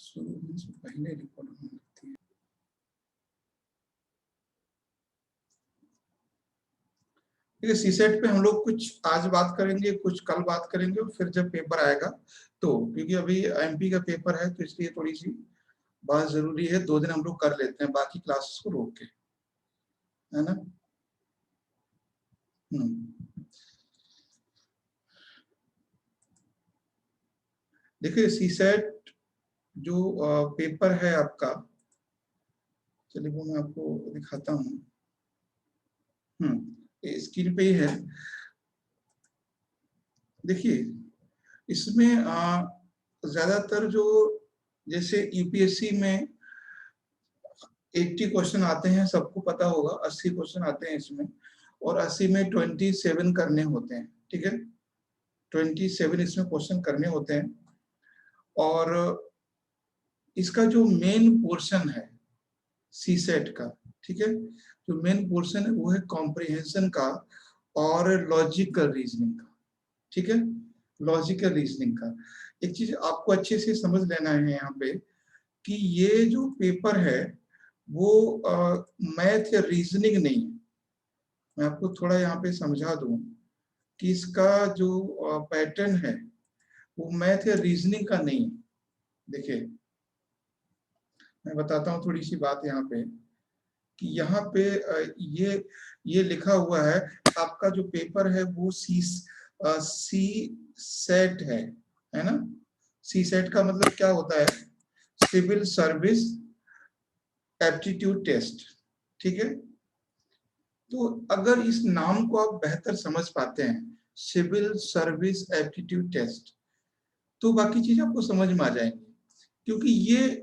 शुरू होने से पहले रिकॉर्ड होने लगती है। ठीक है, सीसेट पे हम लोग कुछ आज बात करेंगे, कुछ कल बात करेंगे, और फिर जब पेपर आएगा तो, क्योंकि अभी एमपी का पेपर है तो इसलिए थोड़ी सी बात जरूरी है, 2 दिन हम लोग कर लेते हैं बाकी क्लासेस को रोक के, है ना। देखिए सीसेट जो पेपर है आपका, चलिए वो मैं आपको दिखाता हूँ। स्क्रीन पे ही है। देखिए इसमें ज्यादातर जो, जैसे यूपीएससी में 80 क्वेश्चन आते हैं, सबको पता होगा, 80 क्वेश्चन आते हैं इसमें, और 80 में 27 करने होते हैं। ठीक है, 27 इसमें क्वेश्चन करने होते हैं, और इसका जो मेन पोर्शन है सीसेट का, ठीक है, जो मेन पोर्शन है वो है कॉम्प्रिहेंशन का और लॉजिकल रीजनिंग का। ठीक है, लॉजिकल रीजनिंग का। एक चीज आपको अच्छे से समझ लेना है यहाँ पे कि ये जो पेपर है वो मैथ या रीजनिंग नहीं है। मैं आपको थोड़ा यहाँ पे समझा दूं कि इसका जो पैटर्न है वो मैथ या रीजनिंग का नहीं है। देखिए मैं बताता हूँ थोड़ी सी बात यहाँ पे, कि यहाँ पे ये लिखा हुआ है आपका जो पेपर है वो सी सेट है ना। सी सेट का मतलब क्या होता है, सिविल सर्विस एप्टीट्यूड टेस्ट। ठीक है, तो अगर इस नाम को आप बेहतर समझ पाते हैं, सिविल सर्विस एप्टीट्यूड टेस्ट, तो बाकी चीज आपको समझ में आ जाएंगी। क्योंकि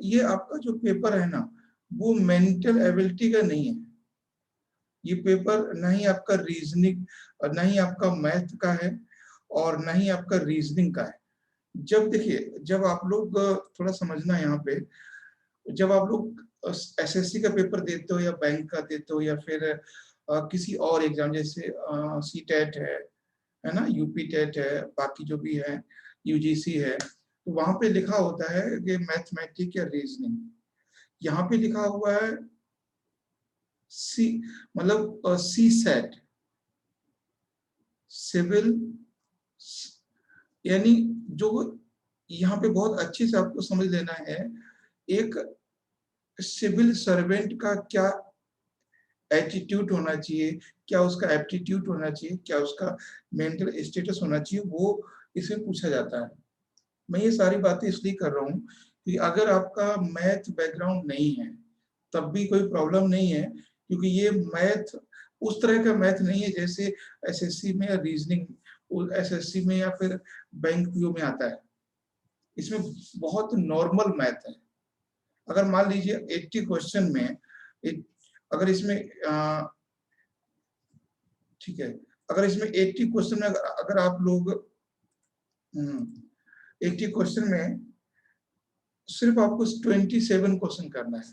ये आपका जो पेपर है ना, वो मेंटल एबिलिटी का नहीं है। ये पेपर ना ही आपका रीजनिंग, ना ही आपका मैथ का है, और ना ही आपका रीजनिंग का है। जब देखिए, जब आप लोग थोड़ा समझना यहाँ पे, जब आप लोग एसएससी का पेपर देते हो या बैंक का देते हो, या फिर किसी और एग्जाम जैसे सी टेट है ना, यूपी टेट है, बाकी जो भी है यूजीसी है, तो वहां पे लिखा होता है कि मैथमेटिक या रीजनिंग। यहाँ पे लिखा हुआ है सी, मतलब सी सेट, सिविल, यानी जो यहाँ पे बहुत अच्छे से आपको समझ लेना है, एक सिविल सर्वेंट का क्या एटीट्यूड होना चाहिए, क्या उसका एप्टीट्यूड होना चाहिए, क्या उसका मेंटल स्टेटस होना चाहिए, वो इसमें पूछा जाता है। मैं ये सारी बातें इसलिए कर रहा हूँ कि अगर आपका मैथ बैकग्राउंड नहीं है तब भी कोई प्रॉब्लम नहीं है, क्योंकि ये मैथ उस तरह का मैथ नहीं है जैसे एसएससी में या रीजनिंग एसएससी में या फिर बैंक पीओ में आता है। इसमें बहुत नॉर्मल मैथ है। अगर मान लीजिए 80 क्वेश्चन में अगर इसमें ठीक है, अगर इसमें 80 क्वेश्चन में अगर आप लोग 80 क्वेश्चन में सिर्फ आपको 27 क्वेश्चन करना है,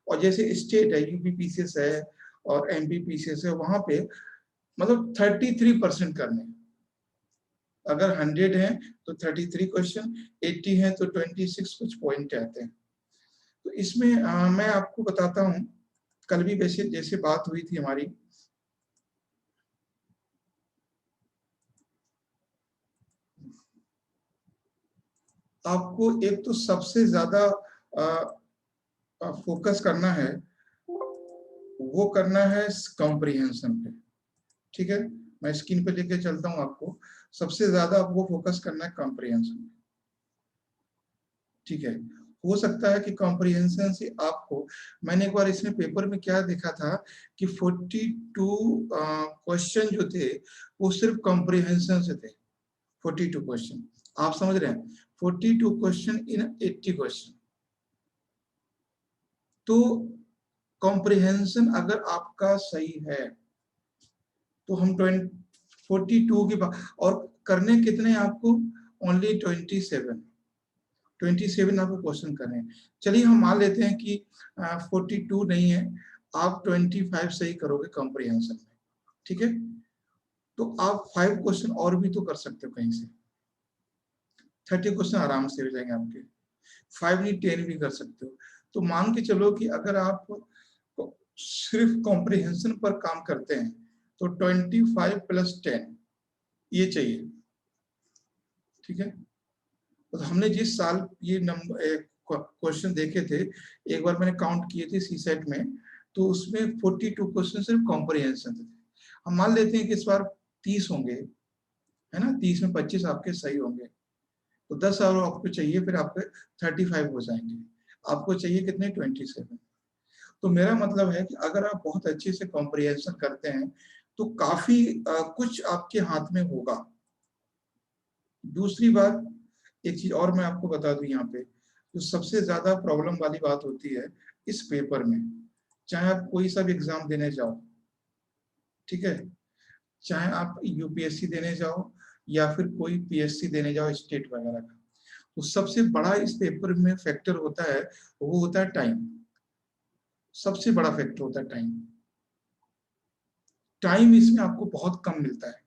और जैसे स्टेट है, यूपीपीसीएस है और एमपीपीसीएस है, वहां पे मतलब 33% करने। अगर 100 है तो 33 क्वेश्चन, 80 है तो 26 कुछ पॉइंट आते हैं। तो इसमें मैं आपको बताता हूँ, कल भी वैसे जैसे बात हुई थी हमारी, आपको एक तो सबसे ज्यादा फोकस करना है, वो करना है कॉम्प्रिहेंशन पे। ठीक है, मैं स्क्रीन पे लेके चलता हूँ आपको। सबसे ज्यादा आपको फोकस करना है कॉम्प्रिहेंशन। ठीक है, हो सकता है कि कॉम्प्रिहेंशन से आपको, मैंने एक बार इसमें पेपर में क्या देखा था कि 42 क्वेश्चन जो थे वो सिर्फ कॉम्प्रिहेंशन से थे। 42 क्वेश्चन, आप समझ रहे हैं, 42 क्वेश्चन इन 80 क्वेश्चन। तो कॉम्प्रिहेंशन अगर आपका सही है तो हम 42 की बात, और करने कितने आपको, ओनली 27 आपको क्वेश्चन करने हैं। चलिए हम मान लेते हैं कि 42 नहीं है, आप 25 सही करोगे कॉम्प्रिहेंशन में। ठीक है, तो आप 5 क्वेश्चन और भी तो कर सकते हो कहीं से, 30 क्वेश्चन आराम से हो जाएंगे आपके। 5 नहीं 10 भी कर सकते हो। तो मान के चलो कि अगर आप सिर्फ कॉम्प्रिहेंशन पर काम करते हैं तो 25 + 10 ये चाहिए, ठीक है। तो हमने जिस साल ये नंबर क्वेश्चन देखे थे, एक बार मैंने काउंट किए थे सीसेट में, तो उसमें 42 क्वेश्चन सिर्फ कॉम्प्रिहेंशन थे। हम मान लेते हैं कि इस बार 30 होंगे, है ना, 30 में 25 आपके सही होंगे, तो 10 और आपको चाहिए, फिर आपके 35 हो जाएंगे। आपको चाहिए कितने? 27। तो मेरा मतलब है कि अगर आप बहुत अच्छे से कॉम्प्रिहेंशन करते हैं तो काफी कुछ आपके हाथ में होगा। दूसरी बात, एक चीज और मैं आपको बता दूं, यहाँ पे जो सबसे ज्यादा प्रॉब्लम वाली बात होती है इस पेपर में, चाहे आप कोई सा भी एग्जाम देने जाओ, ठीक है, चाहे आप यूपीएससी देने जाओ या फिर कोई पीएससी देने जाओ स्टेट वगैरह का, तो सबसे बड़ा इस पेपर में फैक्टर होता है, वो होता है टाइम। सबसे बड़ा फैक्टर होता है टाइम। टाइम इसमें आपको बहुत कम मिलता है।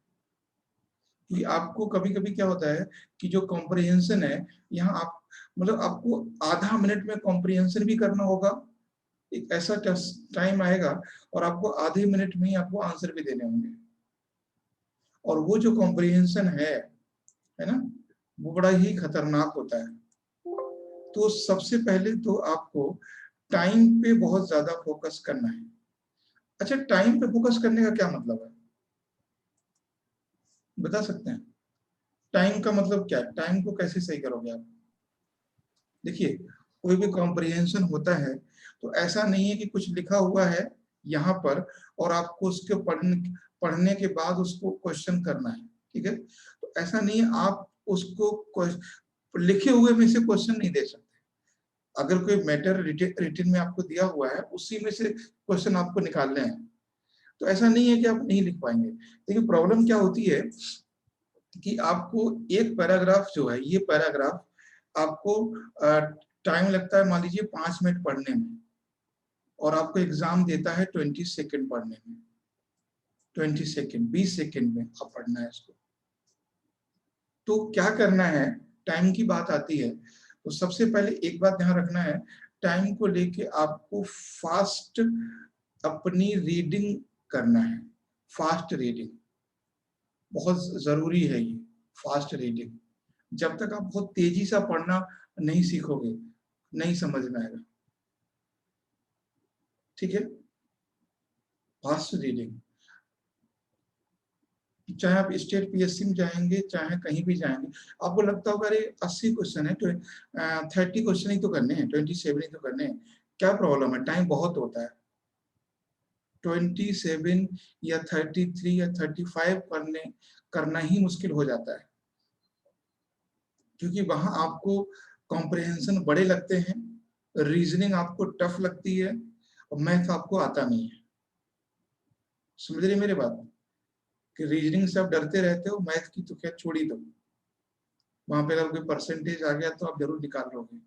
कि आपको कभी कभी क्या होता है कि जो कॉम्प्रिहेंशन है, यहाँ आप मतलब आपको आधा मिनट में कॉम्प्रिहेंशन भी करना होगा, एक ऐसा टाइम आएगा, और आपको आधे मिनट में ही आपको आंसर भी देने होंगे। और वो जो कॉम्प्रिहेंशन है ना, वो बड़ा ही खतरनाक होता है। तो सबसे पहले तो आपको टाइम पे बहुत ज्यादा फोकस करना है। अच्छा, टाइम पे फोकस करने का क्या मतलब है, बता सकते हैं? टाइम का मतलब क्या है? टाइम को कैसे सही करोगे आप? देखिए, कोई भी कॉम्प्रिहेंशन होता है तो ऐसा नहीं है कि कुछ लिखा हुआ है यहाँ पर और आपको उसके पढ़ने के बाद उसको क्वेश्चन करना है, ठीक है। तो ऐसा नहीं है, आप उसको लिखे हुए में से क्वेश्चन नहीं दे सकते। अगर कोई मैटर रिटन में आपको दिया हुआ है, उसी में से क्वेश्चन आपको निकालने हैं, तो ऐसा नहीं है कि आप नहीं लिख पाएंगे। देखिए, प्रॉब्लम क्या होती है कि आपको एक पैराग्राफ जो है, ये पैराग्राफ आपको टाइम लगता है मान लीजिए 5 मिनट पढ़ने में, और आपको एग्जाम देता है 20 सेकंड पढ़ने में। 20 सेकंड, 20 सेकंड में आप पढ़ना है इसको। तो क्या करना है, टाइम की बात आती है तो सबसे पहले एक बात ध्यान रखना है, टाइम को लेके आपको फास्ट अपनी रीडिंग करना है। फास्ट रीडिंग बहुत जरूरी है, ये फास्ट रीडिंग। जब तक आप बहुत तेजी से पढ़ना नहीं सीखोगे, नहीं समझ में आएगा, ठीक है। फास्ट रीडिंग, चाहे आप स्टेट पीएससी में जाएंगे चाहे कहीं भी जाएंगे, आपको लगता होगा अरे 80 क्वेश्चन है तो 30 क्वेश्चन ही तो करने हैं, 27 ही तो करने हैं, क्या प्रॉब्लम है? टाइम बहुत होता है। 27 या 33 या 35 करना ही मुश्किल हो जाता है, क्योंकि वहां आपको कॉम्प्रिहेंशन बड़े लगते हैं, रीजनिंग आपको टफ लगती है, और मैथ आपको आता नहीं है। समझ रहे मेरे बात? कि रीजनिंग से आप डरते रहते हो, मैथ की तो क्या छोड़ ही दो, वहां पे अगर कोई परसेंटेज आ गया तो आप जरूर निकाल लोगे।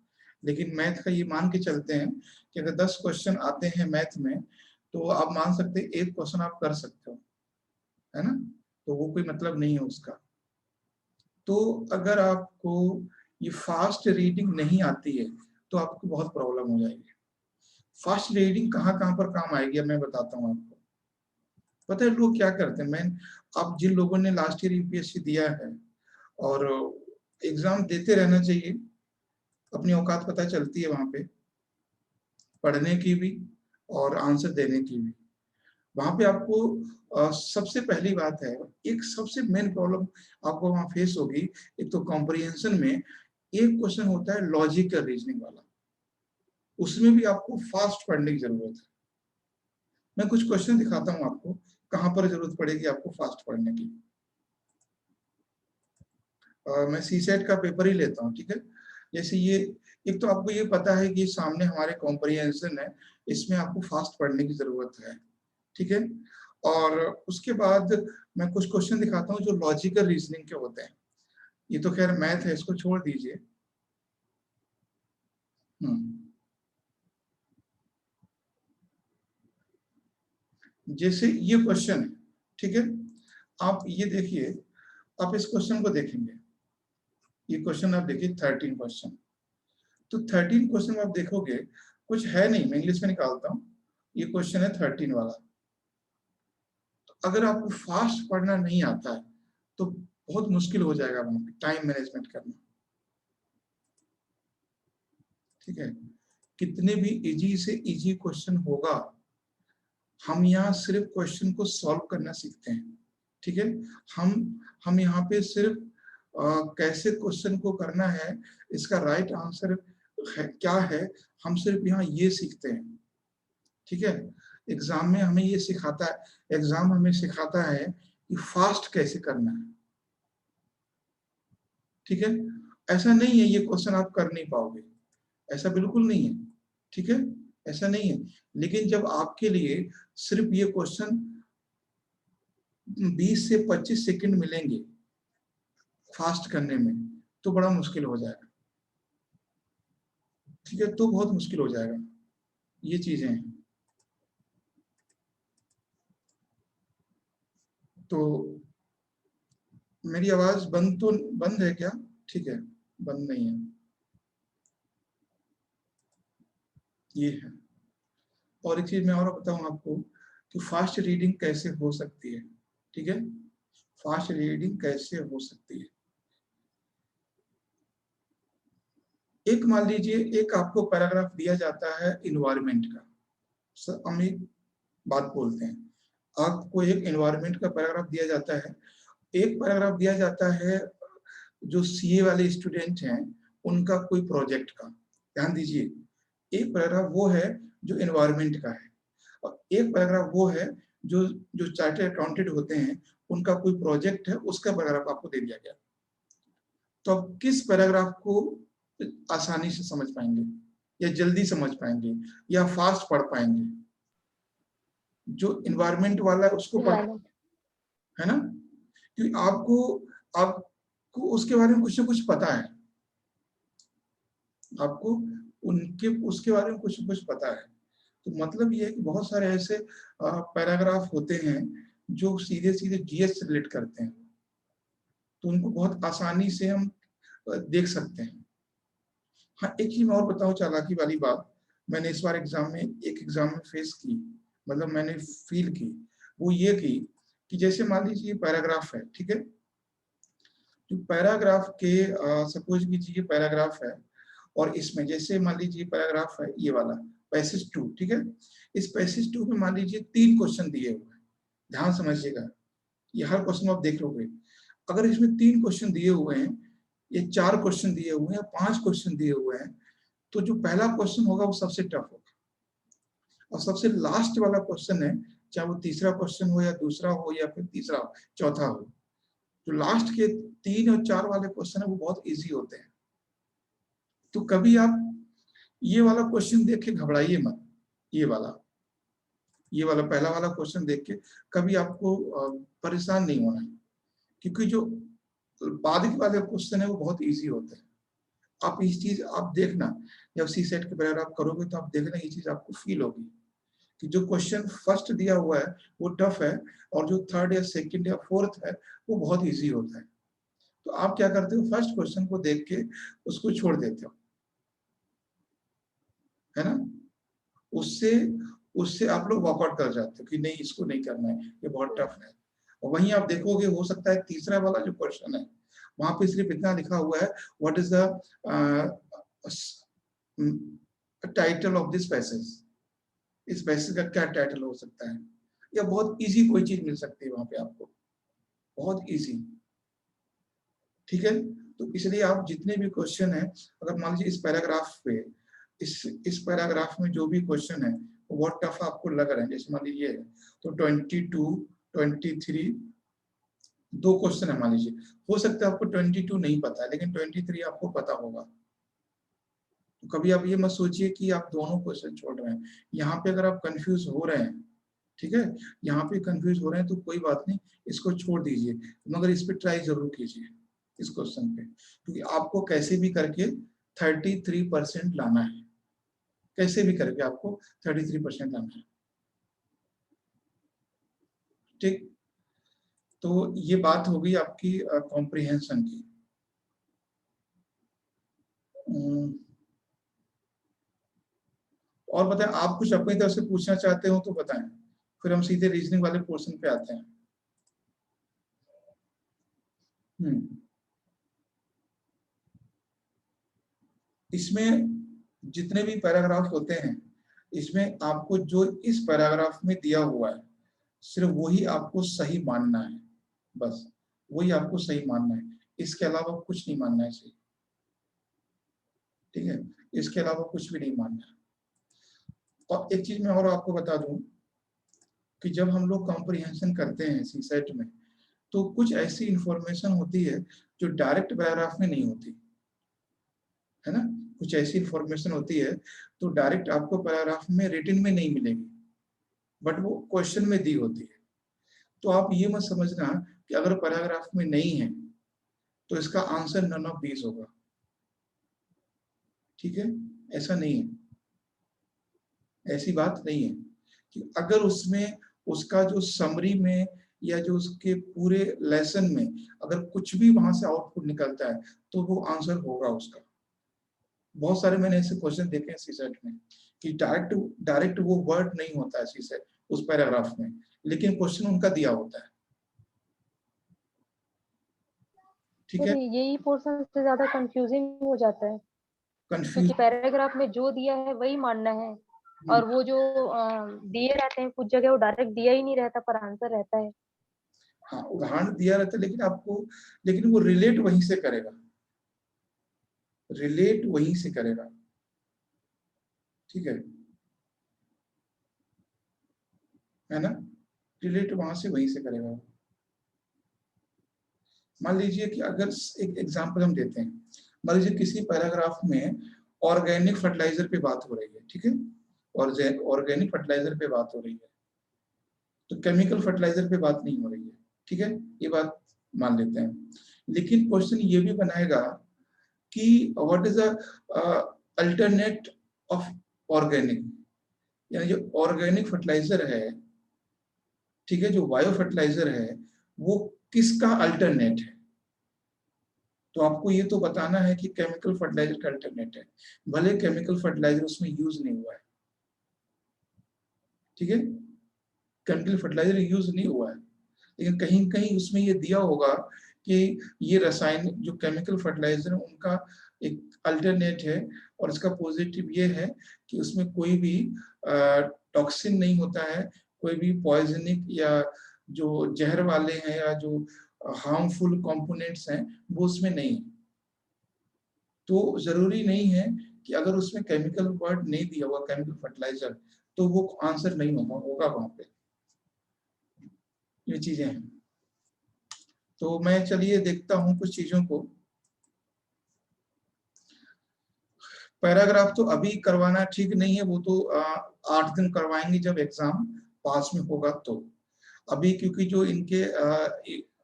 लेकिन मैथ का ये मान के चलते हैं कि अगर 10 क्वेश्चन आते हैं मैथ में, तो आप मान सकते हैं एक क्वेश्चन आप कर सकते हो, है ना, तो वो कोई मतलब नहीं है उसका। तो अगर आपको ये फास्ट रीडिंग नहीं आती है तो आपको बहुत प्रॉब्लम हो जाएगी। फास्ट रीडिंग कहाँ कहाँ पर काम आएगी, अब मैं बताता हूँ आपको। पता है लोग क्या करते हैं, मैं आप जिन लोगों ने लास्ट ईयर यूपीएससी दिया है, और एग्जाम देते रहना चाहिए, अपनी औकात पता चलती है वहां पे, पढ़ने की भी और आंसर देने की भी। वहां पे आपको सबसे पहली बात है, एक सबसे मेन प्रॉब्लम आपको वहां फेस होगी। एक तो कॉम्प्रिहेंशन में एक क्वेश्चन होता है लॉजिकल रीजनिंग वाला, उसमें भी आपको फास्ट पढ़ने की जरूरत है। मैं कुछ क्वेश्चन दिखाता हूँ आपको, कहाँ पर जरूरत पड़ेगी आपको फास्ट पढ़ने की। मैं सीसेट का पेपर ही लेता हूँ, ठीक है। जैसे ये, एक तो आपको ये पता है कि सामने हमारे कॉम्प्रिहेंशन है, इसमें आपको फास्ट पढ़ने की जरूरत है, ठीक है। और उसके बाद मैं कुछ क्वेश्चन दिखाता हूँ जो लॉजिकल रीजनिंग के होते हैं। ये तो खैर मैथ है, इसको छोड़ दीजिए। जैसे ये क्वेश्चन है, ठीक है, आप ये देखिए, आप इस क्वेश्चन को देखेंगे, ये क्वेश्चन आप देखिए 13 क्वेश्चन। तो 13 क्वेश्चन आप देखोगे कुछ है नहीं, मैं इंग्लिश में निकालता हूँ, ये क्वेश्चन है 13 वाला। तो अगर आपको फास्ट पढ़ना नहीं आता है तो बहुत मुश्किल हो जाएगा वहां पे टाइम मैनेजमेंट करना, ठीक है। कितने भी इजी से इजी क्वेश्चन होगा, हम यहाँ सिर्फ क्वेश्चन को सॉल्व करना सीखते हैं, ठीक है। हम यहाँ पे सिर्फ कैसे क्वेश्चन को करना है, इसका राइट आंसर है क्या है, हम सिर्फ यहाँ ये सीखते हैं, ठीक है। एग्जाम में हमें ये सिखाता है, एग्जाम हमें सिखाता है कि फास्ट कैसे करना है, ठीक है। ऐसा नहीं है ये क्वेश्चन आप कर नहीं पाओगे, ऐसा बिल्कुल नहीं है, ठीक है, ऐसा नहीं है। लेकिन जब आपके लिए सिर्फ ये क्वेश्चन 20 से 25 सेकंड मिलेंगे फास्ट करने में, तो बड़ा मुश्किल हो जाएगा, ठीक है, तो बहुत मुश्किल हो जाएगा। ये चीजें हैं। तो मेरी आवाज बंद है क्या? ठीक है, बंद नहीं है, ये है। और एक चीज मैं और बताऊं आपको कि फास्ट रीडिंग कैसे हो सकती है, ठीक है, फास्ट रीडिंग कैसे हो सकती है। एक मान लीजिए एक आपको पैराग्राफ दिया जाता है इन्वायरमेंट का, हम एक बात बोलते हैं, आपको एक एनवायरमेंट का पैराग्राफ दिया जाता है, एक पैराग्राफ दिया जाता है जो सीए वाले स्टूडेंट हैं उनका कोई प्रोजेक्ट का, ध्यान दीजिए, एक पैराग्राफ वो है जो एनवायरमेंट का है, और एक पैराग्राफ वो है जो जो चार्टर्ड अकाउंटेंट होते हैं उनका कोई प्रोजेक्ट है, उसका पैराग्राफ आपको दे दिया गया। तो आप किस पैराग्राफ को आसानी से समझ पाएंगे, या जल्दी समझ पाएंगे, या फास्ट पढ़ पाएंगे? जो इन्वायरमेंट वाला है उसको पढ़, है ना, क्योंकि आपको उसके बारे में कुछ ना कुछ पता है, आपको उनके उसके बारे में कुछ ना कुछ पता है। तो मतलब ये है कि बहुत सारे ऐसे पैराग्राफ होते हैं जो सीधे सीधे जीएस से रिलेट करते हैं, तो उनको बहुत आसानी से हम देख सकते हैं। हाँ, एक चीज मैं और बताऊं, चालाकी वाली बात मैंने इस बार एक एग्जाम में फेस की, मतलब मैंने फील की, वो ये की कि जैसे मान लीजिए पैराग्राफ है, ठीक है, जो पैराग्राफ के सपोज कीजिए पैराग्राफ है, और इसमें जैसे मान लीजिए पैराग्राफ है ये वाला पैसेज 2, ठीक है, इस पैसेज 2 में मान लीजिए 3 क्वेश्चन दिए हुए हैं, ध्यान समझिएगा, ये हर क्वेश्चन आप देख लोगे, अगर इसमें 3 क्वेश्चन दिए हुए हैं, ये 4 क्वेश्चन दिए हुए हैं, 5 क्वेश्चन दिए हुए हैं, तो जो पहला क्वेश्चन होगा वो सबसे टफ होगा, और सबसे लास्ट वाला क्वेश्चन है, चाहे वो तीसरा क्वेश्चन हो या दूसरा हो या फिर तीसरा चौथा हो, जो लास्ट के 3 और 4 वाले क्वेश्चन है वो बहुत इजी होते हैं। तो कभी आप ये वाला क्वेश्चन देख के घबराइए मत, ये वाला पहला वाला क्वेश्चन देख के कभी आपको परेशान नहीं होना है, क्योंकि जो बाद के वाले क्वेश्चन है वो बहुत इजी होते हैं। आप इस चीज आप देखना, जब सी सेट के बगैर आप करोगे तो आप देखना ये चीज आपको फील होगी कि जो क्वेश्चन फर्स्ट दिया हुआ है वो टफ है, और जो थर्ड या सेकंड या फोर्थ है वो बहुत इजी होता है। तो आप क्या करते हो, फर्स्ट क्वेश्चन को देख के उसको छोड़ देते हो, है ना, उससे उससे आप लोग वॉकआउट कर जाते हो कि नहीं इसको नहीं करना है, ये बहुत टफ है। और वहीं आप देखोगे हो सकता है तीसरा वाला जो क्वेश्चन है वहां पे सिर्फ इतना लिखा हुआ है, what is the title of this passage, इस पैसेज का क्या टाइटल हो सकता है, या बहुत इजी कोई चीज मिल सकती है वहां पे आपको, बहुत इजी, ठीक है। तो इसलिए आप जितने भी क्वेश्चन है, अगर मान लीजिए इस पैराग्राफ पे इस पैराग्राफ में जो भी क्वेश्चन है वो बहुत टफ आपको लग रहा है, जैसे मान लीजिए तो 22, 23 दो क्वेश्चन है मान लीजिए, हो सकता है आपको 22 नहीं पता है लेकिन 23 आपको पता होगा। तो कभी आप ये मत सोचिए कि आप दोनों क्वेश्चन छोड़ रहे हैं, यहाँ पे अगर आप कंफ्यूज हो रहे हैं, ठीक है, यहाँ पे कंफ्यूज हो रहे हैं तो कोई बात नहीं, इसको छोड़ दीजिए, मगर इस पे ट्राई जरूर कीजिए इस क्वेश्चन पे, क्योंकि आपको कैसे भी करके 33% लाना है, कैसे भी करके आपको 33% लाना है, ठीक। तो ये बात हो गई आपकी कॉम्प्रिहेंशन की। और बताएं, आप कुछ अपनी तरफ से पूछना चाहते हो तो बताएं, फिर हम सीधे रीजनिंग वाले पोर्शन पे आते हैं। इसमें जितने भी पैराग्राफ होते हैं, इसमें आपको जो इस पैराग्राफ में दिया हुआ है सिर्फ वही आपको सही मानना है, बस वही आपको सही मानना है, इसके अलावा कुछ नहीं मानना है सही, ठीक है, इसके अलावा कुछ भी नहीं मानना है। और एक चीज मैं और आपको बता दूं कि जब हम लोग कॉम्प्रिहेंशन करते हैं सीसेट में, तो कुछ ऐसी इंफॉर्मेशन होती है जो डायरेक्ट पैराग्राफ में नहीं होती है ना, कुछ ऐसी इंफॉर्मेशन होती है तो डायरेक्ट आपको पैराग्राफ में रिटन में नहीं मिलेगी, बट वो क्वेश्चन में दी होती है। तो आप ये मत समझना कि अगर पैराग्राफ में नहीं है तो इसका आंसर नन ऑफ दीज होगा, ठीक है, ऐसा नहीं है, ऐसी बात नहीं है कि अगर उसमें उसका जो समरी में या जो उसके पूरे लेसन में अगर कुछ भी वहां से आउटपुट निकलता है तो वो आंसर होगा उसका। बहुत सारे मैंने ऐसे क्वेश्चन देखे हैं सीसेट में कि डायरेक्ट डायरेक्ट वो वर्ड नहीं होता है सीसेट उस पैराग्राफ में, लेकिन क्वेश्चन उनका दिया होता है, ठीक है। यही पोर्शन से ज्यादा कंफ्यूजिंग हो जाता है, क्योंकि पैराग्राफ में जो दिया है वही मानना है, और वो जो दिए रहते हैं कुछ जगह वो डायरेक्ट दिया ही नहीं रहता पर आंसर रहता है। हाँ, उदाहरण दिया रहता है लेकिन आपको, लेकिन वो रिलेट वहीं से करेगा, रिलेट वहीं से करेगा, ठीक है ना, रिलेट वहां से वहीं से करेगा। मान लीजिए कि अगर एक एग्जांपल हम देते हैं, मान लीजिए किसी पैराग्राफ में ऑर्गेनिक फर्टिलाइजर पे बात हो रही है, ठीक है, और ऑर्गेनिक फर्टिलाइजर पे बात हो रही है, तो केमिकल फर्टिलाइजर पे बात नहीं हो रही है, ठीक है, ये बात मान लेते हैं। लेकिन क्वेश्चन ये भी बनाएगा कि what is the alternate of organic, यानी जो ऑर्गेनिक फर्टिलाइजर है, ठीक है, जो बायो फर्टिलाइजर है वो किसका अल्टरनेट है। तो आपको ये तो बताना है कि केमिकल फर्टिलाइजर का अल्टरनेट है, भले केमिकल फर्टिलाइजर उसमें यूज नहीं हुआ है, ठीक है, केमिकल फर्टिलाइजर यूज नहीं हुआ है, लेकिन कहीं कहीं उसमें ये दिया होगा कि ये रसायन जो केमिकल फर्टिलाइजर है उनका एक अल्टरनेट है, और इसका पॉजिटिव ये है कि उसमें कोई भी टॉक्सिन नहीं होता है, कोई भी पॉइजनिक या जो जहर वाले हैं या जो हार्मफुल कंपोनेंट्स हैं वो उसमें नहीं है। तो जरूरी नहीं है कि अगर उसमें केमिकल वर्ड नहीं दिया हुआ केमिकल फर्टिलाइजर तो वो आंसर नहीं होगा वहां पे, ये चीजें हैं। तो मैं चलिए देखता हूं कुछ चीजों को। पैराग्राफ तो अभी करवाना ठीक नहीं है, वो तो 8 दिन करवाएंगे जब एग्जाम पास में होगा तो। अभी क्योंकि जो इनके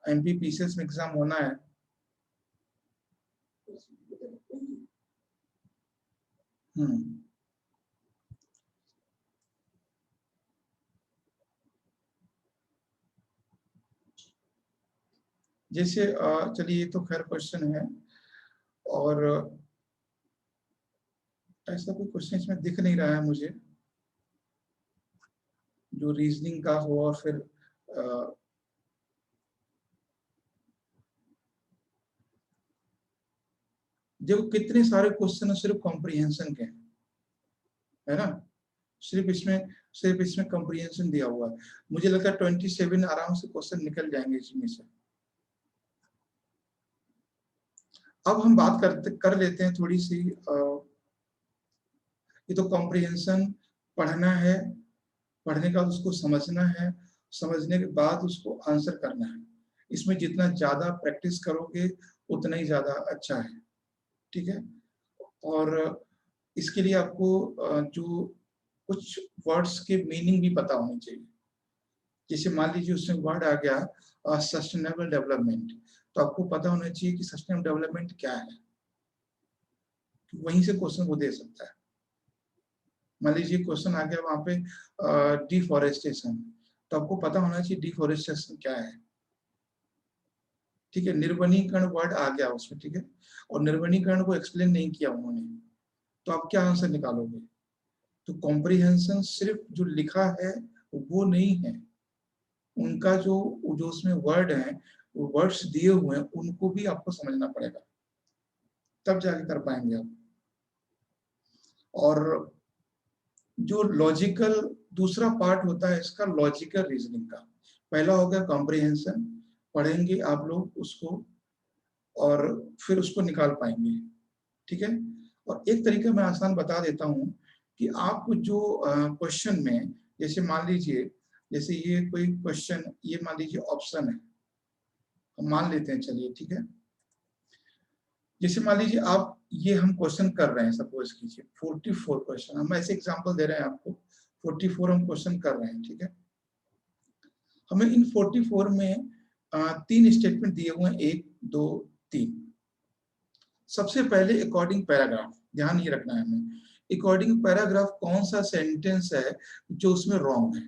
MPPCS में एग्जाम होना है, जैसे चलिए ये तो खैर क्वेश्चन है, और ऐसा कोई क्वेश्चन इसमें दिख नहीं रहा है मुझे जो रीजनिंग का हो, और फिर जो कितने सारे क्वेश्चन सिर्फ कॉम्प्रिहेंशन के है ना, सिर्फ इसमें कॉम्प्रिहेंशन दिया हुआ है। मुझे लगता है 27 आराम से क्वेश्चन निकल जाएंगे इसमें से। अब हम बात कर लेते हैं थोड़ी सी, ये तो कॉम्प्रिहेंशन पढ़ना है, पढ़ने का उसको समझना है, समझने के बाद उसको आंसर करना है। इसमें जितना ज्यादा प्रैक्टिस करोगे उतना ही ज्यादा अच्छा है, ठीक है। और इसके लिए आपको जो कुछ वर्ड्स के मीनिंग भी पता होनी चाहिए। जैसे मान लीजिए उसमें वर्ड आ गया सस्टेनेबल डेवलपमेंट, तो आपको पता होना चाहिए कि सस्टेनेबल डेवलपमेंट क्या है, वहीं से क्वेश्चन वो दे सकता है। मान लीजिए क्वेश्चन आ गया वहां पे डिफॉरेस्टेशन, तो आपको पता होना चाहिए डिफॉरेस्टेशन क्या है, ठीक है। निर्वनीकरण वर्ड आ गया उसमें, ठीक है, और निर्वनीकरण को एक्सप्लेन नहीं किया उन्होंने, तो आप क्या आंसर निकालोगे। तो कॉम्प्रिहेंशन सिर्फ जो लिखा है वो नहीं है, उनका जो जो उसमें वर्ड है, वो वर्ड्स दिए हुए हैं, उनको भी आपको समझना पड़ेगा, तब जाके कर पाएंगे आप। और जो लॉजिकल दूसरा पार्ट होता है इसका, लॉजिकल रीजनिंग का, पहला हो गया कॉम्प्रिहेंशन, पढ़ेंगे आप लोग उसको और फिर उसको निकाल पाएंगे, ठीक है। और एक तरीका मैं आसान बता देता हूँ कि आप जो क्वेश्चन में, जैसे मान लीजिए, जैसे ये कोई क्वेश्चन, ये मान लीजिए ऑप्शन है, हम मान लेते हैं, चलिए ठीक है। जैसे मान लीजिए आप, ये हम क्वेश्चन कर रहे हैं, सपोज कीजिए 44 क्वेश्चन, हम ऐसे एग्जांपल दे रहे हैं आपको, 44 हम क्वेश्चन कर रहे हैं, ठीक है। हमें इन 44 में 3 स्टेटमेंट दिए हुए हैं, 1 2 3। सबसे पहले अकॉर्डिंग पैराग्राफ, ध्यान ये रखना है हमें, अकॉर्डिंग पैराग्राफ कौन सा सेंटेंस है जो उसमें रॉन्ग है,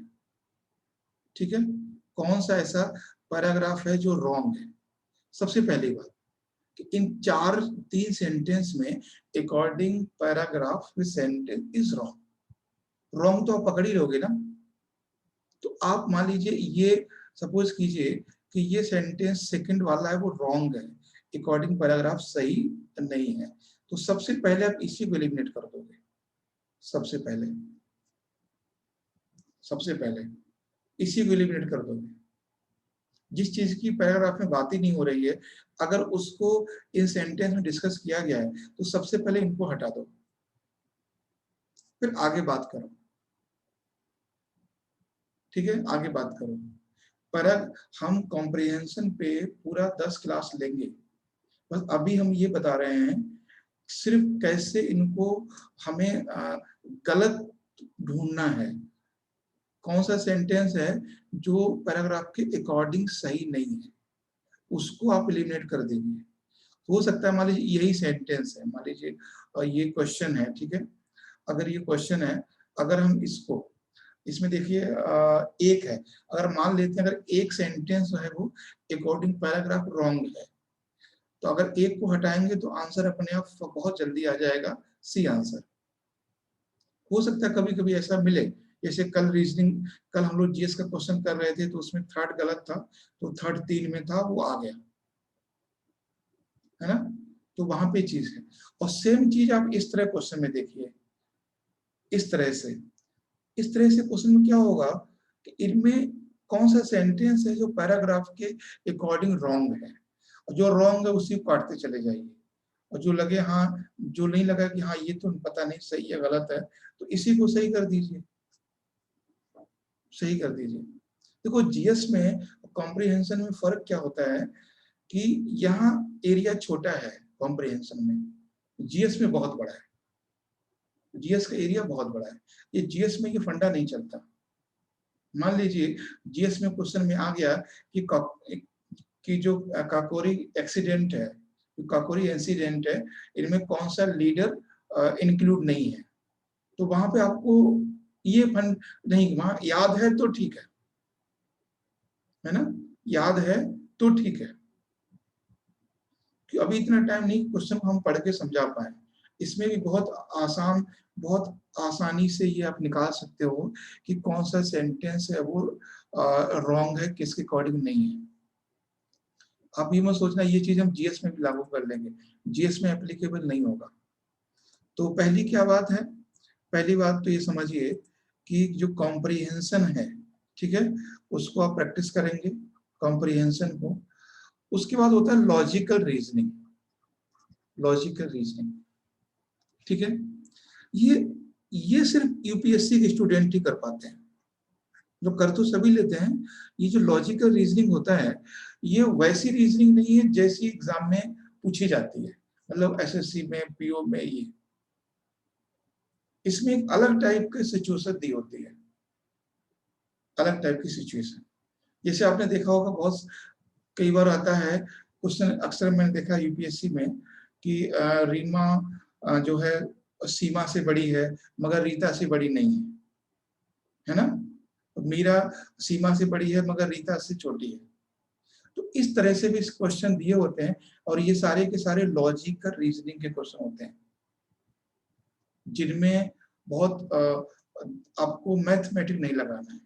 ठीक है, कौन सा ऐसा पैराग्राफ है जो रॉन्ग है। सबसे पहली बात कि इन 3 सेंटेंस में according paragraph with sentence is wrong. Wrong तो आप पकड़ ही लोगे ना। तो आप मान लीजिए, ये सपोज कीजिए कि ये सेंटेंस सेकंड वाला है वो रॉन्ग है, अकॉर्डिंग पैराग्राफ सही नहीं है, तो सबसे पहले आप इसी को एलिमिनेट कर दोगे। सबसे पहले इसी को एलिमिनेट कर दोगे। जिस चीज की पैराग्राफ में बात ही नहीं हो रही है, अगर उसको इन सेंटेंस में डिस्कस किया गया है, तो सबसे पहले इनको हटा दो, फिर आगे बात करो, ठीक है, आगे बात करो। पर हम कॉम्प्रिहेंशन पे पूरा 10 क्लास लेंगे, बस अभी हम ये बता रहे हैं सिर्फ कैसे इनको हमें गलत ढूंढना है, कौन सा सेंटेंस है जो पैराग्राफ के अकॉर्डिंग सही नहीं है, उसको आप एलिमिनेट कर देंगे। हो सकता है मान लीजिए यही सेंटेंस है, मान लीजिए ये क्वेश्चन है, ठीक है, अगर ये क्वेश्चन है, अगर हम इसको, इसमें देखिए एक है, अगर मान लेते हैं अगर एक सेंटेंस है वो अकॉर्डिंग पैराग्राफ रॉन्ग है, तो अगर एक को हटाएंगे तो आंसर अपने आप बहुत जल्दी आ जाएगा, सी आंसर। हो सकता है कभी कभी ऐसा मिले, जैसे कल रीजनिंग, कल हम लोग जीएस का क्वेश्चन कर रहे थे तो उसमें थर्ड गलत था, तो थर्ड 3 में था, वो आ गया, है ना। तो वहां पे चीज है। और सेम चीज आप इस तरह क्वेश्चन में देखिए, इस तरह से क्वेश्चन में क्या होगा कि इनमें कौन सा सेंटेंस है जो पैराग्राफ के अकॉर्डिंग रॉन्ग है, और जो रॉन्ग है उसी को काटते चले जाइए, और जो लगे हाँ, जो नहीं लगा कि हाँ ये तो पता नहीं सही है गलत है, तो इसी को सही कर दीजिए, सही कर दीजिए। देखो जीएस में कॉम्प्रिहेंशन में फर्क क्या होता है कि यहाँ एरिया छोटा है, कॉम्प्रिहेंशन में, जीएस में बहुत बड़ा है, जीएस का एरिया बहुत बड़ा है। ये जीएस में ये फंडा नहीं चलता। मान लीजिए जीएस में क्वेश्चन में आ गया कि जो काकोरी एक्सीडेंट है, जो काकोरी इंसिडेंट है, इनमें कौन सा लीडर इंक्लूड नहीं है, तो वहां पे आपको ये फंड नहीं, वहां याद है तो ठीक है ना, याद है तो ठीक है, कि अभी इतना टाइम नहीं क्वेश्चन को हम पढ़ के समझा पाए। इसमें भी बहुत आसान, बहुत आसानी से ये आप निकाल सकते हो कि कौन सा सेंटेंस है वो रॉन्ग है, किसके अकॉर्डिंग नहीं है। आप ये मत सोचना ये चीज हम जीएस में भी लागू कर लेंगे, जीएस में एप्लीकेबल नहीं होगा। तो पहली क्या बात है, पहली बात तो ये समझिए कि जो कॉम्प्रिहेंशन है, ठीक है, उसको आप प्रैक्टिस करेंगे, कॉम्प्रिहेंशन को। उसके बाद होता है लॉजिकल रीजनिंग, लॉजिकल रीजनिंग, ठीक है। ये सिर्फ यूपीएससी के स्टूडेंट ही कर पाते हैं, जो कर तो सभी लेते हैं। ये जो लॉजिकल रीजनिंग होता है, ये वैसी रीजनिंग नहीं है जैसी एग्जाम में पूछी जाती है, मतलब एसएससी में, पीओ में, ये इसमें एक अलग टाइप की सिचुएशन दी होती है, अलग टाइप की सिचुएशन। जैसे आपने देखा होगा, बहुत कई बार आता है क्वेश्चन, अक्सर मैंने देखा यूपीएससी में कि रीमा जो है सीमा से बड़ी है मगर रीता से बड़ी नहीं है ना, मीरा सीमा से बड़ी है मगर रीता से छोटी है। तो इस तरह से भी क्वेश्चन दिए होते हैं, और ये सारे के सारे लॉजिकल रीजनिंग के क्वेश्चन होते हैं, जिनमें बहुत आपको मैथमेटिक नहीं लगाना है।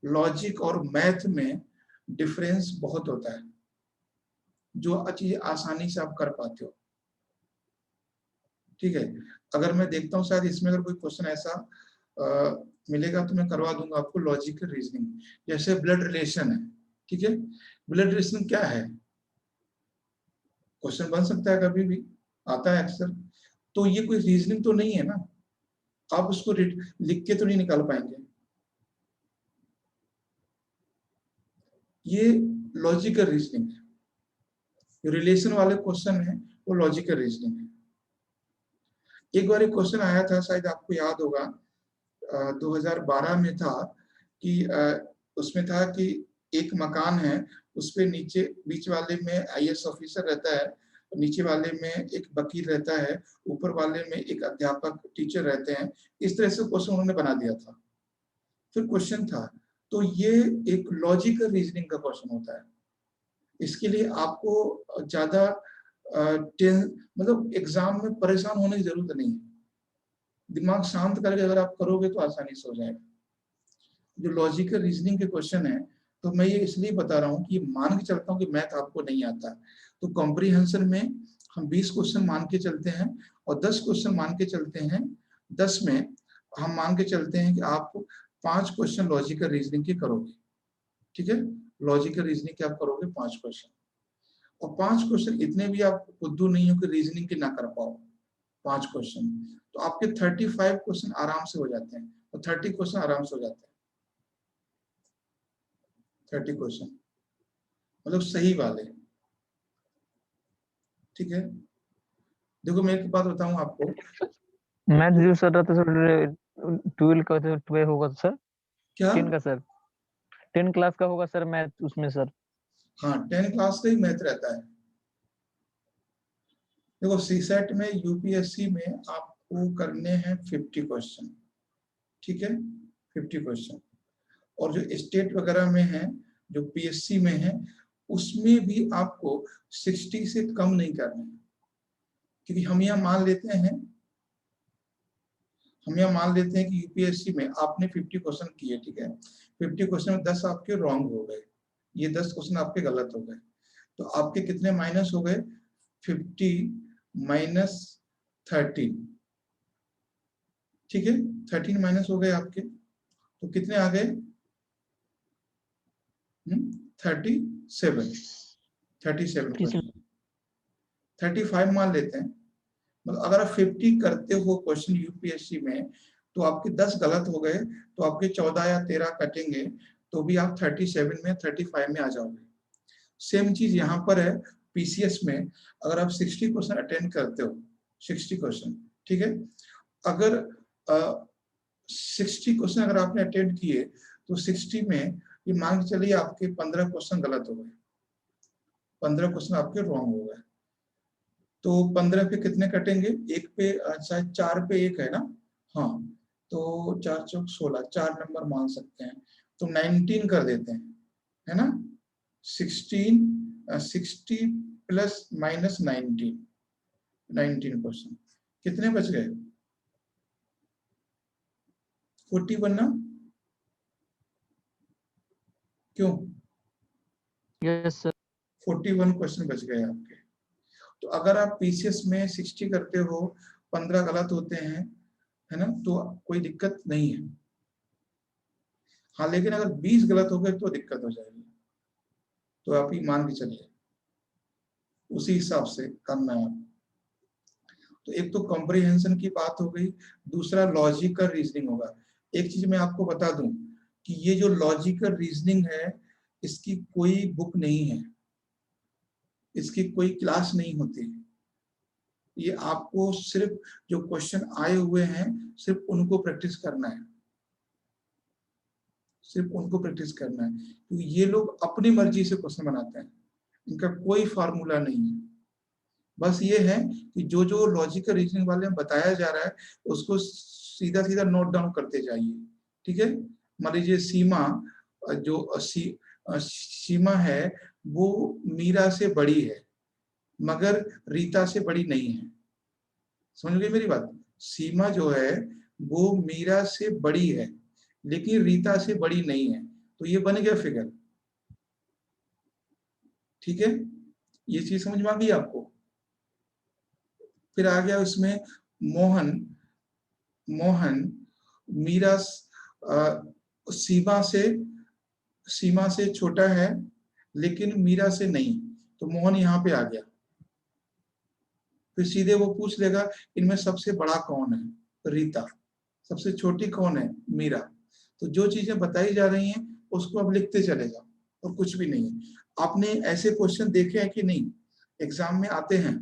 लॉजिक और मैथ में डिफरेंस बहुत होता है, जो चीज आसानी से आप कर पाते हो। ठीक है, अगर मैं देखता हूँ शायद इसमें अगर कोई क्वेश्चन ऐसा मिलेगा तो मैं करवा दूंगा आपको लॉजिकल रीजनिंग। जैसे ब्लड रिलेशन है, ठीक है, ब्लड रिलेशन क्या है, क्वेश्चन बन सकता है, कभी भी आता है अक्सर। तो ये कोई रीजनिंग तो नहीं है ना, आप उसको लिख के तो नहीं निकाल पाएंगे। ये लॉजिकल रीजनिंग है, जो रिलेशन वाले क्वेश्चन है वो लॉजिकल रीजनिंग है। एक बार एक क्वेश्चन आया था, शायद आपको याद होगा, 2012 में था कि उसमें था कि एक मकान है, उसपे नीचे बीच वाले में आईएएस ऑफिसर रहता है, नीचे वाले में एक वकील रहता है, ऊपर वाले में एक अध्यापक टीचर रहते हैं। इस तरह से क्वेश्चन उन्होंने बना दिया था। फिर क्वेश्चन था, तो ये एक लॉजिकल रीजनिंग का क्वेश्चन होता है। इसके लिए आपको ज्यादा मतलब एग्जाम में परेशान होने की जरूरत नहीं है, दिमाग शांत करके अगर आप करोगे तो आसानी से हो जाएगा। जो लॉजिकल रीजनिंग के क्वेश्चन है, तो मैं ये इसलिए बता रहा हूँ कि मान के चलता हूँ कि मैथ आपको नहीं आता, तो कॉम्प्रिहेंशन में हम 20 क्वेश्चन मान के चलते हैं और 10 क्वेश्चन मान के चलते हैं। 10 में हम मान के चलते हैं कि आप 5 क्वेश्चन लॉजिकल रीजनिंग के करोगे। ठीक है, लॉजिकल रीजनिंग के आप करोगे 5 क्वेश्चन, और 5 क्वेश्चन इतने भी आप बुद्धू नहीं हो कि रीजनिंग के ना कर पाओ। 5 क्वेश्चन तो आपके 35 क्वेश्चन आराम से हो जाते हैं, और 30 क्वेश्चन आराम से हो जाते हैं। 30 क्वेश्चन मतलब सही वाले। ठीक है, देखो मैं एक बात बताऊं आपको, मैथ जो सर रहता सर 12 का तो 12 होगा सर, क्या 10 का सर, 10 क्लास का होगा सर मैथ उसमें सर। हाँ 10 क्लास का ही मैथ रहता है। देखो सीसेट में यूपीएससी में आपको करने हैं 50 क्वेश्चन, ठीक है, 50 क्वेश्चन। और जो स्टेट वगैरह में है, जो पीएससी में है, उसमें भी आपको 60 से कम नहीं करना है। क्योंकि हम यहाँ मान लेते हैं कि यूपीएससी में आपने 50 क्वेश्चन किए, ठीक है, 50 क्वेश्चन में 10 आपके रॉन्ग हो गए, ये 10 क्वेश्चन आपके गलत हो गए, तो आपके कितने माइनस हो गए, 50 माइनस 13, ठीक है, 13 माइनस हो गए आपके, तो कितने आ गए, 37 क्वेश्चन, 35 मान लेते हैं। मतलब अगर आप 50 करते हो क्वेश्चन यूपीएससी में, तो आपके 10 गलत हो गए, तो आपके 14 या 13 कटेंगे, तो भी आप 37 में 35 में आ जाओगे। सेम चीज यहाँ पर है पीसीएस में। अगर आप 60 क्वेश्चन अटेंड करते हो, 60 क्वेश्चन, ठीक है, अगर 60 क्वेश्चन अगर आपने अटेंड किए, तो 60 में ये मान के चलिए आपके 15 क्वेश्चन गलत हो गए, 15 क्वेश्चन आपके रॉन्ग हो गए, तो 15 पे कितने कटेंगे, एक पे शायद 4 पे 1 है ना, हाँ, तो 4 चौक 16, 4 नंबर मान सकते हैं, तो 19 कर देते हैं, है ना, 60 प्लस माइनस 19 क्वेश्चन, कितने बच गए, 41 ना, क्यों, यस सर, 41 क्वेश्चन बच गए आपके। तो अगर आप पीसीएस में 60 करते हो, 15 गलत होते हैं, है ना, तो कोई दिक्कत नहीं है। हाँ, लेकिन अगर 20 गलत हो गए तो दिक्कत हो जाएगी, तो आप ही मान के चलिए, उसी हिसाब से करना है आप। तो एक तो कॉम्प्रिहेंशन की बात हो गई, दूसरा लॉजिकल रीजनिंग होगा। एक चीज मैं आपको बता दूं कि ये जो लॉजिकल रीजनिंग है, इसकी कोई बुक नहीं है, इसकी कोई क्लास नहीं होती। ये आपको सिर्फ जो क्वेश्चन आए हुए हैं, सिर्फ उनको प्रैक्टिस करना है, सिर्फ उनको प्रैक्टिस करना है, क्योंकि ये लोग अपनी मर्जी से क्वेश्चन बनाते हैं, इनका कोई फार्मूला नहीं है। बस ये है कि जो जो लॉजिकल रीजनिंग वाले में बताया जा रहा है, उसको सीधा सीधा नोट डाउन करते जाइए, ठीक है। मान लीजिए सीमा, जो सीमा है वो मीरा से बड़ी है, मगर रीता से बड़ी नहीं है। समझ गई मेरी बात, सीमा जो है वो मीरा से बड़ी है लेकिन रीता से बड़ी नहीं है, तो ये बन गया फिगर। ठीक है, ये चीज समझ में आ गई आपको। फिर आ गया उसमें मोहन, मोहन मीरा सीमा से छोटा है लेकिन मीरा से नहीं, तो मोहन यहाँ पे आ गया। फिर सीधे वो पूछ लेगा इनमें सबसे बड़ा कौन है, रीता। सबसे छोटी कौन है, मीरा। तो जो चीजें बताई जा रही हैं उसको अब लिखते चले जाओ, और कुछ भी नहीं है। आपने ऐसे क्वेश्चन देखे हैं कि नहीं, एग्जाम में आते हैं।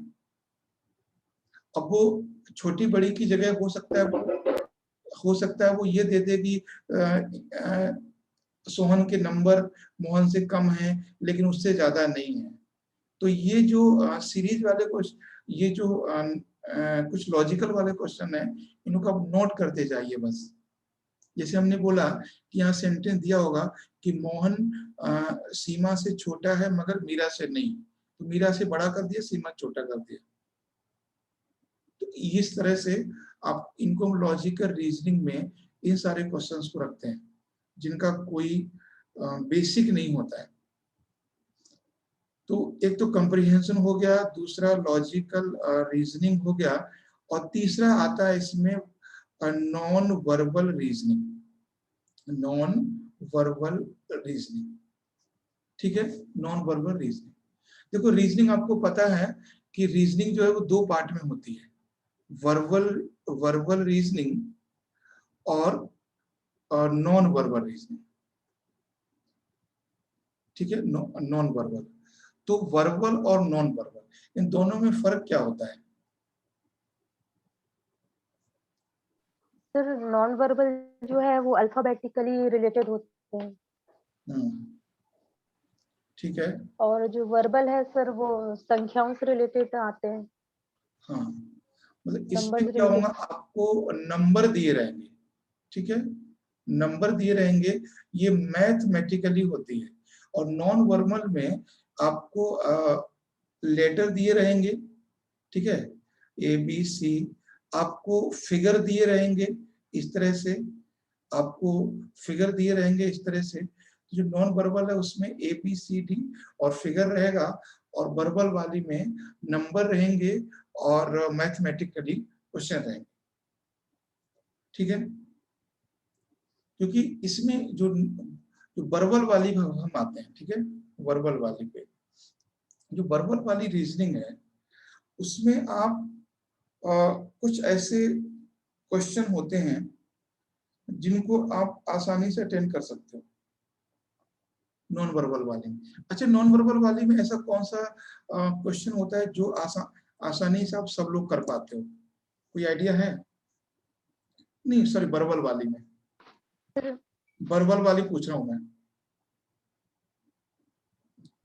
अब वो छोटी बड़ी की जगह हो सकता है वो ये दे दे कि सोहन के नंबर मोहन से कम है लेकिन उससे ज्यादा नहीं है। तो ये जो सीरीज वाले क्वेश्चन, ये जो कुछ लॉजिकल वाले क्वेश्चन है, इनको आप नोट करते जाइए बस। जैसे हमने बोला कि यहाँ सेंटेंस दिया होगा कि मोहन सीमा से छोटा है मगर मीरा से नहीं, तो मीरा से बड़ा कर दिया, सीमा छोटा कर दिया। तो इस तरह से आप इनको लॉजिकल रीजनिंग में इन सारे क्वेश्चंस को रखते हैं जिनका कोई बेसिक नहीं होता है। तो एक तो कंप्रीहेंशन हो गया, दूसरा लॉजिकल रीजनिंग हो गया, और तीसरा आता है इसमें non verbal reasoning. Non verbal reasoning, ठीक है, नॉन वर्बल रीजनिंग। देखो रीजनिंग आपको पता है कि रीजनिंग जो है वो दो पार्ट में होती है, वर्बल रीजनिंग और नॉन वर्बल रीजनिंग। ठीक है, नॉन वर्बल। तो वर्बल और नॉन वर्बल, इन दोनों में फर्क क्या होता है? सर नॉन वर्बल जो है वो अल्फाबेटिकली रिलेटेड होते हैं। ठीक है। और जो वर्बल है सर वो संख्याओं से रिलेटेड आते हैं। हाँ, मतलब नंबर इसमें से क्या होगा, रिलेटेड। आपको नंबर दिए रहेंगे। ठीक है, नंबर दिए रहेंगे, ये मैथमेटिकली होती है। और नॉन वर्बल में आपको लेटर दिए रहेंगे। ठीक है, ए बी सी, आपको फिगर दिए रहेंगे इस तरह से, आपको फिगर दिए रहेंगे इस तरह से। जो नॉन वर्बल है उसमें ए बी सी डी और फिगर रहेगा, और वर्बल वाली में नंबर रहेंगे और मैथमेटिकली क्वेश्चन रहेंगे। ठीक है, क्योंकि इसमें जो वर्बल वाली हम आते हैं, ठीक है, वर्बल वाली पे, जो वर्बल वाली रीजनिंग है उसमें आप कुछ ऐसे क्वेश्चन होते हैं जिनको आप आसानी से अटेंड कर सकते हो नॉन वर्बल वाली में। अच्छा, नॉन वर्बल वाली में ऐसा कौन सा क्वेश्चन होता है जो आसानी से आप सब लोग कर पाते हो, कोई आइडिया है? नहीं सॉरी, वर्बल वाली में, वर्बल वाली पूछ रहा हूं मैं,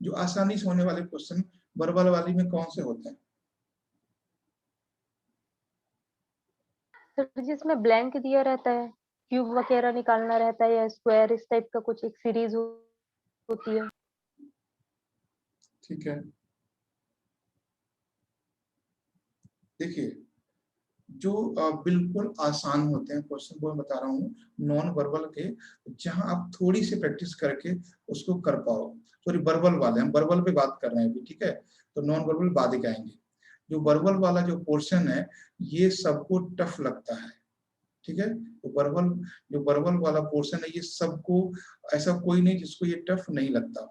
जो आसानी से होने वाले क्वेश्चन वर्बल वाली में कौन से होते हैं? सर जिसमें ब्लैंक दिया रहता है, क्यूब वगैरह निकालना रहता है या स्क्वायर, इस टाइप का कुछ एक सीरीज होती है। ठीक है, देखिए जो बिल्कुल आसान होते हैं क्वेश्चन वो मैं बता रहा हूँ नॉन वर्बल के, जहां आप थोड़ी सी प्रैक्टिस करके उसको कर पाओ। सॉरी, वर्बल वाले, हम वर्बल पे बात कर रहे हैं अभी, ठीक है, तो नॉन वर्बल बाद ही आएंगे। जो वर्बल वाला जो पोर्शन है ये सबको टफ लगता है। ठीक है, तो वर्बल, जो वर्बल वाला पोर्शन है ये सबको, ऐसा कोई नहीं जिसको ये टफ नहीं लगता।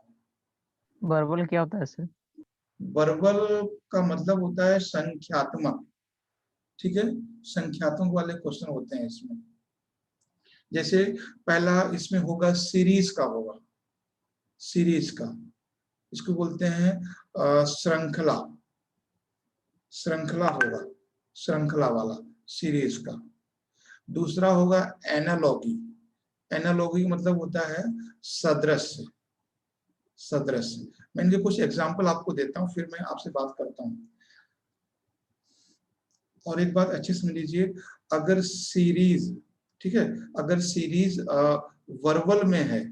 वर्बल क्या होता है सर? वर्बल का मतलब होता है संख्यात्मक। ठीक है, संख्यात्मक वाले क्वेश्चन होते हैं इसमें। जैसे पहला इसमें होगा सीरीज का, होगा सीरीज का, इसको बोलते हैं श्रृंखला, श्रृंखला होगा, श्रृंखला वाला सीरीज का। दूसरा होगा एनालॉगी, एनालॉगी मतलब होता है सदृश्य, सदृश्य। मैं इनके कुछ एग्जांपल आपको देता हूं फिर मैं आपसे बात करता हूं। और एक बात अच्छे समझ लीजिए, अगर सीरीज, ठीक है, अगर सीरीज वर्बल में है,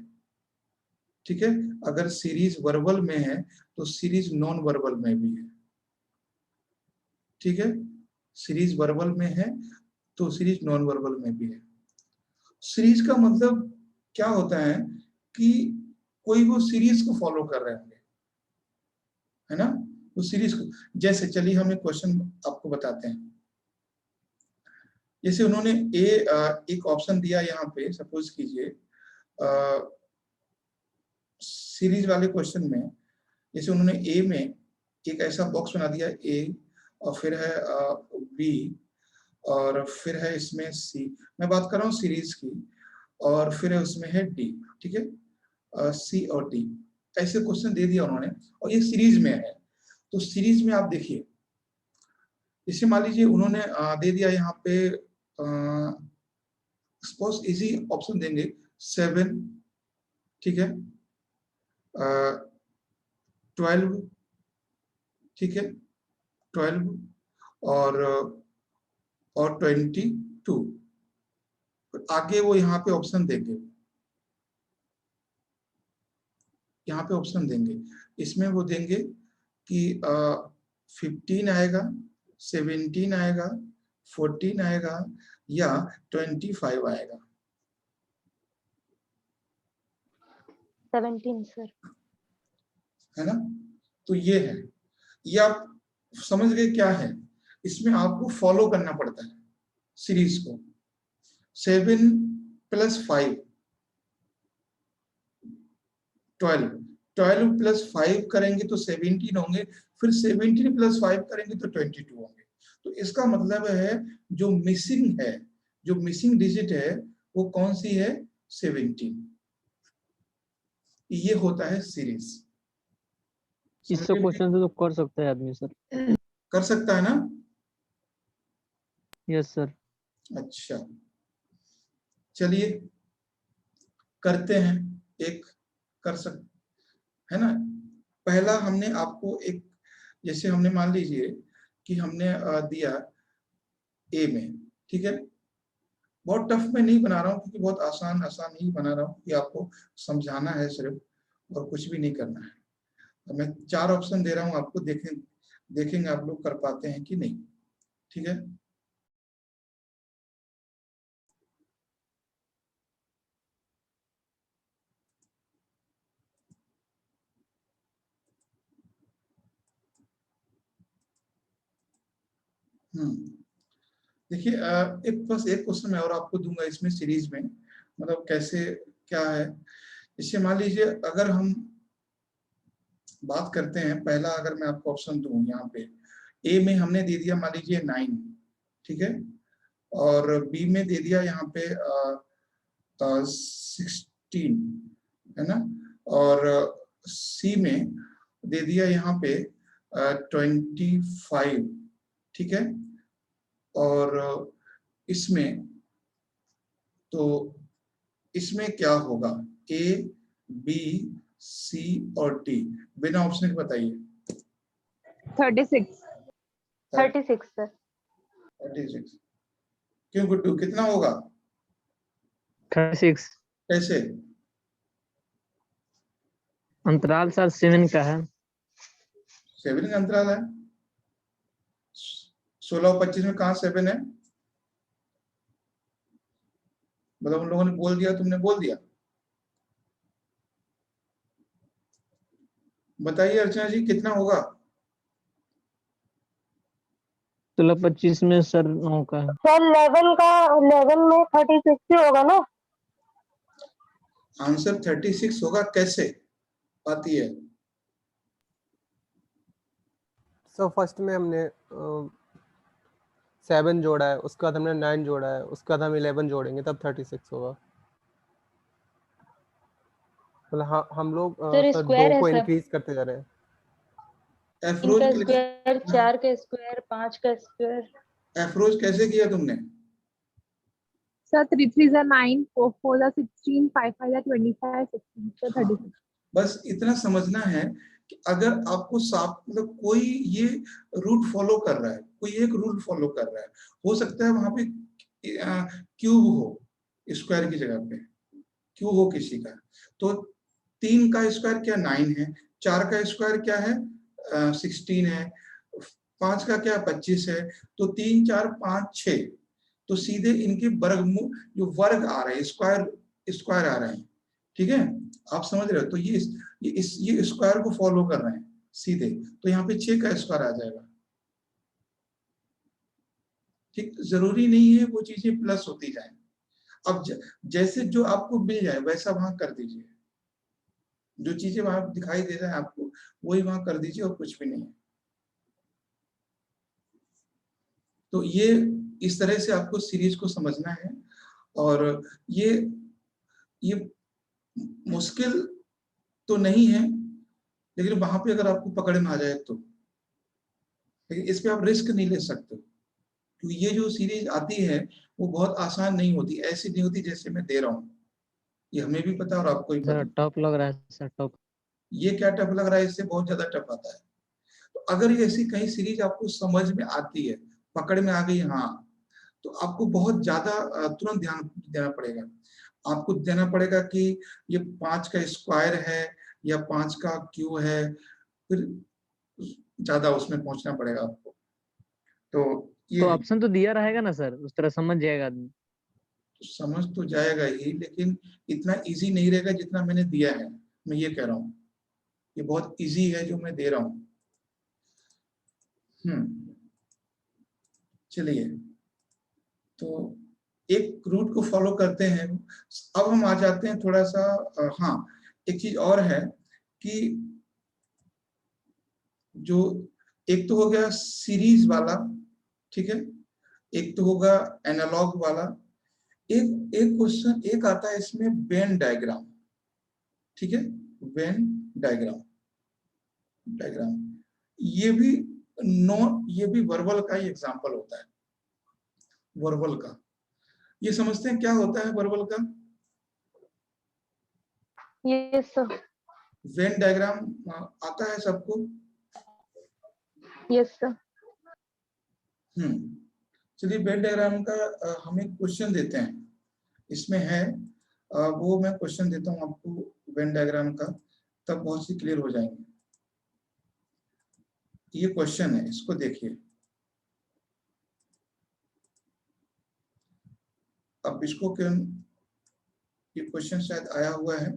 ठीक है, अगर सीरीज वर्बल में है तो सीरीज नॉन वर्बल में भी है। ठीक है, सीरीज वर्बल में है तो सीरीज नॉन वर्बल में भी है। सीरीज का मतलब क्या होता है कि कोई वो सीरीज को फॉलो कर रहे होंगे, है ना, वो सीरीज को। जैसे चलिए हम एक क्वेश्चन आपको बताते हैं। जैसे उन्होंने एक ऑप्शन दिया यहाँ पे, सपोज कीजिए सीरीज वाले क्वेश्चन में, जैसे उन्होंने ए में एक ऐसा बॉक्स बना दिया, ए और फिर है बी और फिर है इसमें सी, मैं बात कर रहा हूँ सीरीज की, और फिर है उसमें है डी, ठीक है, सी और डी, ऐसे क्वेश्चन दे दिया उन्होंने और ये सीरीज में है। तो सीरीज में आप देखिए, इसे मान लीजिए उन्होंने दे दिया यहाँ पे, सपोज इजी ऑप्शन देंगे 7, ठीक है, 12, ठीक है, 12 और 22, आगे वो यहाँ पे ऑप्शन देंगे, यहाँ पे ऑप्शन देंगे, इसमें वो देंगे कि 15 आएगा, 17 आएगा, 14 आएगा या 25 आएगा। 17 सर। है ना, तो ये है, ये आप समझ गए क्या है। इसमें आपको फॉलो करना पड़ता है सीरीज को। 7 + 5 12, 12 + 5 करेंगे तो 17 होंगे, फिर 17 + 5 करेंगे तो 22 होंगे। तो इसका मतलब है जो मिसिंग है, जो मिसिंग डिजिट है वो कौन सी है, 17। ये होता है सीरीज। इस क्वेश्चन तो कर सकता है आदमी सर। कर सकता है ना? Yes sir. अच्छा, चलिए करते हैं, एक कर सकते है ना। पहला हमने आपको एक, जैसे हमने मान लीजिए कि हमने दिया ए में, ठीक है, बहुत टफ में नहीं बना रहा हूँ क्योंकि बहुत आसान आसान ही बना रहा हूँ कि आपको समझाना है सिर्फ, और कुछ भी नहीं करना है। तो मैं 4 ऑप्शन दे रहा हूँ आपको, देखेंगे आप लोग कर पाते हैं कि नहीं, ठीक है। देखिए बस एक क्वेश्चन मैं और आपको दूंगा इसमें सीरीज में, मतलब कैसे क्या है। इससे मान लीजिए अगर हम बात करते हैं, पहला अगर मैं आपको ऑप्शन दूं यहाँ पे, ए में हमने दे दिया मान लीजिए 9, ठीक है, और बी में दे दिया यहाँ पे 16, है ना, और सी में दे दिया यहाँ पे 25, ठीक है, और इसमें तो इसमें क्या होगा, ए बी सी और डी, बिना ऑप्शन के बताइए। 36 सर। 36 क्यों गुड्डू, कितना होगा? 36 कैसे? अंतराल सर 7 का है। 7 का अंतराल है, 16 और 25 में कहाँ 7 है? मतलब उन लोगों ने बोल दिया, तुमने बोल दिया? बताइए अर्चना जी कितना होगा? 16-25 में सर 9 का है। सर 11 में 36 ही होगा ना? आंसर 36 होगा, कैसे आती है? सो फर्स्ट में हमने 7 जोड़ा है, उसके बाद हमने 9 जोड़ा है, उसके बाद हम 11 जोड़ेंगे तब 36 होगा। मतलब हम लोग सर सर स्क्वायर 2 है को सर। इंक्रीज करते जा रहे हैं। एफरोज इनका स्क्वायर, 4 का स्क्वायर, 5 का स्क्वायर। एफरोज कैसे किया तुमने? Sir, 3 3s are 9, 4 4s are 16, 5 5s are 25, 16 so 36. बस इतना समझना है कि अगर आपको साफ, मतलब कोई ये रूट फॉलो कर रहा है, कोई एक रूल फॉलो कर रहा है, हो सकता है वहां पे क्यूब हो स्क्वायर की जगह पे, क्यूब हो किसी का, तो 3 का स्क्वायर क्या 9 है, 4 का स्क्वायर क्या है 16 है, 5 का क्या 25 है, तो 3 4 5 6, तो सीधे इनके वर्गमूल जो वर्ग आ रहे हैं, स्क्वायर आ रहे हैं, ठीक है, आप समझ रहे हो। तो ये स्क्वायर को फॉलो कर रहे हैं सीधे, तो यहाँ पे 6 का स्क्वायर आ जाएगा। ठीक, जरूरी नहीं है वो चीजें प्लस होती जाए। अब जैसे जो आपको मिल जाए वैसा वहां कर दीजिए, जो चीजें वहां दिखाई दे रहा है आपको वही वहां कर दीजिए, और कुछ भी नहीं है। तो ये इस तरह से आपको सीरीज को समझना है, और ये मुश्किल तो नहीं है, लेकिन वहां पे अगर आपको पकड़ में आ जाए तो, लेकिन इस पे आप रिस्क नहीं ले सकते, क्योंकि ये जो सीरीज आती है वो बहुत आसान नहीं होती, ऐसी नहीं होती जैसे मैं दे रहा हूँ, ये हमें भी पता और आपको भी सर पता। टफ लग रहा है सर, टफ। ये क्या टफ लग रहा है, इससे बहुत ज्यादा टफ आता है। तो अगर ये ऐसी कहीं सीरीज आपको समझ में आती है, पकड़ में आ गई, हाँ, तो आपको बहुत ज्यादा तुरंत ध्यान देना पड़ेगा। आपको देना पड़ेगा कि ये 5 का स्क्वायर है या 5 का क्यू है, फिर ज्यादा उसमें पहुंचना पड़ेगा आपको। तो ये तो ऑप्शन तो दिया रहेगा ना सर, उस तरह समझ जाएगा आदमी। समझ तो जाएगा ही, लेकिन इतना इजी नहीं रहेगा जितना मैंने दिया है, मैं ये कह रहा हूँ। ये बहुत इजी है जो मैं दे रहा हूँ। चलिए, तो एक रूट को फॉलो करते हैं। अब हम आ जाते हैं थोड़ा सा, हाँ, एक चीज और है कि जो एक तो हो गया सीरीज वाला, ठीक है, एक तो होगा एनालॉग वाला, एक एक क्वेश्चन एक आता है इसमें वेन डायग्राम, ठीक है, वेन डायग्राम ये भी ये भी वर्बल का ही एग्जांपल होता है। वर्बल का ये समझते हैं क्या होता है वर्बल का? Yes sir. वेन डायग्राम आता है सबको? Yes sir. चलिए, वेन डायग्राम का हम एक क्वेश्चन देते हैं, इसमें है वो मैं क्वेश्चन देता हूं आपको वेन डायग्राम का, तब बहुत सी क्लियर हो जाएंगे। ये क्वेश्चन है, इसको देखिए। अब इसको क्यों, ये क्वेश्चन शायद आया हुआ है।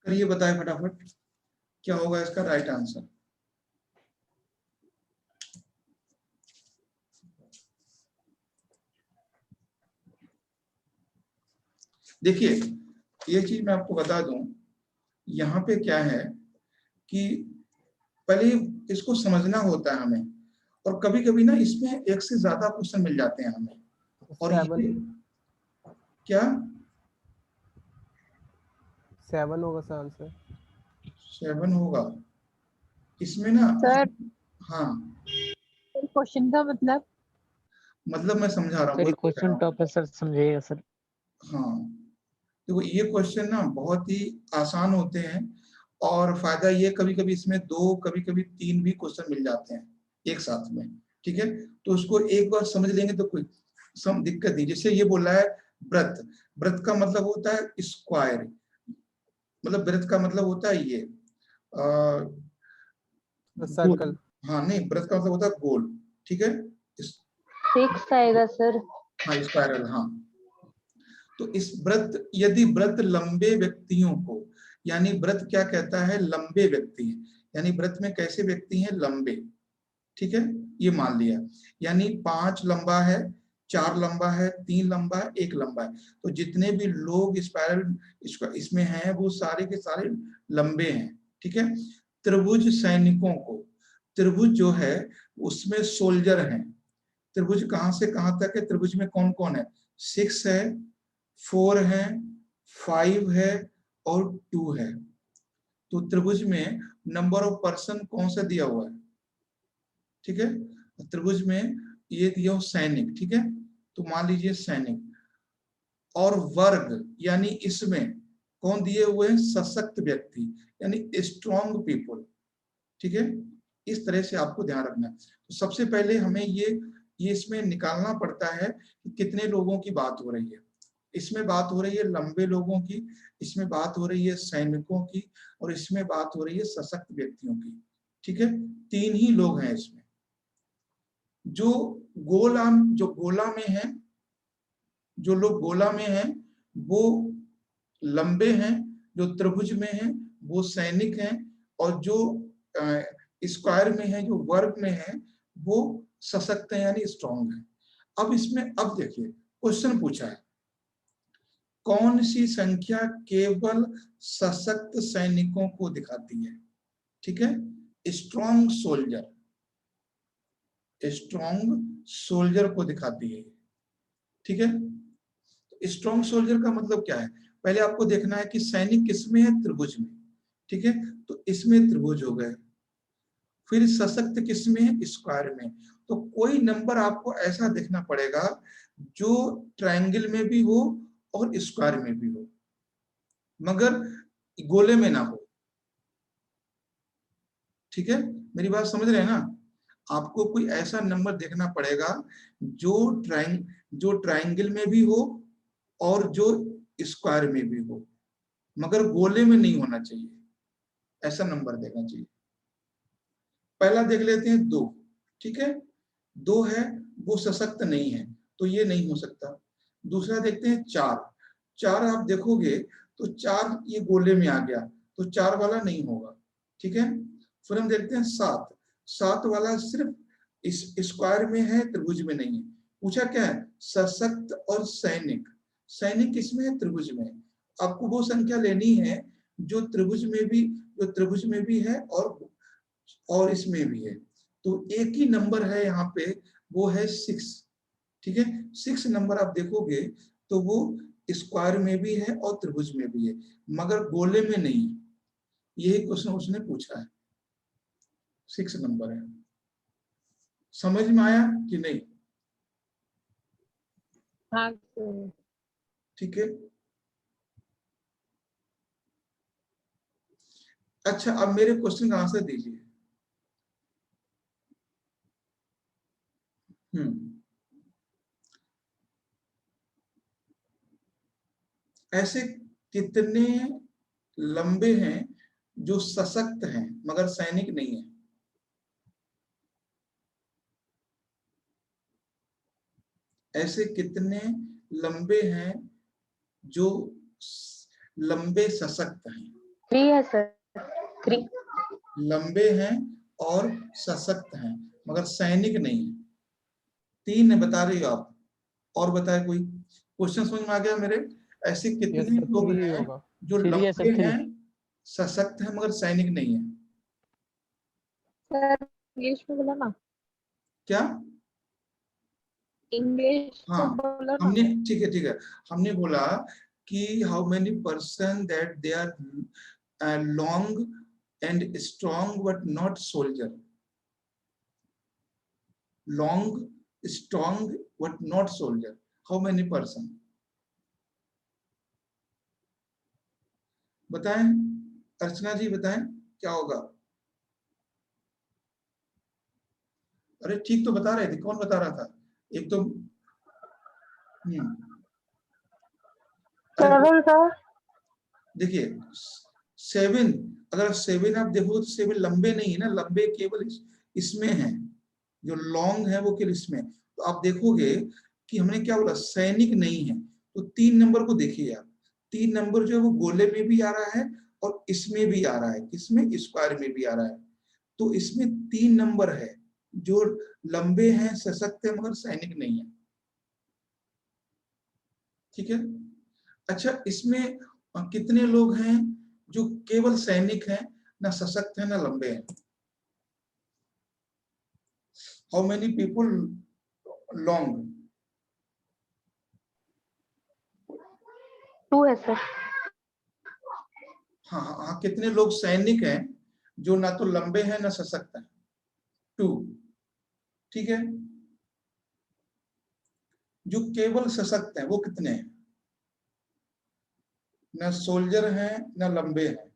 करिए, बताए फटाफट क्या होगा इसका राइट आंसर। देखिए, ये चीज मैं आपको बता दूं, यहाँ पे क्या है कि पहले इसको समझना होता है हमें, और कभी कभी ना इसमें एक से ज्यादा क्वेश्चन मिल जाते हैं हमें। और ये क्या 7 होगा सर आंसर? 7 होगा इसमें ना सर हाँ, क्वेश्चन का मतलब मैं समझा रहा हूँ, सर ये वही कह क्वेश्चन रहा हूँ। टफ है सर, समझिएगा सर। हाँ, देखो ये क्वेश्चन ना बहुत ही आसान होते हैं, और फायदा ये कभी कभी इसमें 2 कभी कभी 3 भी क्वेश्चन मिल जाते हैं एक साथ में, ठीक है। तो उसको एक बार समझ लेंगे तो कोई दिक्कत नहीं। जैसे ये बोला है व्रत, व्रत का मतलब होता है स्क्वायर, मतलब व्रत का मतलब होता है ये सर्कल। हाँ, नहीं, व्रत का मतलब होता है गोल, ठीक है। 6 आएगा सर। हाँ, स्पाइरल, हाँ। तो इस व्रत, यदि व्रत लंबे व्यक्तियों को, यानी व्रत क्या कहता है, लंबे व्यक्ति हैं, यानी व्रत में कैसे व्यक्ति हैं, लंबे, ठीक है, ये मान लिया। यानी 5 लंबा है, 4 लंबा है, 3 लंबा है, 1 लंबा है, तो जितने भी लोग स्पाइरल इसमें हैं वो सारे के सारे लंबे हैं, ठीक है। त्रिभुज सैनिकों को, त्रिभुज जो है उसमें सोल्जर हैं। त्रिभुज कहां से कहां तक है, त्रिभुज में कौन कौन है, 6 है, 4 है, 5 है और 2 है। तो त्रिभुज में नंबर ऑफ पर्सन कौन सा दिया हुआ है, ठीक है, त्रिभुज में ये दिया हो सैनिक, ठीक है, तो मान लीजिए सैनिक। और वर्ग, यानी इसमें कौन दिए हुए हैं, सशक्त व्यक्ति, यानी स्ट्रॉन्ग पीपल, ठीक है। इस तरह से आपको ध्यान रखना है। तो सबसे पहले हमें ये इसमें निकालना पड़ता है कि कितने लोगों की बात हो रही है। इसमें बात हो रही है लंबे लोगों की, इसमें बात हो रही है सैनिकों की, और इसमें बात हो रही है सशक्त व्यक्तियों की। ठीक है, 3 ही लोग हैं इसमें। जो गोला में है, जो लोग गोला में हैं वो लंबे हैं, जो त्रिभुज में हैं वो सैनिक हैं, और जो स्क्वायर में है, जो वर्ग में है, वो सशक्त है यानी स्ट्रॉन्ग है। अब इसमें अब देखिए क्वेश्चन पूछा है, कौन सी संख्या केवल सशक्त सैनिकों को दिखाती है? ठीक है, स्ट्रॉन्ग सोल्जर को दिखाती है। ठीक है, स्ट्रॉन्ग सोल्जर का मतलब क्या है? पहले आपको देखना है कि सैनिक किसमें है, त्रिभुज में। ठीक है, तो इसमें त्रिभुज हो गए। फिर सशक्त किसमें है, स्क्वायर में। तो कोई नंबर आपको ऐसा देखना पड़ेगा जो ट्रायंगल में भी हो और स्क्वायर में भी हो, मगर गोले में ना हो। ठीक है, मेरी बात समझ रहे हैं ना? आपको कोई ऐसा नंबर देखना पड़ेगा जो ट्रायंगल में भी हो और जो स्क्वायर में भी हो, मगर गोले में नहीं होना चाहिए। ऐसा नंबर देखना चाहिए। पहला देख लेते हैं 2। ठीक है, 2 है, वो सशक्त नहीं है, तो ये नहीं हो सकता। दूसरा देखते हैं 4। 4 आप देखोगे तो 4 ये गोले में आ गया, तो 4 वाला नहीं होगा। ठीक है, फिर हम देखते हैं 7। 7 वाला सिर्फ इस स्क्वायर में है, त्रिभुज में नहीं है। पूछा क्या है, सशक्त और सैनिक। सैनिक किसमें है, त्रिभुज में। आपको वो संख्या लेनी है जो त्रिभुज में भी है और इसमें भी है। तो एक ही नंबर है यहाँ पे, वो है 6। ठीक है, 6 नंबर आप देखोगे तो वो स्क्वायर में भी है और त्रिभुज में भी है, मगर गोले में नहीं। यही क्वेश्चन उसने पूछा है, 6 नंबर है। समझ में आया कि नहीं? हाँ सर। ठीक है, अच्छा अब मेरे क्वेश्चन का आंसर दीजिए। ऐसे कितने लंबे हैं जो सशक्त हैं मगर सैनिक नहीं है? ऐसे कितने लंबे हैं जो लंबे सशक्त हैं? 3 है सर, 3। लंबे हैं और सशक्त हैं मगर सैनिक नहीं है। 3 है बता रही हो आप, और बताए कोई? क्वेश्चन समझ में आ गया मेरे? ऐसे कितने सर लोग 3 ही हैं होगा। जो 3 है लंबे सर, 3। हैं, सशक्त हैं मगर सैनिक नहीं है? सर इंग्लिश में बोला ना, क्या? इंग्लिश हाँ, में बोला ना। हमने ठीक है, हमने बोला कि how many person that they are long and strong but not soldier. Long, strong but not soldier, how many person? बताएं, अर्चना जी बताएं क्या होगा? अरे ठीक तो बता रहे थे, कौन बता रहा था? एक तो अरे 7 सर। देखिए 7, अगर 7 आप देखो तो 7 लंबे नहीं है ना, लंबे केवल इसमें है, जो लॉन्ग है वो केवल इसमें। तो आप देखोगे कि हमने क्या बोला, सैनिक नहीं है। तो 3 नंबर को देखिए आप, 3 नंबर जो है वो गोले में भी आ रहा है और इसमें भी आ रहा है, किसमें, स्क्वायर में भी आ रहा है। तो इसमें 3 नंबर है जो लंबे हैं, सशक्त है मगर सैनिक नहीं है। ठीक है, अच्छा इसमें कितने लोग हैं जो केवल सैनिक हैं, ना सशक्त है ना लंबे हैं? How many people long? 2 है सर। हाँ हाँ हाँ, कितने लोग सैनिक हैं जो ना तो लंबे हैं ना सशक्त हैं? 2। ठीक है, जो केवल सशक्त हैं वो कितने हैं? ना सोल्जर हैं ना लंबे हैं,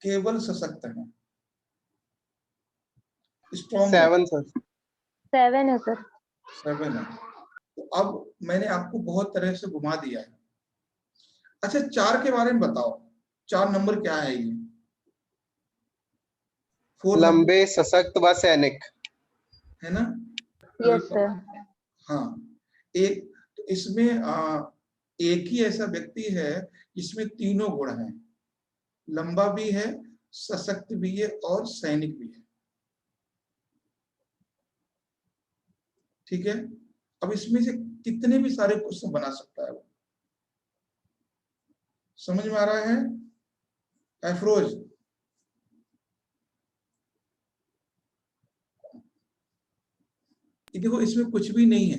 केवल सशक्त हैं, स्ट्रॉन्ग है। 7 सर। 7 है सर। 7 है। तो अब मैंने आपको बहुत तरह से घुमा दिया है। अच्छा 4 के बारे में बताओ, 4 नंबर क्या है ये? 4 लंबे, सशक्त व सैनिक। है ना? Yes sir. हाँ, एक तो इसमें एक ही ऐसा व्यक्ति है जिसमें तीनों गुण हैं, लंबा भी है, सशक्त भी है और सैनिक भी है। ठीक है, अब इसमें से कितने भी सारे क्वेश्चन बना सकता है वो। समझ में आ रहा है अफरोज? देखो इसमें कुछ भी नहीं है,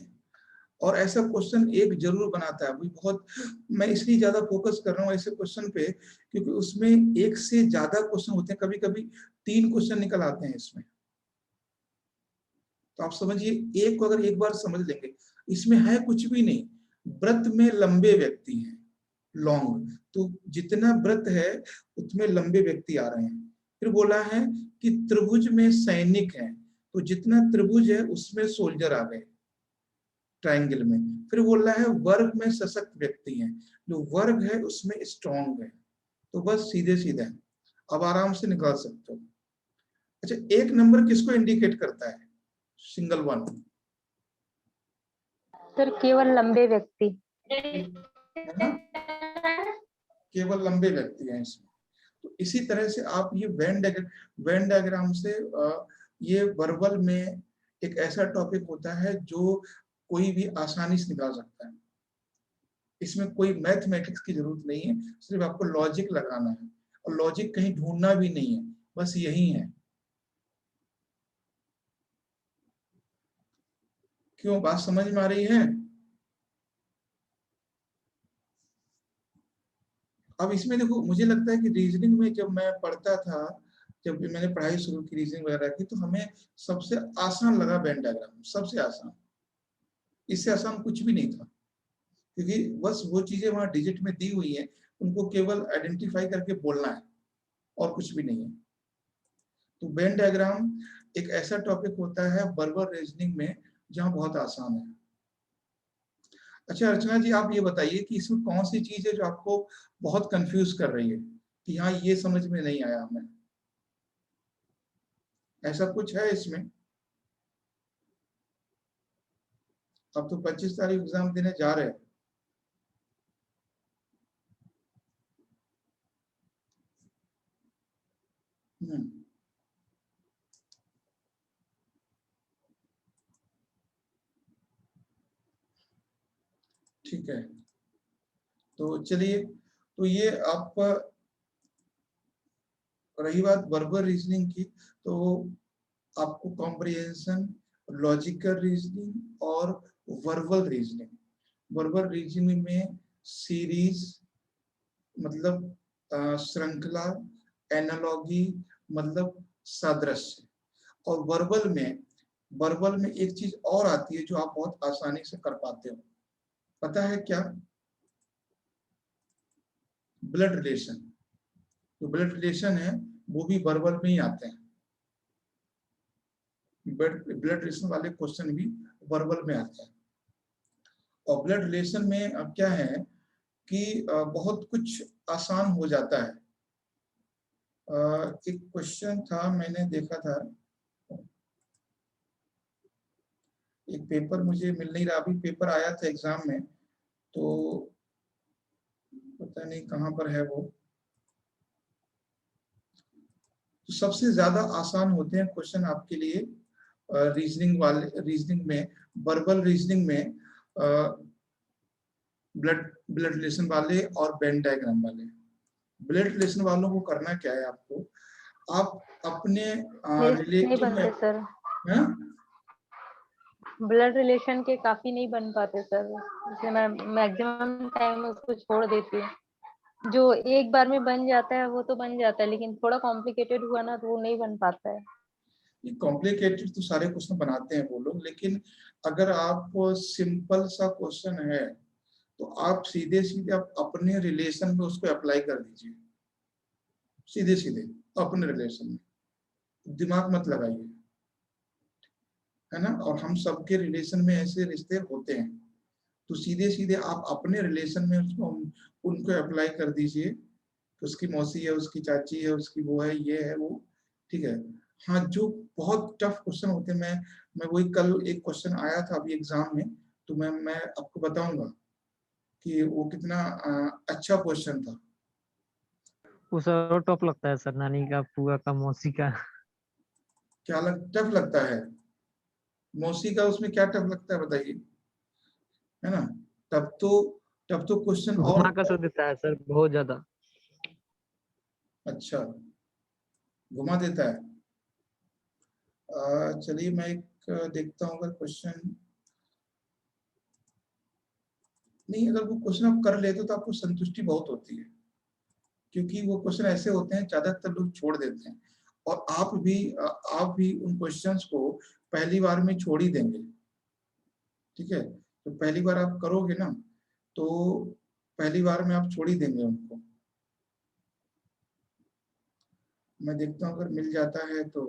और ऐसा क्वेश्चन एक जरूर बनाता है, बहुत मैं इसलिए ज्यादा फोकस कर रहा हूँ ऐसे क्वेश्चन पे, क्योंकि उसमें एक से ज्यादा क्वेश्चन होते हैं, कभी कभी 3 क्वेश्चन निकल आते हैं इसमें। तो आप समझिए, एक को अगर एक बार समझ लेंगे, इसमें है कुछ भी नहीं, व्रत में लंबे व्यक्ति हैं, लॉन्ग, तो जितना व्रत है उतने लंबे व्यक्ति आ रहे हैं। फिर बोला है कि त्रिभुज में सैनिक है, तो जितना त्रिभुज है उसमें सोल्जर आ गए ट्रायंगल में। फिर बोल रहा है वर्ग में सशक्त व्यक्ति हैं, जो वर्ग है उसमें स्ट्रॉन्ग है। तो बस सीधे सीधे अब आराम से निकाल सकते हो। अच्छा, 1 नंबर किसको इंडिकेट करता है? सिंगल 1 सर केवल लंबे व्यक्ति। है ना, केवल लंबे व्यक्ति हैं इसमें। तो इसी तरह से आप ये वेन डायग्राम से ये वर्बल में एक ऐसा टॉपिक होता है जो कोई भी आसानी से निकाल सकता है। इसमें कोई मैथमेटिक्स की जरूरत नहीं है, सिर्फ आपको लॉजिक लगाना है, और लॉजिक कहीं ढूंढना भी नहीं है, बस यही है। क्यों, बात समझ में आ रही है? अब इसमें देखो, मुझे लगता है कि रीजनिंग में जब मैं पढ़ता था, जब भी मैंने पढ़ाई शुरू की रीजनिंग वगैरह की, तो हमें सबसे आसान लगा वेन डायग्राम, सबसे आसान। इससे आसान कुछ भी नहीं था, क्योंकि बस वो चीजें वहां डिजिट में दी हुई है, उनको केवल आइडेंटिफाई करके बोलना है और कुछ भी नहीं है। तो वेन डायग्राम एक ऐसा टॉपिक होता है वर्बल रीजनिंग में जहां बहुत आसान है। अच्छा अर्चना जी, आप ये बताइए कि इसमें कौन सी चीज है जो आपको बहुत कंफ्यूज कर रही है, कि हाँ ये समझ में नहीं आया हमें? ऐसा कुछ है इसमें? अब तो 25 तारीख एग्जाम देने जा रहे हैं। ठीक है, तो चलिए, तो ये आप, रही बात वर्बल रीजनिंग की, तो आपको कॉम्प्रिहेंशन, लॉजिकल रीजनिंग और वर्बल रीजनिंग। वर्बल रीजनिंग में सीरीज मतलब श्रृंखला, एनालॉगी मतलब सादृश्य, और वर्बल में एक चीज और आती है जो आप बहुत आसानी से कर पाते हो, पता है क्या? Blood relation. जो ब्लड रिलेशन है वो भी वर्बल में ही आते हैं, ब्लड रिलेशन वाले क्वेश्चन भी वर्बल में आते हैं। और ब्लड रिलेशन में अब क्या है कि बहुत कुछ आसान हो जाता है। एक क्वेश्चन था, मैंने देखा था, एक पेपर मुझे मिल नहीं रहा, अभी पेपर आया था एग्जाम में, तो पता नहीं कहाँ पर है वो। तो सबसे ज्यादा आसान होते हैं क्वेश्चन आपके लिए रीजनिंग में, वर्बल रीजनिंग में, ब्लड रिलेशन वाले और वेन डायग्राम वाले। ब्लड रिलेशन वालों को करना क्या है, आपको आप अपने नहीं रिलेटिव बनते में, सर, हाँ? ब्लड रिलेशन के काफी नहीं बन पाते सर, इसलिए मैं मैक्सिमम टाइम उसको छोड़ देती हूँ। जो एक बार में बन जाता है वो तो बन जाता है, लेकिन थोड़ा कॉम्प्लिकेटेड हुआ ना तो वो नहीं बन पाता है। ये कॉम्प्लिकेटेड तो सारे क्वेश्चन बनाते हैं वो लोग, लेकिन अगर आप सिंपल सा क्वेश्चन है तो आप सीधे सीधे आप अपने रिलेशन में उसको अप्लाई कर दीजिए, सीधे सीधे अपने रिलेशन में, दिमाग मत लगाइए, है ना। और हम सबके रिलेशन में ऐसे रिश्ते होते हैं, तो सीधे सीधे आप अपने रिलेशन में उसको उनको अप्लाई कर दीजिए कि उसकी मौसी है, उसकी चाची है, उसकी वो है, ये है, वो, ठीक है। हाँ, जो बहुत टफ क्वेश्चन होते हैं, मैं वही कल एक क्वेश्चन आया था अभी एग्जाम में, तो मैं आपको बताऊंगा कि वो कितना अच्छा क्वेश्चन था। उस और टॉप लगता है सर, नानी का, फूआ का, मौसी का। क्या टफ लगता है? मौसी का उसमें क्या टफ लगता है बताइए, है ना? तब तो क्वेश्चन और घुमा का सर देता है सर, बहुत ज्यादा। अच्छा घुमा देता है। चलिए मैं एक देखता हूँ अगर क्वेश्चन, नहीं अगर वो क्वेश्चन आप कर लेते तो आपको संतुष्टि बहुत होती है, क्योंकि वो क्वेश्चन ऐसे होते हैं ज्यादातर लोग छोड़ देते हैं, और आप भी उन क्वेश्चंस को पहली बार में छोड़ ही देंगे, ठीक है। तो पहली बार आप करोगे ना, तो पहली बार में आप छोड़ ही देंगे उनको। मैं देखता हूँ अगर मिल जाता है तो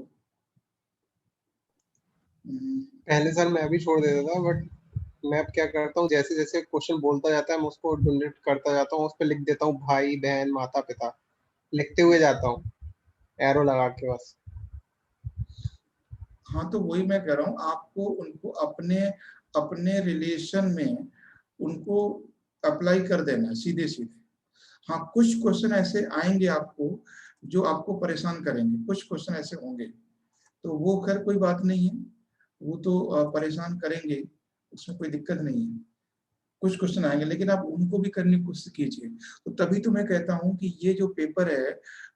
पहले साल मैं भी छोड़ देता था, बट मैं अब क्या करता हूँ, जैसे जैसे क्वेश्चन बोलता जाता है मैं उसको डोनेट करता जाता हूँ, उस पर लिख देता हूँ भाई बहन माता पिता, लिखते हुए जाता हूँ एरो लगा के बस। हाँ, तो वही मैं कह रहा हूँ, आपको उनको अपने अपने रिलेशन में उनको अप्लाई कर देना है सीधे सीधे। हाँ, कुछ क्वेश्चन ऐसे आएंगे आपको जो आपको परेशान करेंगे, कुछ क्वेश्चन ऐसे होंगे, तो वो खैर कोई बात नहीं है, वो तो परेशान करेंगे, उसमें कोई दिक्कत नहीं है। कुछ क्वेश्चन आएंगे लेकिन आप उनको भी करने की कोशिश कीजिए। तो तभी तो मैं कहता हूँ कि ये जो पेपर है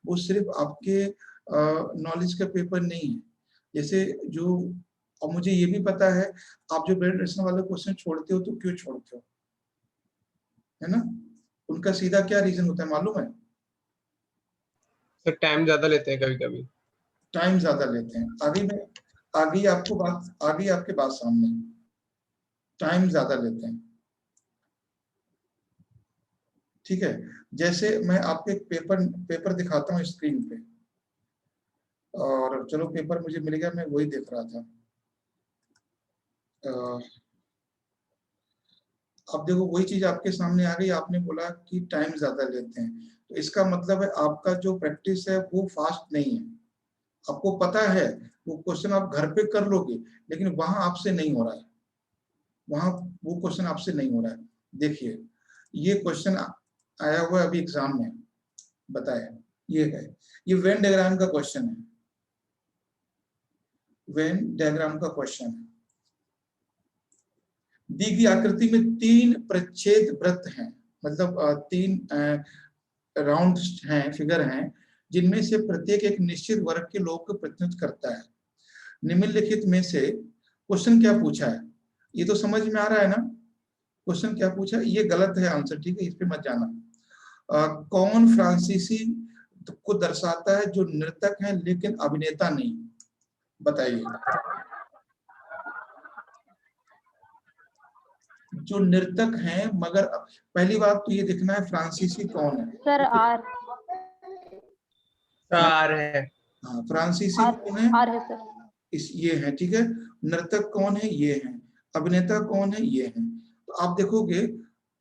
वो सिर्फ आपके नॉलेज का पेपर नहीं है। जैसे जो, और मुझे ये भी पता है आप जो ग्रेजुएशन वाले क्वेश्चन छोड़ते हो तो क्यों छोड़ते हो, है ना? उनका सीधा क्या रीजन होता है मालूम है? सर टाइम ज्यादा लेते हैं कभी कभी। टाइम ज्यादा लेते हैं। आगे आपके बात सामने, टाइम ज्यादा लेते हैं, ठीक है। जैसे मैं आपको एक पेपर दिखाता हूँ स्क्रीन पे, और चलो पेपर मुझे मिल गया, मैं वही देख रहा था। अब देखो वही चीज आपके सामने आ गई, आपने बोला कि टाइम ज्यादा लेते हैं, तो इसका मतलब है आपका जो प्रैक्टिस है वो फास्ट नहीं है। आपको पता है वो क्वेश्चन आप घर पे कर लोगे, लेकिन वहां आपसे नहीं हो रहा है, वहां वो क्वेश्चन आपसे नहीं हो रहा है। देखिए ये क्वेश्चन आया हुआ है अभी एग्जाम में, बताए, ये है, ये वेन डायग्राम का क्वेश्चन है, वेन डायग्राम का क्वेश्चन है। दी गई आकृति में 3 प्रच्छेद वृत्त हैं, मतलब 3 राउंड हैं, फिगर हैं, जिनमें से प्रत्येक एक निश्चित वर्ग के लोग को प्रतिनिधित्व करता है। निम्नलिखित में से क्वेश्चन क्या पूछा है, ये तो समझ में आ रहा है ना? क्वेश्चन क्या पूछा है, ये गलत है आंसर, ठीक है, इस पे मत जाना। कौन फ्रांसीसी को दर्शाता है जो नर्तक है लेकिन अभिनेता नहीं, बताइए। जो नर्तक हैं मगर, पहली बात तो ये देखना है फ्रांसीसी कौन है। सर आर चार है। हाँ, फ्रांसीसी आर कौन है? आर है सर। ये है, ठीक है। नर्तक कौन है? ये है। अभिनेता कौन है? ये है। तो आप देखोगे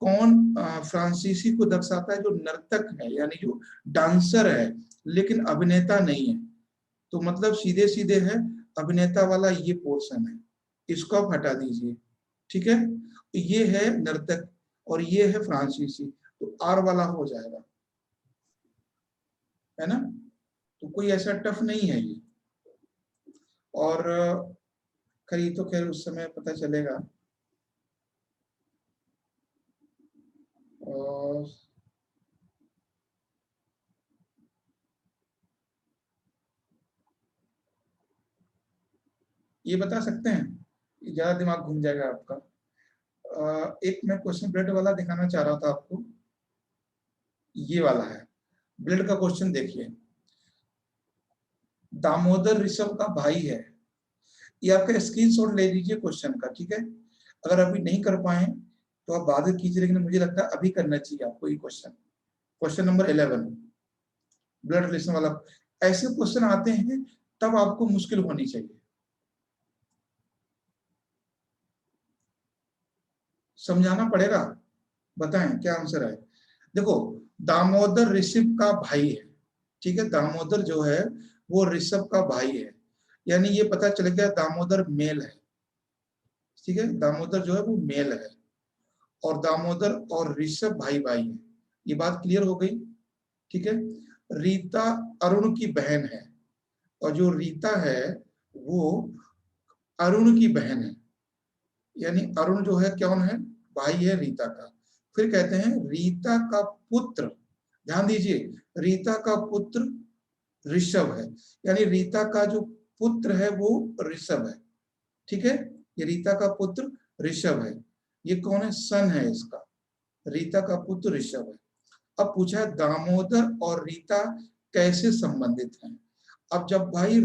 कौन फ्रांसीसी को दर्शाता है जो नर्तक है, यानी जो डांसर है लेकिन अभिनेता नहीं है, तो मतलब सीधे सीधे है अभिनेता वाला ये पोर्शन है, इसको आप हटा दीजिए, ठीक है। तो ये है नर्तक और ये है फ्रांसीसी, तो आर वाला हो जाएगा, है ना? तो कोई ऐसा टफ नहीं है ये, और खैर तो खैर उस समय पता चलेगा। और ये बता सकते हैं, ज्यादा दिमाग घूम जाएगा आपका। एक मैं क्वेश्चन ब्लड वाला दिखाना चाह रहा था आपको, ये वाला है ब्लड का क्वेश्चन, देखिए। दामोदर ऋषभ का भाई है, ये आपका स्क्रीनशॉट ले लीजिए क्वेश्चन का, ठीक है। अगर अभी नहीं कर पाए तो आप बाद में कीजिए, लेकिन मुझे लगता है अभी करना चाहिए आपको ये question. Question number 11 blood relation वाला। ऐसे क्वेश्चन आते हैं तब आपको मुश्किल होनी चाहिए, समझाना पड़ेगा, बताएं क्या आंसर है। देखो दामोदर ऋषभ का भाई है, ठीक है, दामोदर जो है वो ऋषभ का भाई है, यानी ये पता चल गया दामोदर मेल है, ठीक है, दामोदर जो है वो मेल है और दामोदर और ऋषभ भाई भाई है, ये बात क्लियर हो गई, ठीक है। रीता अरुण की बहन है और जो रीता है वो अरुण की बहन है, यानी अरुण जो है कौन है, भाई है रीता का। फिर कहते हैं रीता का पुत्र, ध्यान दीजिए, रीता का पुत्र ऋषभ है, यानी रीता का जो पुत्र है वो ऋषभ है, ठीक है, ये रीता का पुत्र ऋषभ है, ये कौन है, सन है इसका, रीता का पुत्र ऋषभ है। अब पूछा है दामोदर और रीता कैसे संबंधित हैं। अब जब भाई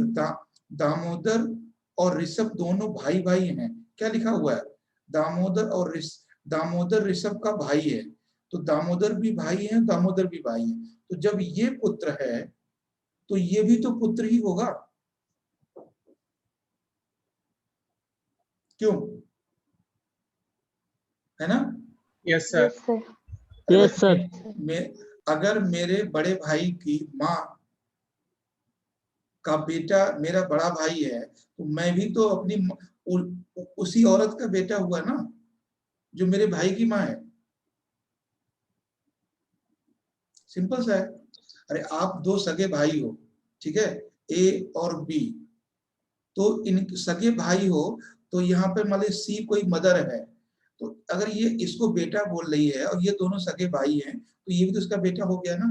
दामोदर और ऋषभ दोनों भाई भाई हैं, क्या लिखा हुआ है, दामोदर ऋषभ का भाई है, तो दामोदर भी भाई है, दामोदर भी भाई है, तो जब ये पुत्र है तो ये भी तो पुत्र ही होगा, क्यों, है ना। Yes sir. Yes sir. Yes sir. अगर मेरे बड़े भाई की माँ का बेटा मेरा बड़ा भाई है तो मैं भी तो अपनी उसी औरत का बेटा हुआ ना जो मेरे भाई की माँ है, सिंपल सा है। अरे आप दो सगे भाई हो, ठीक है, ए और बी, तो इन सगे भाई हो, तो यहाँ पे मान लीजिए सी कोई मदर है, तो अगर ये इसको बेटा बोल रही है और ये दोनों सगे भाई हैं तो ये भी तो इसका बेटा हो गया ना,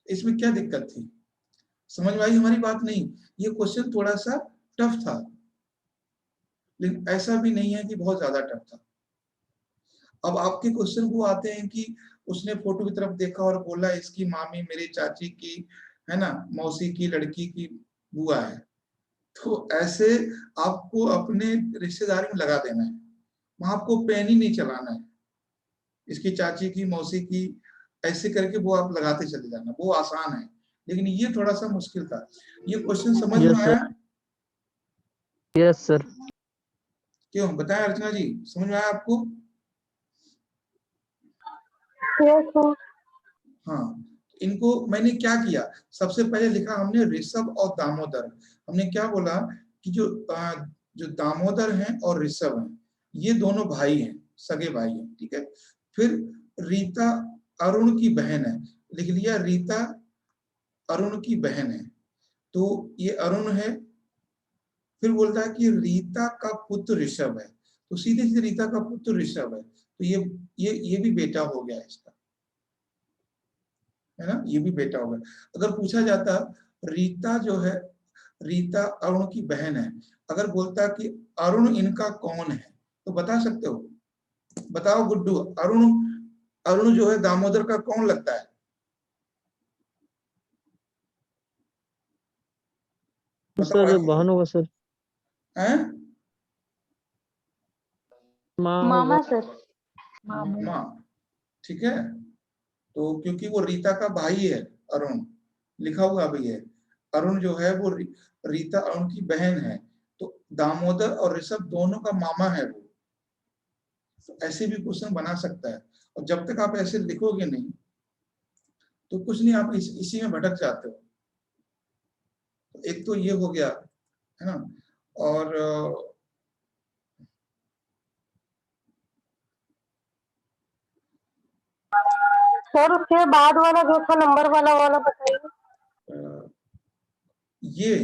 इसमें क्या दिक्कत थी, समझ में आई हमारी बात। नहीं, ये क्वेश्चन थोड़ा सा टफ था, लेकिन ऐसा भी नहीं है कि बहुत ज्यादा टफ था। अब आपके क्वेश्चन वो आते हैं कि उसने फोटो की तरफ देखा और बोला इसकी मामी मेरी चाची की, है ना, मौसी की लड़की की बुआ है, तो ऐसे आपको अपने रिश्तेदारी में लगा देना है, वहां आपको पेन ही नहीं चलाना है, इसकी चाची की मौसी की ऐसे करके वो आप लगाते चले जाना, वो आसान है, लेकिन ये थोड़ा सा मुश्किल था। ये क्वेश्चन समझ में आया? Yes sir. क्यों, बताएं अर्चना जी, समझ में आया आपको? Yes sir. हाँ, इनको मैंने क्या किया, सबसे पहले लिखा हमने ऋषभ और दामोदर, हमने क्या बोला कि जो दामोदर हैं और ऋषभ हैं ये दोनों भाई हैं, सगे भाई हैं, ठीक है। फिर रीता अरुण की बहन है, लिख लिया रीता अरुण की बहन है, तो ये अरुण है। फिर बोलता है कि रीता का पुत्र ऋषभ है, तो सीधे सीधे रीता का पुत्र ऋषभ है, तो ये भी बेटा हो गया इसका, है ना, ये भी बेटा हो गया। अगर पूछा जाता रीता जो है, रीता अरुण की बहन है, अगर बोलता कि अरुण इनका कौन है तो बता सकते हो, बताओ गुड्डू, अरुण अरुण जो है दामोदर का कौन लगता है? सर बहन होगा सर। हैं? मामा सर। मामा, ठीक है, तो क्योंकि वो रीता का भाई है अरुण, लिखा हुआ भी है, अरुण जो है वो रीता अरुण की बहन है, तो दामोदर और ऋषभ दोनों का मामा है वो, तो ऐसे भी क्वेश्चन बना सकता है। और जब तक आप ऐसे लिखोगे नहीं तो कुछ नहीं, आप इसी में भटक जाते हो। तो एक तो ये हो गया, है ना, और सर उसके बाद वाला जो था नंबर वाला बताइए। ये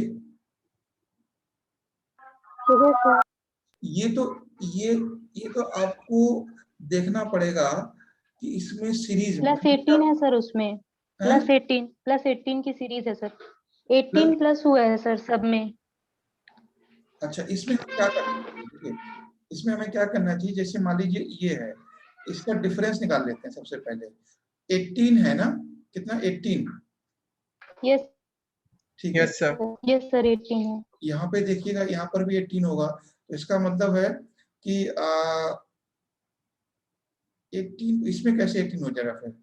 ये तो ये तो आपको देखना पड़ेगा कि इसमें सीरीज में +18 है सर, उसमें +18 की सीरीज है सर, 18 प्लस हुआ है सर सब में। अच्छा, इसमें हम क्या करना चाहिए, इसमें हमें क्या करना चाहिए, जैसे मान लीजिए ये है, इसका डिफरेंस निकाल लेते हैं सबसे पहले। 18 है ना, कितना, 18, यस ठीक है, यस सर। यस सर 18 है। यहाँ पे देखिएगा, यहाँ पर भी 18 होगा, तो इसका मतलब है कि 18, इसमें कैसे 18 हो जाएगा फिर,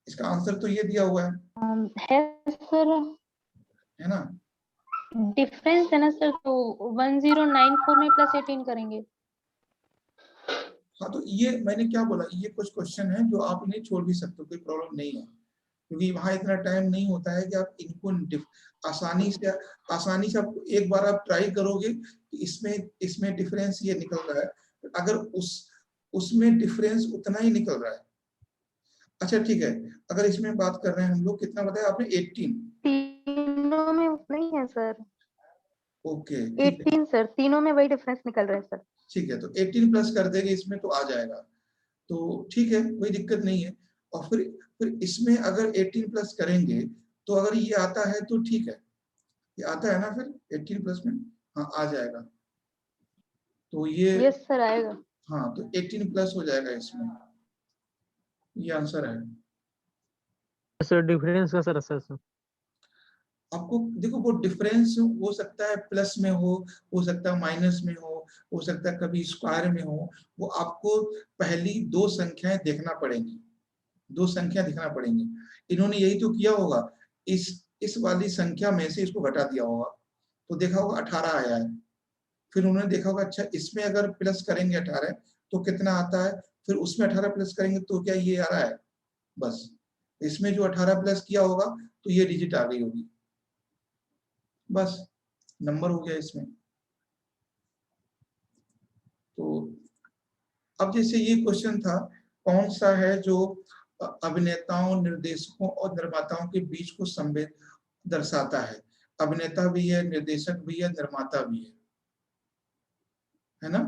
इसका आंसर तो ये दिया हुआ है है सर, ना, डिफरेंस है ना सर, तो 1094 में +18 करेंगे। हाँ, तो ये मैंने क्या बोला, ये कुछ क्वेश्चन है जो आप इन्हें छोड़ भी सकते हो, कोई प्रॉब्लम नहीं है, क्योंकि वहां इतना टाइम नहीं होता है कि आप इनको आसानी से आप एक बार आप ट्राई करोगे कि इसमें डिफरेंस ये निकल रहा है, अगर उसमें डिफरेंस उतना ही निकल रहा है। अच्छा ठीक है, अगर इसमें बात कर रहे हैं हम लोग, कितना बताया आपने, 18? तीनों में नहीं है सर, ओके ठीक है, 18 सर, तीनों में वही डिफरेंस निकल रहा है सर। ठीक है, तो 18 प्लस कर देंगे इसमें तो आ जाएगा, तो ठीक है, कोई दिक्कत नहीं है। और फिर इसमें अगर 18 प्लस करेंगे तो अगर ये आता है तो ठीक है, ये आता है ना, फिर 18 प्लस में हाँ आ जाएगा, तो ये यस सर आएगा। हाँ, तो 18 प्लस हो जाएगा इसमें, ये आंसर है। सर डिफरेंस का सर सर सर आपको देखो, वो डिफरेंस हो सकता है प्लस में हो सकता है माइनस में हो सकता है कभी स्क्वायर में हो, वो आपको पहली दो संख्याएं देखना पड़ेंगी, दो संख्या दिखना पड़ेंगी। इन्होंने यही तो किया होगा, इस वाली संख्या में से इसको घटा दिया होगा, तो देखा होगा 18 आया है, फिर उन्होंने देखा होगा अच्छा इसमें अगर प्लस करेंगे 18 तो कितना आता है, फिर उसमें 18 प्लस करेंगे तो क्या ये आ रहा है, बस इसमें जो 18 प्लस किया होगा तो ये डिजिट आ गई होगी, बस नंबर हो गया इसमें। तो अब जैसे ये क्वेश्चन था, कौन सा है जो अभिनेताओं, निर्देशकों और निर्माताओं के बीच को संबंध दर्शाता है, अभिनेता भी है, निर्देशक भी है, निर्माता भी है ना।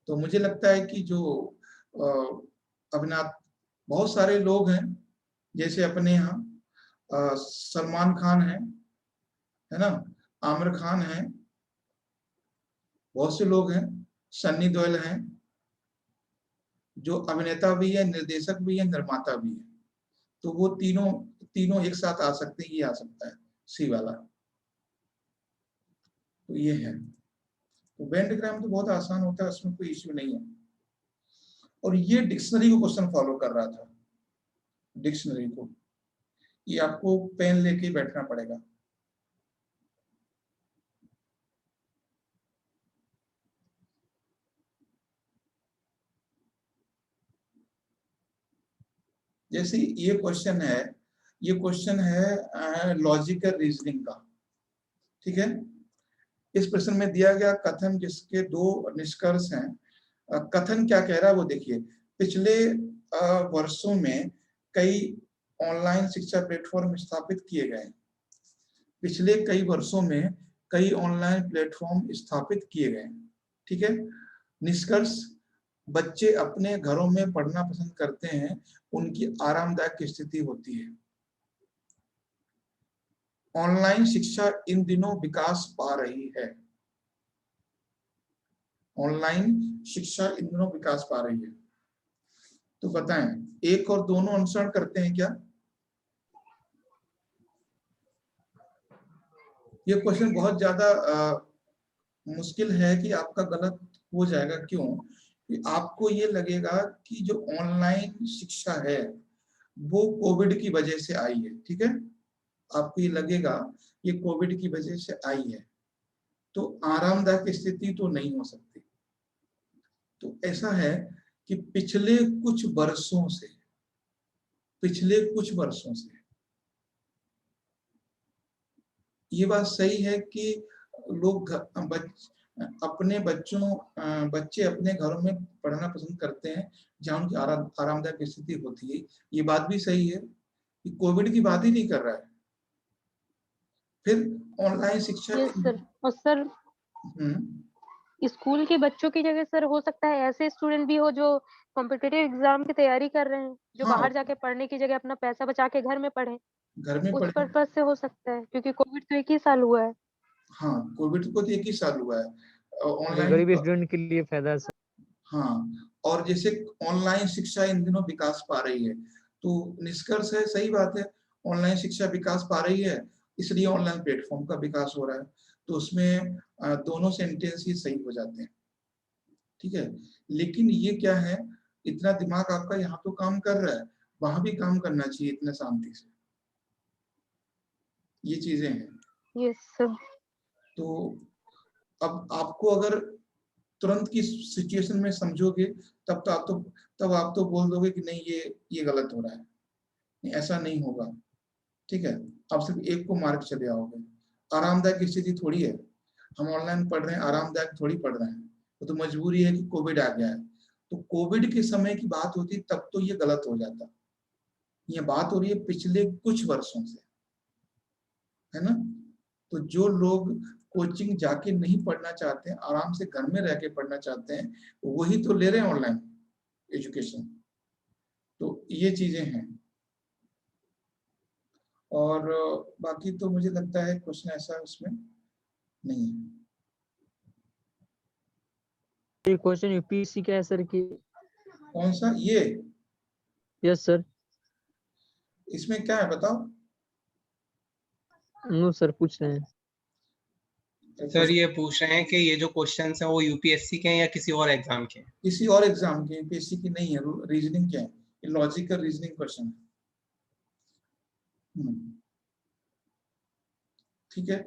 तो मुझे लगता है कि जो अभिनेता, बहुत सारे लोग हैं, जैसे अपने यहाँ सलमान खान है ना, आमिर खान है, बहुत से लोग हैं, सन्नी देओल हैं, जो अभिनेता भी है, निर्देशक भी है, निर्माता भी है, तो वो तीनों तीनों एक साथ आ सकते हैं, ये आ सकता है सी वाला, तो ये है। तो वेन डायग्राम तो बहुत आसान होता है, उसमें कोई इश्यू नहीं है। और ये डिक्शनरी को क्वेश्चन फॉलो कर रहा था, डिक्शनरी को, ये आपको पेन लेके बैठना पड़ेगा। जैसे ये क्वेश्चन है लॉजिकल रीजनिंग का, ठीक है। इस प्रश्न में दिया गया कथन जिसके दो निष्कर्ष हैं, कथन क्या कह रहा है वो देखिए, पिछले वर्षों में कई ऑनलाइन शिक्षा प्लेटफॉर्म स्थापित किए गए, पिछले कई वर्षों में कई ऑनलाइन प्लेटफॉर्म स्थापित किए गए, ठीक है। निष्कर्ष, बच्चे अपने घरों में पढ़ना पसंद करते हैं, उनकी आरामदायक स्थिति होती है। ऑनलाइन शिक्षा इन दिनों विकास पा रही है, ऑनलाइन शिक्षा इन दिनों विकास पा रही है। तो बताएं, एक और दोनों अनुसरण करते हैं क्या? ये क्वेश्चन बहुत ज्यादा मुश्किल है कि आपका गलत हो जाएगा, क्यों कि आपको ये लगेगा कि जो ऑनलाइन शिक्षा है वो कोविड की वजह से आई है, ठीक है, आपको ये लगेगा ये कोविड की वजह से आई है, तो आरामदायक स्थिति तो नहीं हो सकती। तो ऐसा है कि पिछले कुछ वर्षों से ये बात सही है कि लोग अपने बच्चे अपने घरों में पढ़ना पसंद करते हैं जहाँ उनकी आरामदायक स्थिति होती है, ये बात भी सही है कि कोविड की बात ही नहीं कर रहा है। फिर ऑनलाइन शिक्षा यस सर, और सर स्कूल के बच्चों की जगह सर हो सकता है ऐसे स्टूडेंट भी हो जो कॉम्पिटिटिव एग्जाम की तैयारी कर रहे हैं, जो हाँ, बाहर जाके पढ़ने की जगह अपना पैसा बचा के घर में पढ़े, घर में उस पढ़े, पर्पज से हो सकता है, क्योंकि कोविड तो 1 ही साल हुआ है। हाँ, कोविड को तो 1 ही साल हुआ है ऑनलाइन। गरीब स्टूडेंट के लिए फायदा है सर। हाँ, और जैसे ऑनलाइन शिक्षा इन दिनों विकास पा रही है, तो निष्कर्ष है, सही बात है, ऑनलाइन शिक्षा विकास पा रही है, इसलिए ऑनलाइन प्लेटफॉर्म का विकास हो रहा है, तो उसमें दोनों सेंटेंस ही सही हो जाते हैं, ठीक है। लेकिन ये क्या है, इतना दिमाग आपका यहाँ तो काम कर रहा है, वहां भी काम करना चाहिए इतने शांति से, ये चीजें हैं। Yes sir. तो अब आपको अगर तुरंत की सिचुएशन में समझोगे तब आप तो बोल दोगे कि नहीं ये गलत हो रहा है। नहीं, ऐसा नहीं होगा, ठीक है। आप सिर्फ एक को मार्क चले आओगे। आरामदायक स्थिति थोड़ी है, हम ऑनलाइन पढ़ रहे हैं, आरामदायक थोड़ी पढ़ रहे हैं। वो तो मजबूरी है कि कोविड आ गया है। तो कोविड के समय की बात होती तब तो ये गलत हो जाता। ये बात हो रही है पिछले कुछ वर्षों से, है ना। तो जो लोग कोचिंग जाके नहीं पढ़ना चाहते हैं, आराम से घर में रह के पढ़ना चाहते हैं, वही तो ले रहे हैं ऑनलाइन एजुकेशन। तो ये चीजें हैं। और बाकी तो मुझे लगता है क्वेश्चन ऐसा उसमें नहीं है। ये क्वेश्चन यूपीएससी का है सर कि? कौन सा ये? Yes sir. इसमें क्या है बताओ? नो सर, पूछ रहे हैं। सर ये पूछ रहे हैं कि ये जो क्वेश्चंस हैं वो यूपीएससी के हैं या किसी और एग्जाम के हैं? किसी और एग्जाम के, यूपीएससी की नहीं है। रीजनिंग के हैं, ये लॉजिकल रीजनिंग क्वेश्चन है। ठीक है,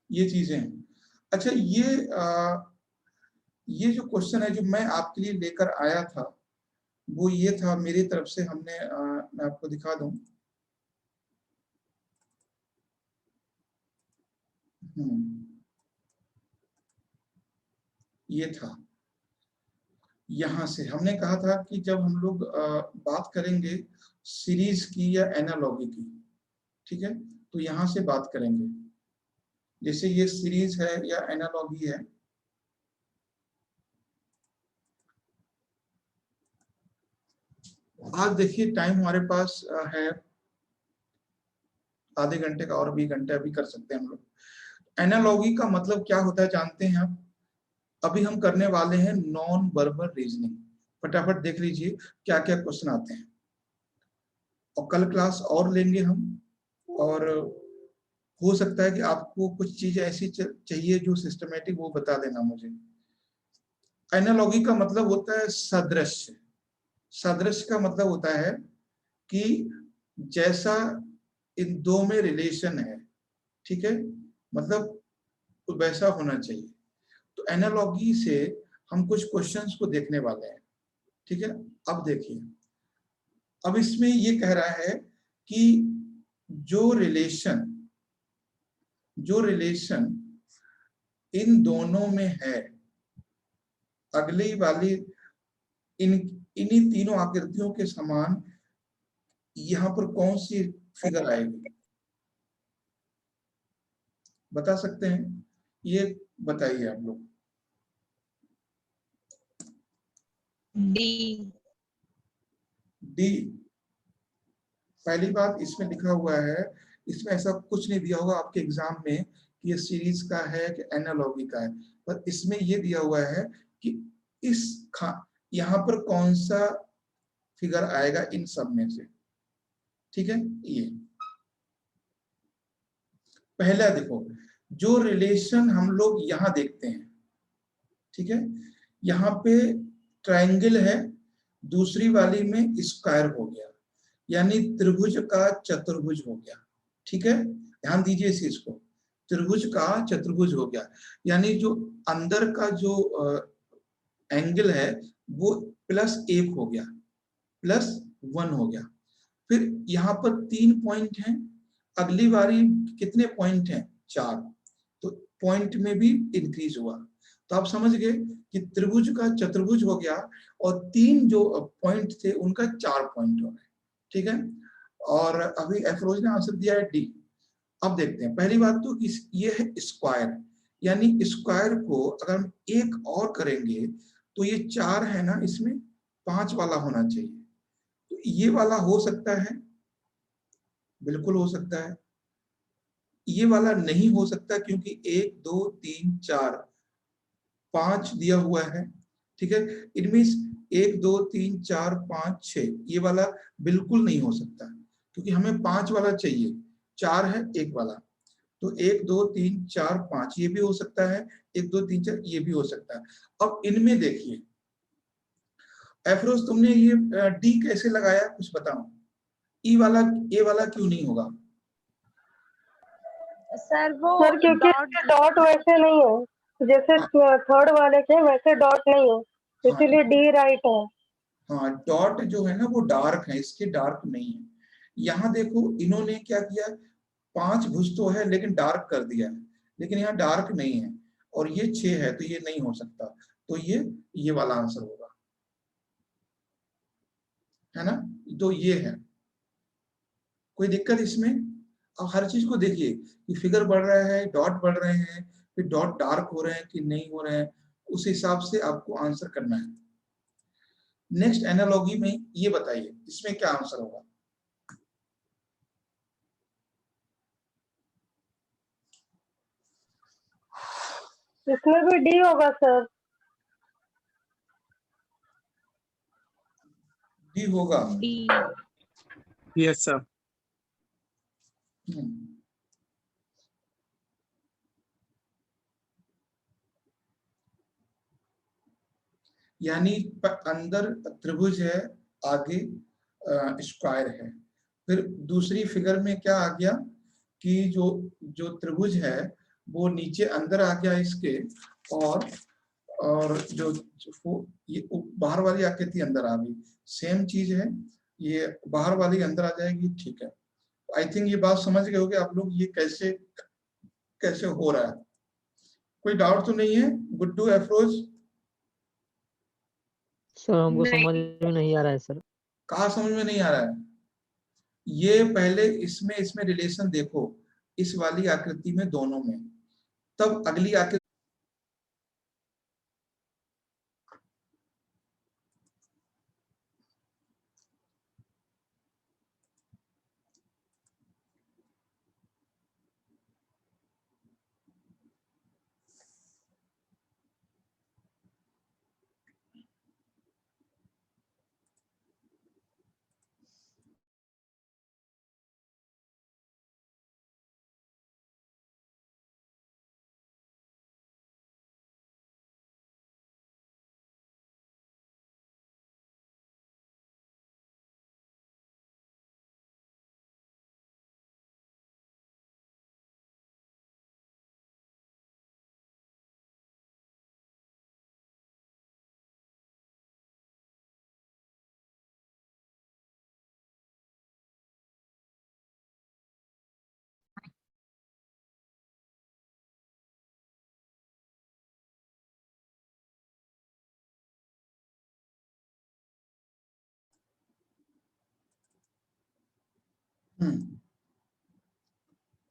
ये चीजें हैं। अच्छा, ये जो क्वेश्चन है जो मैं आपके लिए लेकर आया था, वो ये था मेरी तरफ से। हमने मैं आपको दिखा दूं। ये था, यहां से हमने कहा था कि जब हम लोग बात करेंगे सीरीज की या एनालॉगी की, ठीक है, तो यहां से बात करेंगे। जैसे ये सीरीज है या एनालॉगी है, आज देखिए टाइम हमारे पास है आधे घंटे का, और 20 घंटे अभी कर सकते हैं हम लोग। एनालॉगी का मतलब क्या होता है जानते हैं आप? अभी हम करने वाले हैं नॉन वर्बल रीजनिंग। फटाफट देख लीजिए क्या क्या क्वेश्चन आते हैं, और कल क्लास और लेंगे हम। और हो सकता है कि आपको कुछ चीज ऐसी चाहिए जो सिस्टमेटिक, वो बता देना मुझे। एनालॉगी का मतलब होता है सादृश्य। सादृश्य का मतलब होता है कि जैसा इन दो में रिलेशन है, ठीक है, मतलब वैसा होना चाहिए। तो एनालॉगी से हम कुछ क्वेश्चंस को देखने वाले हैं, ठीक है। अब देखिए, अब इसमें ये कह रहा है कि जो रिलेशन इन दोनों में है, अगली वाली इन्हीं तीनों आकृतियों के समान यहां पर कौन सी फिगर आएगी, बता सकते हैं? ये बताइए आप लोग। डी। पहली बात इसमें लिखा हुआ है, इसमें ऐसा कुछ नहीं दिया होगा आपके एग्जाम में कि ये सीरीज का है कि एनालॉगी का है, पर इसमें ये दिया हुआ है कि यहाँ पर कौन सा फिगर आएगा इन सब में से, ठीक है। ये पहला देखो, जो रिलेशन हम लोग यहाँ देखते हैं, ठीक है, यहाँ पे ट्रायंगल है, दूसरी वाली में स्क्वायर हो गया, यानी त्रिभुज का चतुर्भुज हो गया, ठीक है। ध्यान दीजिए इस चीज को, त्रिभुज का चतुर्भुज हो गया, यानी जो अंदर का जो एंगल है वो +1 हो गया, +1 हो गया। फिर यहाँ पर 3 पॉइंट हैं, अगली बारी कितने पॉइंट हैं? 4, तो पॉइंट में भी इंक्रीज हुआ। तो आप समझ गए कि त्रिभुज का चतुर्भुज हो गया, और 3 जो पॉइंट थे उनका 4 पॉइंट हो गए, ठीक है। और अभी एफरोज ने आंसर दिया है डी। अब देखते हैं, पहली बात तो ये है स्क्वायर, यानी स्क्वायर को अगर हम एक और करेंगे तो ये 4 है ना, इसमें 5 वाला होना चाहिए। तो ये वाला हो सकता है, बिल्कुल हो सकता है। ये वाला नहीं हो सकता क्योंकि 1 2 3 4 5 दिया हुआ है, ठीक है। इट मीन्स 1 2 3 4 5 6, ये वाला बिल्कुल नहीं हो सकता क्योंकि हमें 5 वाला चाहिए, 4 है 1 वाला। तो 1 2 3 4 5 ये भी हो सकता है, 1 2 3 4 ये भी हो सकता है। अब इनमें देखिए एफरोज, तुमने ये डी कैसे लगाया, कुछ बताओ। ए वाला क्यों नहीं होगा? सर वो सर क्योंकि इसके डॉट वैसे नहीं है जैसे थर्ड वाले के, वैसे डॉट नहीं है, इसीलिए डी राइट है। हाँ, डॉट जो है ना वो डार्क है, इसके डार्क नहीं है। यहाँ देखो इन्होंने क्या किया, 5 भुज तो है लेकिन डार्क कर दिया है, लेकिन यहाँ डार्क नहीं है, और ये 6 है तो ये नहीं हो सकता, तो ये वाला आंसर होगा, है ना। तो ये है, कोई दिक्कत इसमें। अब हर चीज को देखिए कि फिगर बढ़ रहा है, डॉट बढ़ रहे हैं, फिर डॉट डार्क हो रहे हैं कि नहीं हो रहे हैं, उस हिसाब से आपको आंसर करना है। नेक्स्ट एनालॉजी में ये बताइए इसमें क्या आंसर होगा। इसमें भी डी होगा सर। डी होगा। डी। Yes sir. यानी अंदर त्रिभुज है, आगे स्क्वायर है। फिर दूसरी फिगर में क्या आ गया कि जो त्रिभुज है वो नीचे अंदर आ गया इसके, और जो ये बाहर वाली आकृति अंदर आ गई। सेम चीज है, ये बाहर वाली अंदर आ जाएगी, ठीक है। आई थिंक ये बात समझ गए होगे आप लोग, ये कैसे कैसे हो रहा है। कोई डाउट तो नहीं है गुड्डू, अफरोज? सर हमको नहीं। समझ में नहीं आ रहा है सर। कहाँ समझ में नहीं आ रहा है? ये पहले इसमें रिलेशन देखो, इस वाली आकृति में, दोनों में, तब अगली आकृति।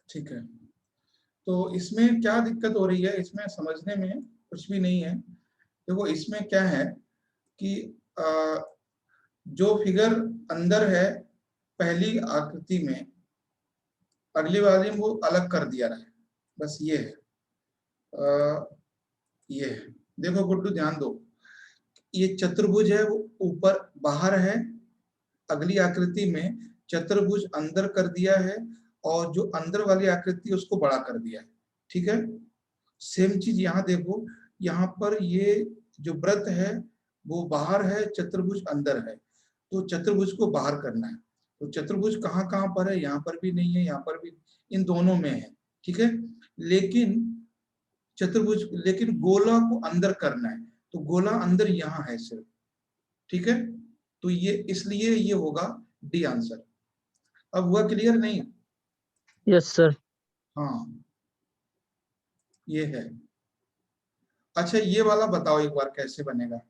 ठीक है, तो इसमें क्या दिक्कत हो रही है, इसमें समझने में कुछ भी नहीं है। देखो इसमें क्या है कि जो फिगर अंदर है पहली आकृति में, अगली वाली में वो अलग कर दिया है, बस ये है। ये है, देखो गुड्डू ध्यान दो, ये चतुर्भुज है वो ऊपर बाहर है, अगली आकृति में चतुर्भुज अंदर कर दिया है, और जो अंदर वाली आकृति उसको बड़ा कर दिया है, ठीक है। सेम चीज यहाँ देखो, यहाँ पर ये जो वृत्त है वो बाहर है, चतुर्भुज अंदर है, तो चतुर्भुज को बाहर करना है। तो चतुर्भुज कहाँ कहाँ पर है, यहाँ पर भी नहीं है, यहाँ पर भी, इन दोनों में है, ठीक है। लेकिन चतुर्भुज, लेकिन गोला को अंदर करना है, तो गोला अंदर यहाँ है सिर्फ, ठीक है। तो ये इसलिए ये होगा डी आंसर। अब हुआ क्लियर नहीं? Yes sir. हाँ ये है। अच्छा ये वाला बताओ एक बार कैसे बनेगा।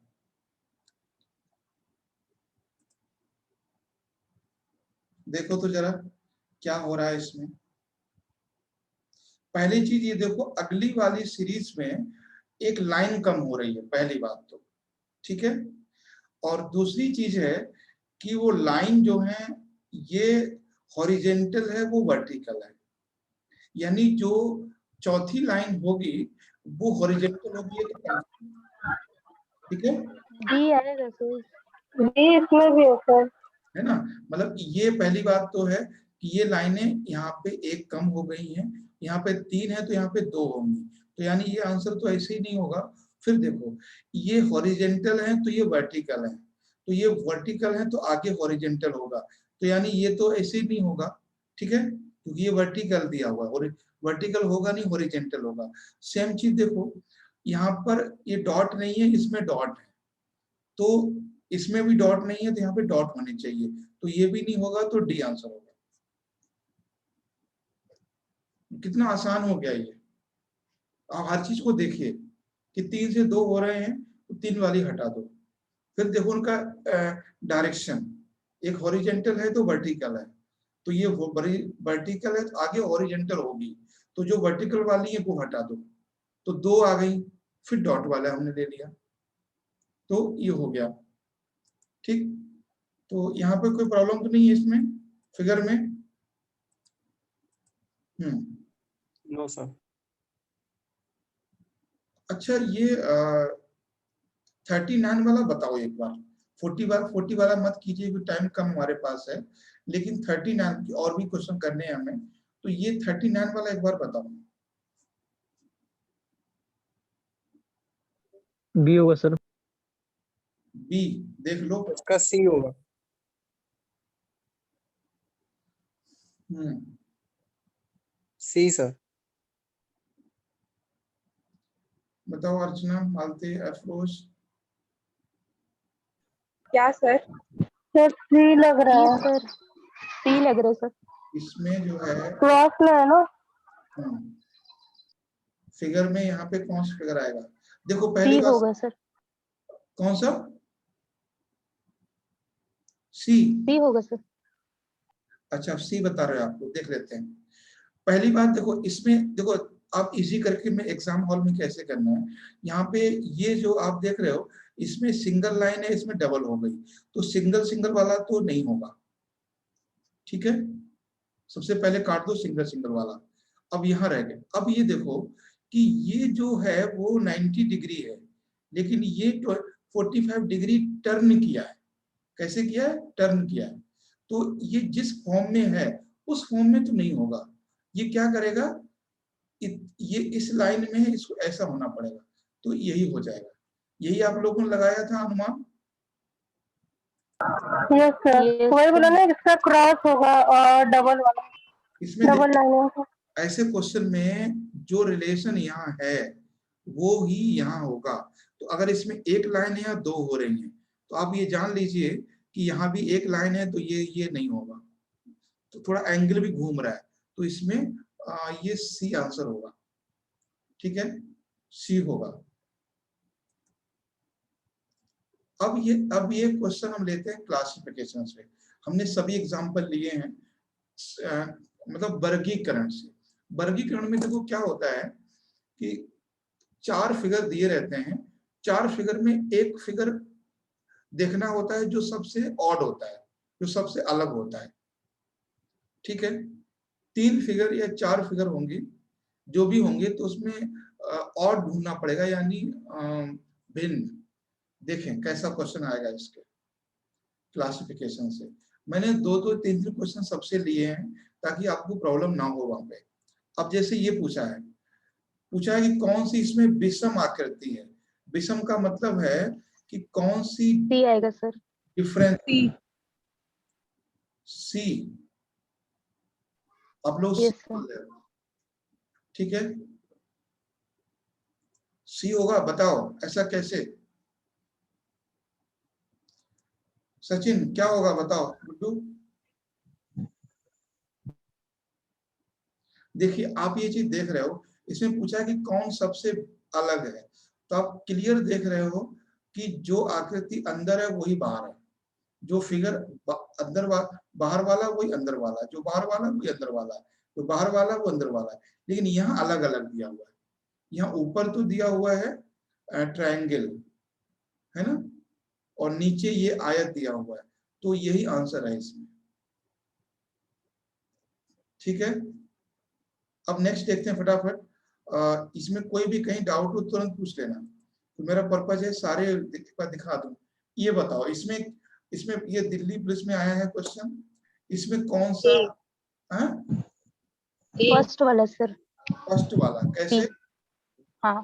देखो तो जरा क्या हो रहा है इसमें। पहली चीज ये देखो, अगली वाली सीरीज में एक लाइन कम हो रही है, पहली बात तो, ठीक है। और दूसरी चीज है कि वो लाइन जो है ये हॉरिजेंटल है, वो वर्टिकल है, यानी जो चौथी लाइन होगी वो हॉरिजेंटल होगी, ठीक है। डी आएगा सर। डी इसमें भी है सर, है ना, मतलब ये पहली बात तो है कि ये लाइनें यहाँ पे एक कम हो गई हैं, यहाँ पे 3 है तो यहाँ पे 2 होंगी, तो यानी ये आंसर तो ऐसे ही नहीं होगा। फिर देखो ये हॉरिजेंटल है तो ये वर्टिकल है, तो ये वर्टिकल है तो आगे हॉरिजेंटल होगा, तो यानी ये तो ऐसे ही नहीं होगा, ठीक है, क्योंकि ये वर्टिकल दिया हुआ है, और वर्टिकल होगा नहीं, हॉरिजेंटल होगा। सेम चीज देखो, यहाँ पर ये डॉट नहीं है, इसमें डॉट है, तो इसमें भी डॉट नहीं है, तो यहाँ पे डॉट होने चाहिए, तो ये भी नहीं होगा, तो डी आंसर होगा। कितना आसान हो गया ये। आप हर चीज को देखिए कि 3 से 2 हो रहे हैं, तो 3 वाली हटा दो। फिर देखो उनका डायरेक्शन, एक हॉरिजेंटल है तो वर्टिकल है, तो ये वर्टिकल है तो आगे हॉरिजेंटल होगी, तो जो वर्टिकल वाली है वो हटा दो, तो 2 आ गई। फिर डॉट वाला हमने ले लिया, तो ये हो गया। ठीक, तो यहाँ पे कोई प्रॉब्लम तो नहीं है इसमें फिगर में? No sir. अच्छा, ये 39 वाला बताओ एक बार। 40 वाला मत कीजिए, टाइम कम हमारे पास है, लेकिन 39 और भी क्वेश्चन करने हैं हमें, तो ये 39 वाला एक बार बताओ। बी होगा सर। बी देख लो। उसका सी होगा। सी सर। बताओ अर्चना, मालती, अफरोज। क्या सर? सर सी लग रहा है। सर सी लग रहा है सर। इसमें जो है क्रॉस में है ना? फिगर में यहाँ पे कौन सा फिगर आएगा? देखो पहली सी बात, होगा सर। कौन सा? सी। सी होगा सर। अच्छा, सी बता रहे हो आपको, देख लेते हैं। पहली बात देखो, इसमें देखो आप इजी करके में एग्जाम हॉल में कैसे करना है। यहाँ पे ये जो आप देख रहे हो, इसमें सिंगल लाइन है, इसमें डबल हो गई, तो सिंगल सिंगल वाला तो नहीं होगा। ठीक है, सबसे पहले काट दो सिंगल सिंगल वाला। अब यहाँ रह गए। अब ये देखो कि ये जो है वो 90 डिग्री है, लेकिन ये 45 डिग्री टर्न किया है। कैसे किया है? टर्न किया है। तो ये जिस फॉर्म में है उस फॉर्म में तो नहीं होगा। ये क्या करेगा, ये इस लाइन में है, इसको ऐसा होना पड़ेगा, तो यही हो जाएगा। यही आप लोगों ने लगाया था अनुमान। यस सर, वही बोला ना, इसका क्रॉस होगा और डबल वाला, इसमें डबल लाइन है। ऐसे क्वेश्चन में जो रिलेशन यहाँ है वो ही यहाँ होगा। तो अगर इसमें एक लाइन है या 2 हो रही है, तो आप ये जान लीजिए कि यहाँ भी एक लाइन है, तो ये नहीं होगा, तो थोड़ा एंगल भी घूम रहा है, तो इसमें ये सी आंसर होगा। ठीक है, सी होगा। अब ये क्वेश्चन हम लेते हैं क्लासिफिकेशन से। हमने सभी एग्जांपल लिए हैं मतलब वर्गीकरण से। वर्गीकरण में देखो क्या होता है कि 4 फिगर दिए रहते हैं, 4 फिगर में एक फिगर देखना होता है जो सबसे ऑड होता है, जो सबसे अलग होता है। ठीक है, 3 फिगर या 4 फिगर होंगे, जो भी होंगे, तो उसमें ऑड ढूंढना पड़ेगा, यानी भिन्न। देखें कैसा क्वेश्चन आएगा इसके क्लासिफिकेशन से। मैंने 2-3 क्वेश्चन सबसे लिए हैं ताकि आपको प्रॉब्लम ना हो वहां पे। अब जैसे ये पूछा है कि कौन सी इसमें विषम आकृति है। विषम का मतलब है कि कौन सी सी आएगा सर। डिफरेंस। सी आप लोग यस बोल सर। रहे हो, ठीक है, सी होगा। बताओ ऐसा कैसे? सचिन क्या होगा बताओ? गुड्डू देखिए, आप ये चीज देख रहे हो, इसमें पूछा कि कौन सबसे अलग है, तो आप क्लियर देख रहे हो कि जो आकृति अंदर है वही बाहर है, जो फिगर अंदर बाहर वाला वही अंदर वाला, जो बाहर वाला वही अंदर वाला, जो बाहर वाला वो अंदर वाला है, लेकिन यहाँ अलग अलग दिया हुआ है। यहाँ ऊपर तो दिया हुआ है ट्रायंगल, है ना, और नीचे ये आयत दिया हुआ है, तो यही आंसर है इसमें। ठीक है, अब नेक्स्ट देखते हैं फटाफट। इसमें कोई भी कहीं डाउट हो तुरंत पूछ लेना, तो मेरा पर्पज है सारे एक बार दिखा दूं। ये बताओ, इसमें ये दिल्ली पुलिस में आया है क्वेश्चन, इसमें कौन सा? फर्स्ट वाला सर। फर्स्ट वाला कैसे? हाँ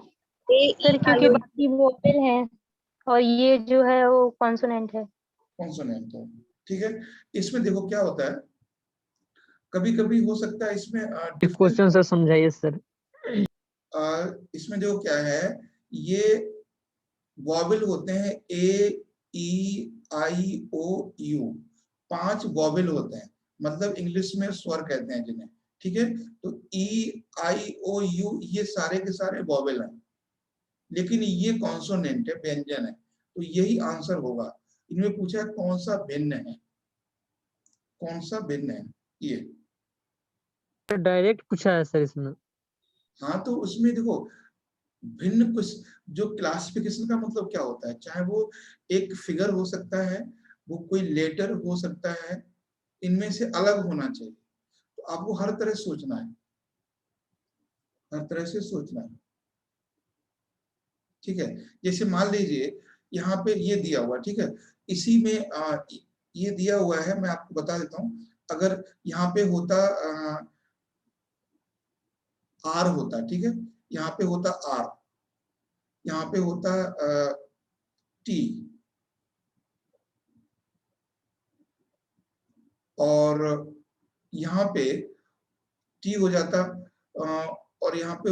सर, क्योंकि बाकी वोवेल है और ये जो है वो कॉन्सोनेंट है। कॉन्सोनेंट है, ठीक है। इसमें देखो क्या होता है, कभी कभी हो सकता है इसमें क्वेश्चन सर समझाइए सर। इसमें जो क्या है, ये वॉवेल होते हैं ए ई आई ओ यू, 5 वॉवेल होते हैं, मतलब इंग्लिश में स्वर कहते हैं जिन्हें, ठीक है। तो ई आई ओ यू ये सारे के सारे वॉवेल हैं, लेकिन ये कॉन्सोनेंट है, व्यंजन है, तो यही आंसर होगा। इनमें पूछा है कौन सा भिन्न है, कौन सा भिन्न है ये। डायरेक्ट पूछा है सर इसमें। हाँ तो उसमें देखो भिन्न कुछ, जो क्लासिफिकेशन का मतलब क्या होता है, चाहे वो एक फिगर हो सकता है, वो कोई लेटर हो सकता है, इनमें से अलग होना चाहिए। तो आपको हर तरह सोचना है, हर तरह से सोचना है, ठीक है। जैसे मान लीजिए यहाँ पे ये दिया हुआ, ठीक है, इसी में ये दिया हुआ है, मैं आपको बता देता हूँ। अगर यहाँ पे होता आर होता, ठीक है, यहाँ पे होता आर, यहाँ पे होता टी, और यहाँ पे टी हो जाता, और यहाँ पे,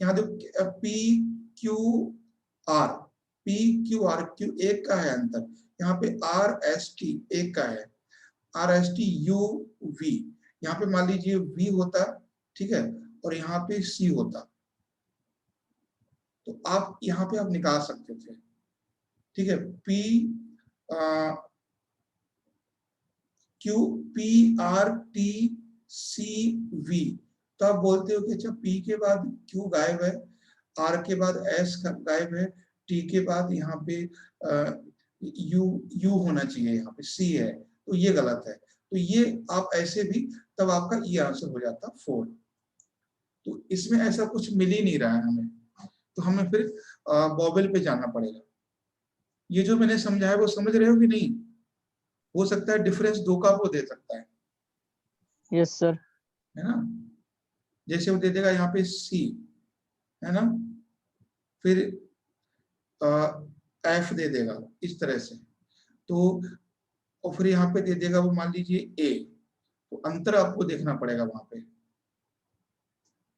यहाँ जो P Q R, P Q R, Q एक का है अंतर, यहाँ पे आर एस टी एक का है, R S T U V, यहाँ पे मान लीजिए वी होता, ठीक है, और यहाँ पे सी होता, तो आप यहाँ पे आप निकाल सकते थे, ठीक है। P Q P R T C V, तो आप बोलते हो कि अच्छा पी के बाद क्यू गायब है, आर के बाद एस गायब है, टी के बाद यहाँ पे यू यू होना चाहिए, यहाँ पे सी है, तो ये गलत है। तो ये आप ऐसे भी, तब आपका ये आंसर हो जाता 4। तो इसमें ऐसा कुछ मिल ही नहीं रहा है हमें, तो हमें फिर वॉवेल पे जाना पड़ेगा। ये जो मैंने समझाया वो समझ रहे हो कि नहीं? हो सकता है डिफरेंस 2 का वो दे सकता है। Yes sir. है ना, जैसे वो दे देगा यहाँ पे सी, है ना, फिर एफ दे देगा इस तरह से, तो और फिर यहाँ पे दे देगा वो मान लीजिए ए, तो अंतर आपको देखना पड़ेगा वहां पे,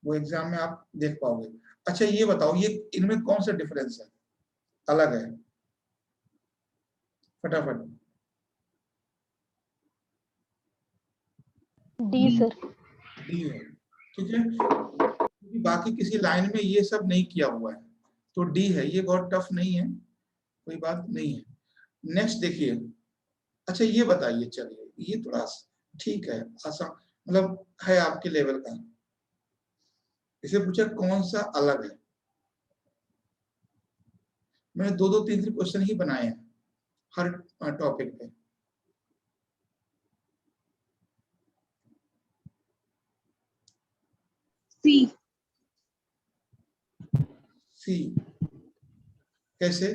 वो एग्जाम में आप देख पाओगे। अच्छा ये बताओ, ये इनमें कौन सा डिफरेंस है, अलग है, फटाफट। D sir. डी है, ठीक है, क्योंकि बाकी किसी लाइन में ये सब नहीं किया हुआ है, तो डी है, ये बहुत टफ नहीं है, कोई बात नहीं है। नेक्स्ट देखिए, अच्छा ये बताइए, चलिए ये थोड़ा ठीक है, आसान मतलब है आपके लेवल का। इसे पूछा कौन सा अलग है, मैंने 2-2 3-3 क्वेश्चन ही बनाए हैं हर टॉपिक पे। सी। सी कैसे?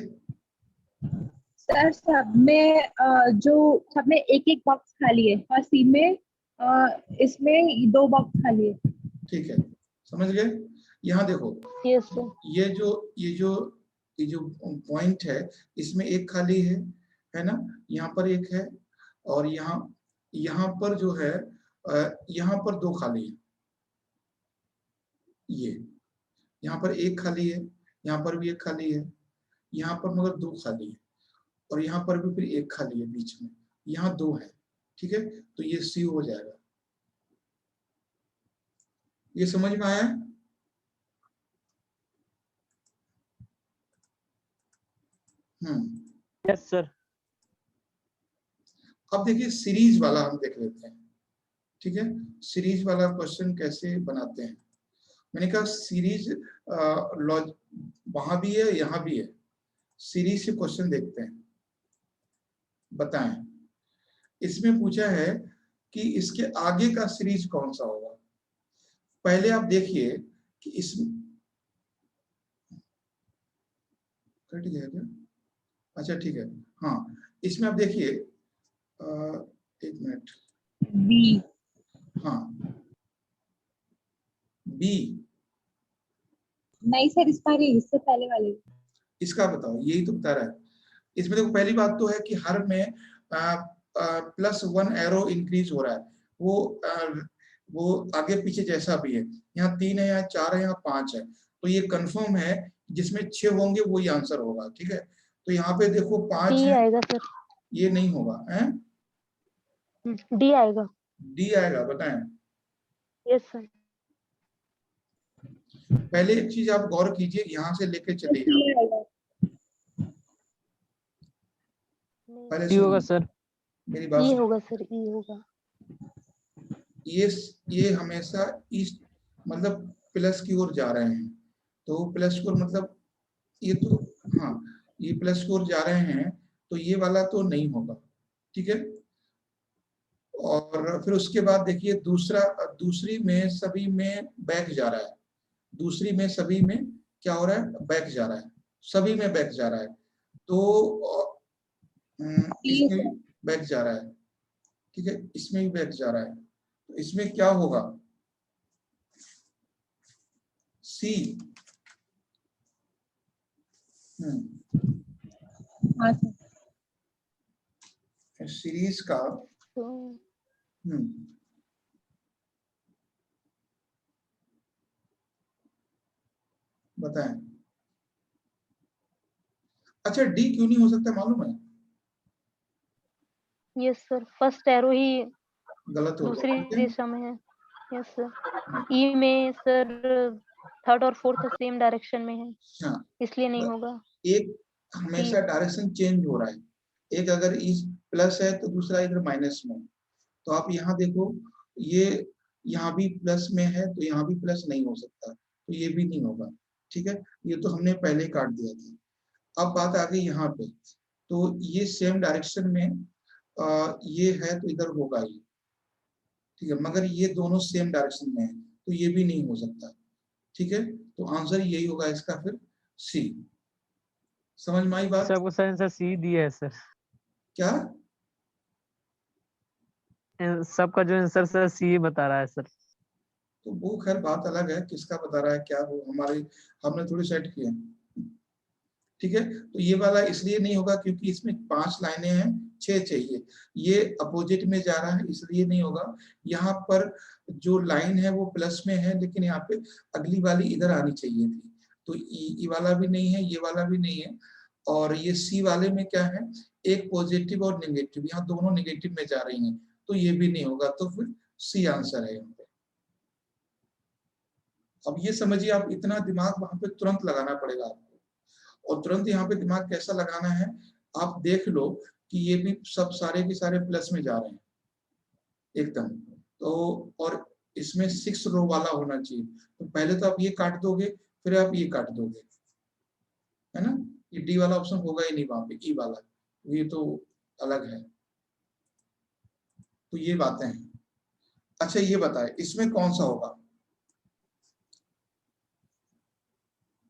सर सब में जो सब में एक एक बॉक्स खाली है और सी में इसमें 2 बॉक्स खाली है। ठीक है, समझ गए। यहाँ देखो, यस सर। ये जो पॉइंट है, इसमें एक खाली है ना, यहाँ पर एक है, और यहाँ पर जो है यहाँ पर 2 खाली है, ये यहाँ पर एक खाली है, यहाँ पर भी एक खाली है, यहाँ पर मगर 2 खाली है, और यहाँ पर भी फिर एक खाली है बीच में, यहाँ 2 है, ठीक है, तो ये सी हो जाएगा। ये समझ में आया? Yes sir. अब देखिए सीरीज वाला हम देख लेते हैं, ठीक है, सीरीज वाला क्वेश्चन कैसे बनाते हैं। मैंने कहा सीरीज वहां भी है, यहाँ भी है, सीरीज से क्वेश्चन देखते हैं, बताएं। इसमें पूछा है कि इसके आगे का सीरीज कौन सा होगा। पहले आप देखिए कि इसमें कट गया क्या? अच्छा ठीक है, हाँ इसमें आप देखिए, एक मिनट, बी। हाँ बी नहीं सर, इसका नहीं, इससे पहले वाले। इसका बताओ, यही तो बता रहा है। इसमें देखो पहली बात तो है कि हर में +1 एरो इंक्रीज हो रहा है, वो आगे पीछे जैसा भी है, यहाँ 3 है, यहाँ 4 है, यहाँ 5 है, तो ये कंफर्म है जिसमें 6 होंगे वही आंसर होगा। ठीक है, तो यहाँ पे देखो 5 डी है, आएगा सर, ये नहीं होगा है, डी आएगा। डी आएगा, बताएं। Yes sir. पहले एक चीज आप गौर कीजिए, यहाँ से लेके चलिए, सी आएगा। पहले ई होगा सुनिए सर, मेरी बात ई सुनिए। होगा सर, ई होगा। ये हमेशा इस मतलब प्लस की ओर जा रहे हैं, तो प्लस की ओर मतलब ये तो, हाँ ये प्लस की ओर जा रहे हैं, तो ये वाला तो नहीं होगा। ठीक है, और फिर उसके बाद देखिए दूसरी में सभी में बैक जा रहा है, दूसरी में सभी में क्या हो रहा है, बैक जा रहा है, सभी में बैक जा रहा है, तो इसमें भी बैक जा रहा है। ठीक है, इसमें भी बैक जा रहा है, तो इसमें क्या होगा, सी। हाँ सर। सीरीज का तो बताएं। अच्छा, डी क्यों नहीं हो सकता मालूम है? यस सर, फर्स्ट एरो ही गलत हो दूसरी गया। दिशा में है। यस सर, ई में सर थर्ड और फोर्थ सेम डायरेक्शन में है, हाँ, इसलिए नहीं होगा। एक हमेशा डायरेक्शन चेंज हो रहा है, एक अगर इस प्लस है तो दूसरा इधर माइनस में, तो आप यहाँ देखो, ये यहाँ भी प्लस में है तो यहाँ भी प्लस नहीं हो सकता, तो ये भी नहीं होगा। ठीक है, ये तो हमने पहले काट दिया था। अब बात आ गई यहाँ पे, तो ये सेम डायरेक्शन में ये है तो इधर होगा ये। ठीक है, मगर ये दोनों सेम डायरेक्शन में है तो ये भी नहीं हो सकता। ठीक है, तो आंसर यही होगा इसका, फिर सी। समझ में आई बात? सबको सर आंसर सी दिया है सर, क्या? सबका जो आंसर सर सी बता रहा है सर। तो वो खैर बात अलग है, किसका बता रहा है क्या, वो हमने थोड़ी सेट किया। ठीक है, तो ये वाला इसलिए नहीं होगा क्योंकि इसमें 5 लाइनें हैं, 6 चाहिए, ये अपोजिट में जा रहा है इसलिए नहीं होगा। यहाँ पर जो लाइन है वो प्लस में है, लेकिन यहाँ पे अगली वाली इधर आनी चाहिए थी, तो ई वाला भी नहीं है, ये वाला भी नहीं है, और ये सी वाले में क्या है, एक पॉजिटिव और नेगेटिव, यहाँ दोनों नेगेटिव में जा रही हैं, तो ये भी नहीं होगा, तो फिर सी आंसर है यहाँ पे। अब ये समझिए, आप इतना दिमाग वहां पे तुरंत लगाना पड़ेगा आपको, और तुरंत यहाँ पे दिमाग कैसा लगाना है, आप देख लो कि ये भी सब सारे के सारे प्लस में जा रहे हैं एकदम, तो और इसमें 6 रो वाला होना चाहिए, तो पहले तो आप ये काट दोगे, फिर आप ये काट दोगे, है ना, ये डी वाला ऑप्शन होगा ही नहीं वहां पे, ई वाला, ये तो अलग है। तो ये बातें हैं। अच्छा ये बताए, इसमें कौन सा होगा?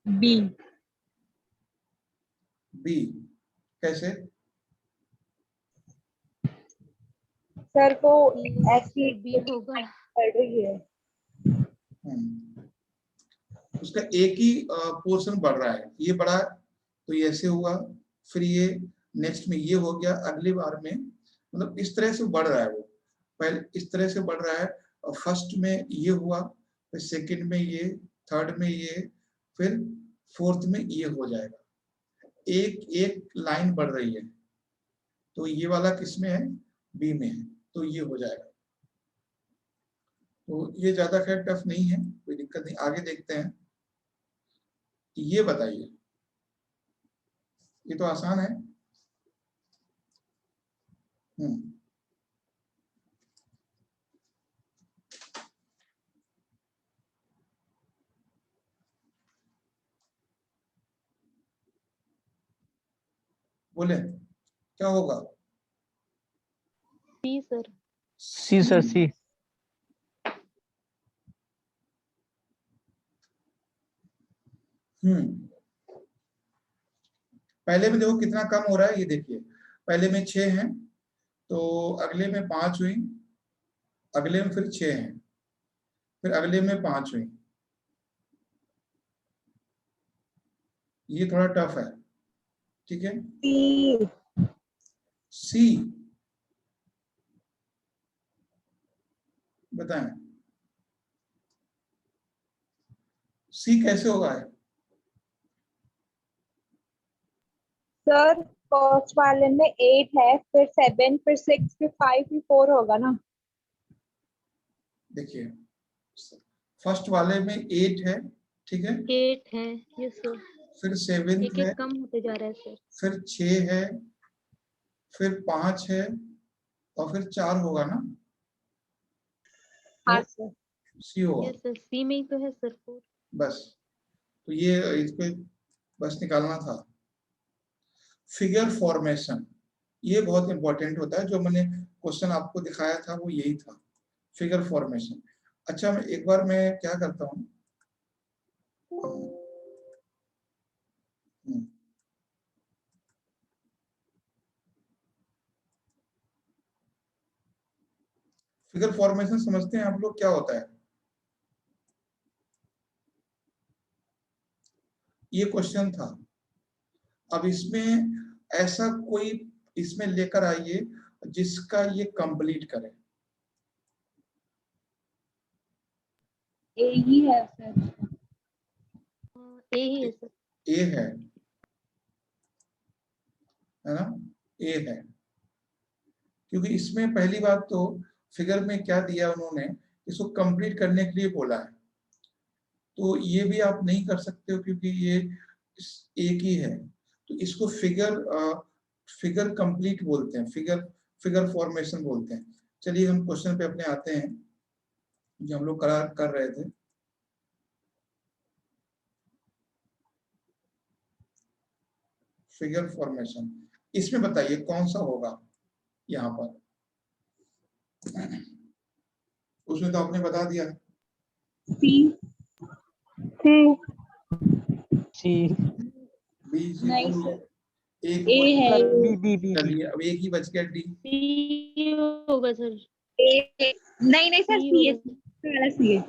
बी। बी कैसे? सर वो ऐसी बी होगा। पढ़ रही है। उसका एक ही पोर्शन बढ़ रहा है, ये बढ़ा तो ये ऐसे हुआ, फिर ये नेक्स्ट में ये हो गया, अगली बार में मतलब इस तरह से बढ़ रहा है, वो पहले इस तरह से बढ़ रहा है, और फर्स्ट में ये हुआ, फिर सेकंड में ये, थर्ड में ये, फिर फोर्थ में ये हो जाएगा, एक एक लाइन बढ़ रही है, तो ये वाला किसमें है, बी में है, तो ये हो जाएगा। तो ये ज्यादा खैर टफ नहीं है, कोई दिक्कत नहीं। आगे देखते हैं, ये बताइए, ये तो आसान है। बोले क्या होगा? सी सर। सी सर, सी। पहले में देखो कितना कम हो रहा है, ये देखिए, पहले में 6 हैं, तो अगले में 5 हुई, अगले में फिर 6 हैं, फिर अगले में 5 हुई, ये थोड़ा टफ है। ठीक है, सी बताएं सी कैसे होगा? सर फर्स्ट वाले में 8 है, फिर 7, फिर 6, फिर 5, फिर 4 होगा ना? देखिए फर्स्ट वाले में 8 है, ठीक है, 8 है, यस सर। फिर 7 एक है, एक कम होते जा रहा है सर। फिर 6 है, फिर 5 है और फिर 4 होगा ना? हाँ सर। सी होगा यस सर, सी में ही तो है सर 4। बस। तो ये इसको बस निकालना था। फिगर फॉर्मेशन ये बहुत इंपॉर्टेंट होता है, जो मैंने क्वेश्चन आपको दिखाया था वो यही था, फिगर फॉर्मेशन। अच्छा मैं एक बार मैं क्या करता हूँ, फिगर फॉर्मेशन समझते हैं आप लोग क्या होता है? ये क्वेश्चन था। अब इसमें ऐसा कोई इसमें लेकर आइए जिसका ये कंप्लीट करे। ए ही है सर। ए ही है सर। ए है ना? ए है, क्योंकि इसमें पहली बात तो फिगर में क्या दिया उन्होंने, इसको कंप्लीट करने के लिए बोला है, तो ये भी आप नहीं कर सकते हो क्योंकि ये एक ही है। तो इसको फिगर कंप्लीट बोलते हैं, फिगर फॉर्मेशन बोलते हैं। चलिए हम क्वेश्चन पे अपने आते हैं जो हम लोग कर रहे थे। फिगर फॉर्मेशन इसमें बताइए कौन सा होगा यहाँ पर? उसमें तो आपने बता दिया सी। सी सी बी। नहीं सर, एक ए है। सर बी बी बी चलिए अब एक ही बच गया, डी। सी होगा सर। ए नहीं नहीं सर, सी सी है, होगा। पहला सी है।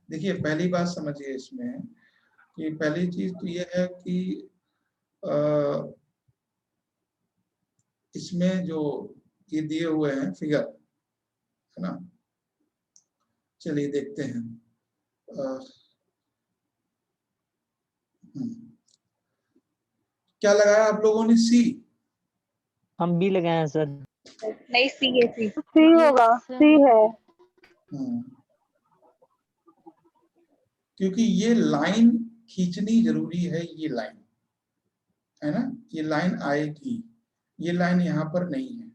देखिए पहली बात समझिए इसमें कि पहली चीज तो ये है कि इसमें जो ये दिए हुए हैं फिगर, है ना? चलिए देखते हैं। क्या लगाया आप लोगों ने? सी। हम बी लगाए हैं सर। नहीं, सी है, सी। सी होगा, सी है। क्योंकि ये लाइन खींचनी जरूरी है, ये लाइन है ना, ये लाइन आएगी, ये लाइन यहाँ पर नहीं है,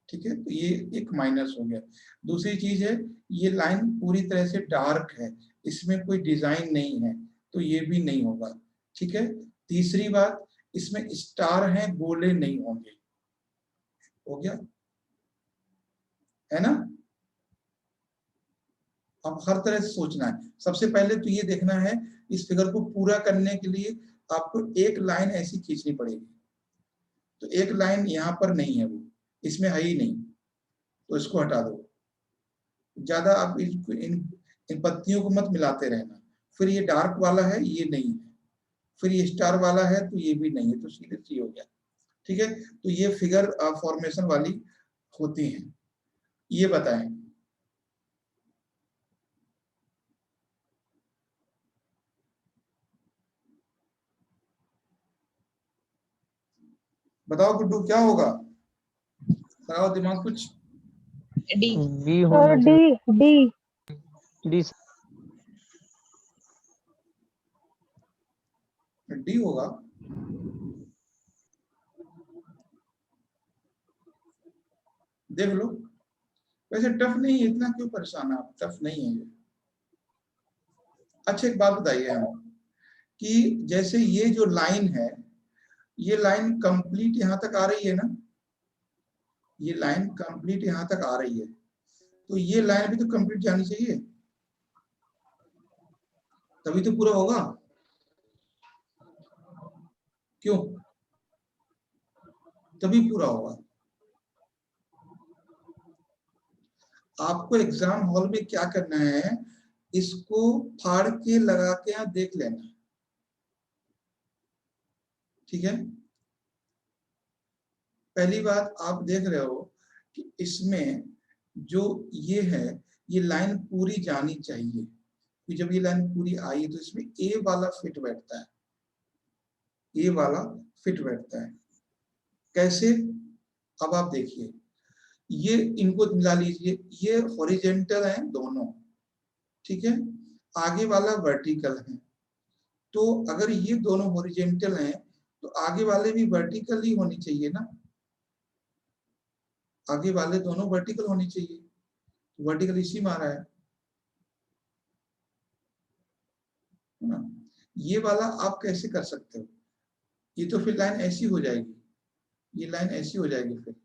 ठीक है, तो ये एक माइनस हो गया। दूसरी चीज है ये लाइन पूरी तरह से डार्क है, इसमें कोई डिजाइन नहीं है, तो ये भी नहीं होगा, ठीक है। तीसरी बात, इसमें स्टार हैं, गोले नहीं होंगे, हो गया, है ना? अब हर तरह से सोचना है। सबसे पहले तो ये देखना है इस फिगर को पूरा करने के लिए आपको एक लाइन ऐसी खींचनी पड़ेगी, तो एक लाइन यहाँ पर नहीं है, वो इसमें है ही नहीं, तो इसको हटा दो। ज्यादा आप इन पत्तियों को मत मिलाते रहना। फिर ये डार्क वाला है, ये नहीं है, फिर ये स्टार वाला है, तो ये भी नहीं है, तो सीधे सी हो गया, ठीक है। तो ये फिगर फॉर्मेशन वाली होती हैं। ये बताएं बताओ गुड्डू क्या होगा? लगाओ दिमाग कुछ। डी। बी सर होना डी, चाहिए। डी। डी डी होगा। देख लो, वैसे टफ नहीं है, इतना क्यों परेशान है आप, टफ नहीं है ये। अच्छा एक बात बताइए हम कि जैसे ये जो लाइन है, ये लाइन कंप्लीट यहां तक आ रही है ना, ये लाइन कंप्लीट यहां तक आ रही है, तो ये लाइन भी तो कंप्लीट जानी चाहिए, तभी तो पूरा होगा। क्यों? तभी पूरा होगा। आपको एग्जाम हॉल में क्या करना है, इसको फाड़ के लगा के यहाँ देख लेना, ठीक है। पहली बात आप देख रहे हो कि इसमें जो ये है, ये लाइन पूरी जानी चाहिए कि जब ये लाइन पूरी आई तो इसमें ए वाला फिट बैठता है, ए वाला फिट बैठता है। कैसे? अब आप देखिए, ये इनको मिला लीजिए, ये हॉरिजेंटल है दोनों, ठीक है, आगे वाला वर्टिकल है। तो अगर ये दोनों हॉरिजेंटल हैं तो आगे वाले भी वर्टिकल ही होनी चाहिए ना, आगे वाले दोनों वर्टिकल होनी चाहिए, वर्टिकल इसी में आ रहा है ना। ये वाला आप कैसे कर सकते हो? ये तो फिर लाइन ऐसी हो जाएगी, ये लाइन ऐसी हो जाएगी फिर,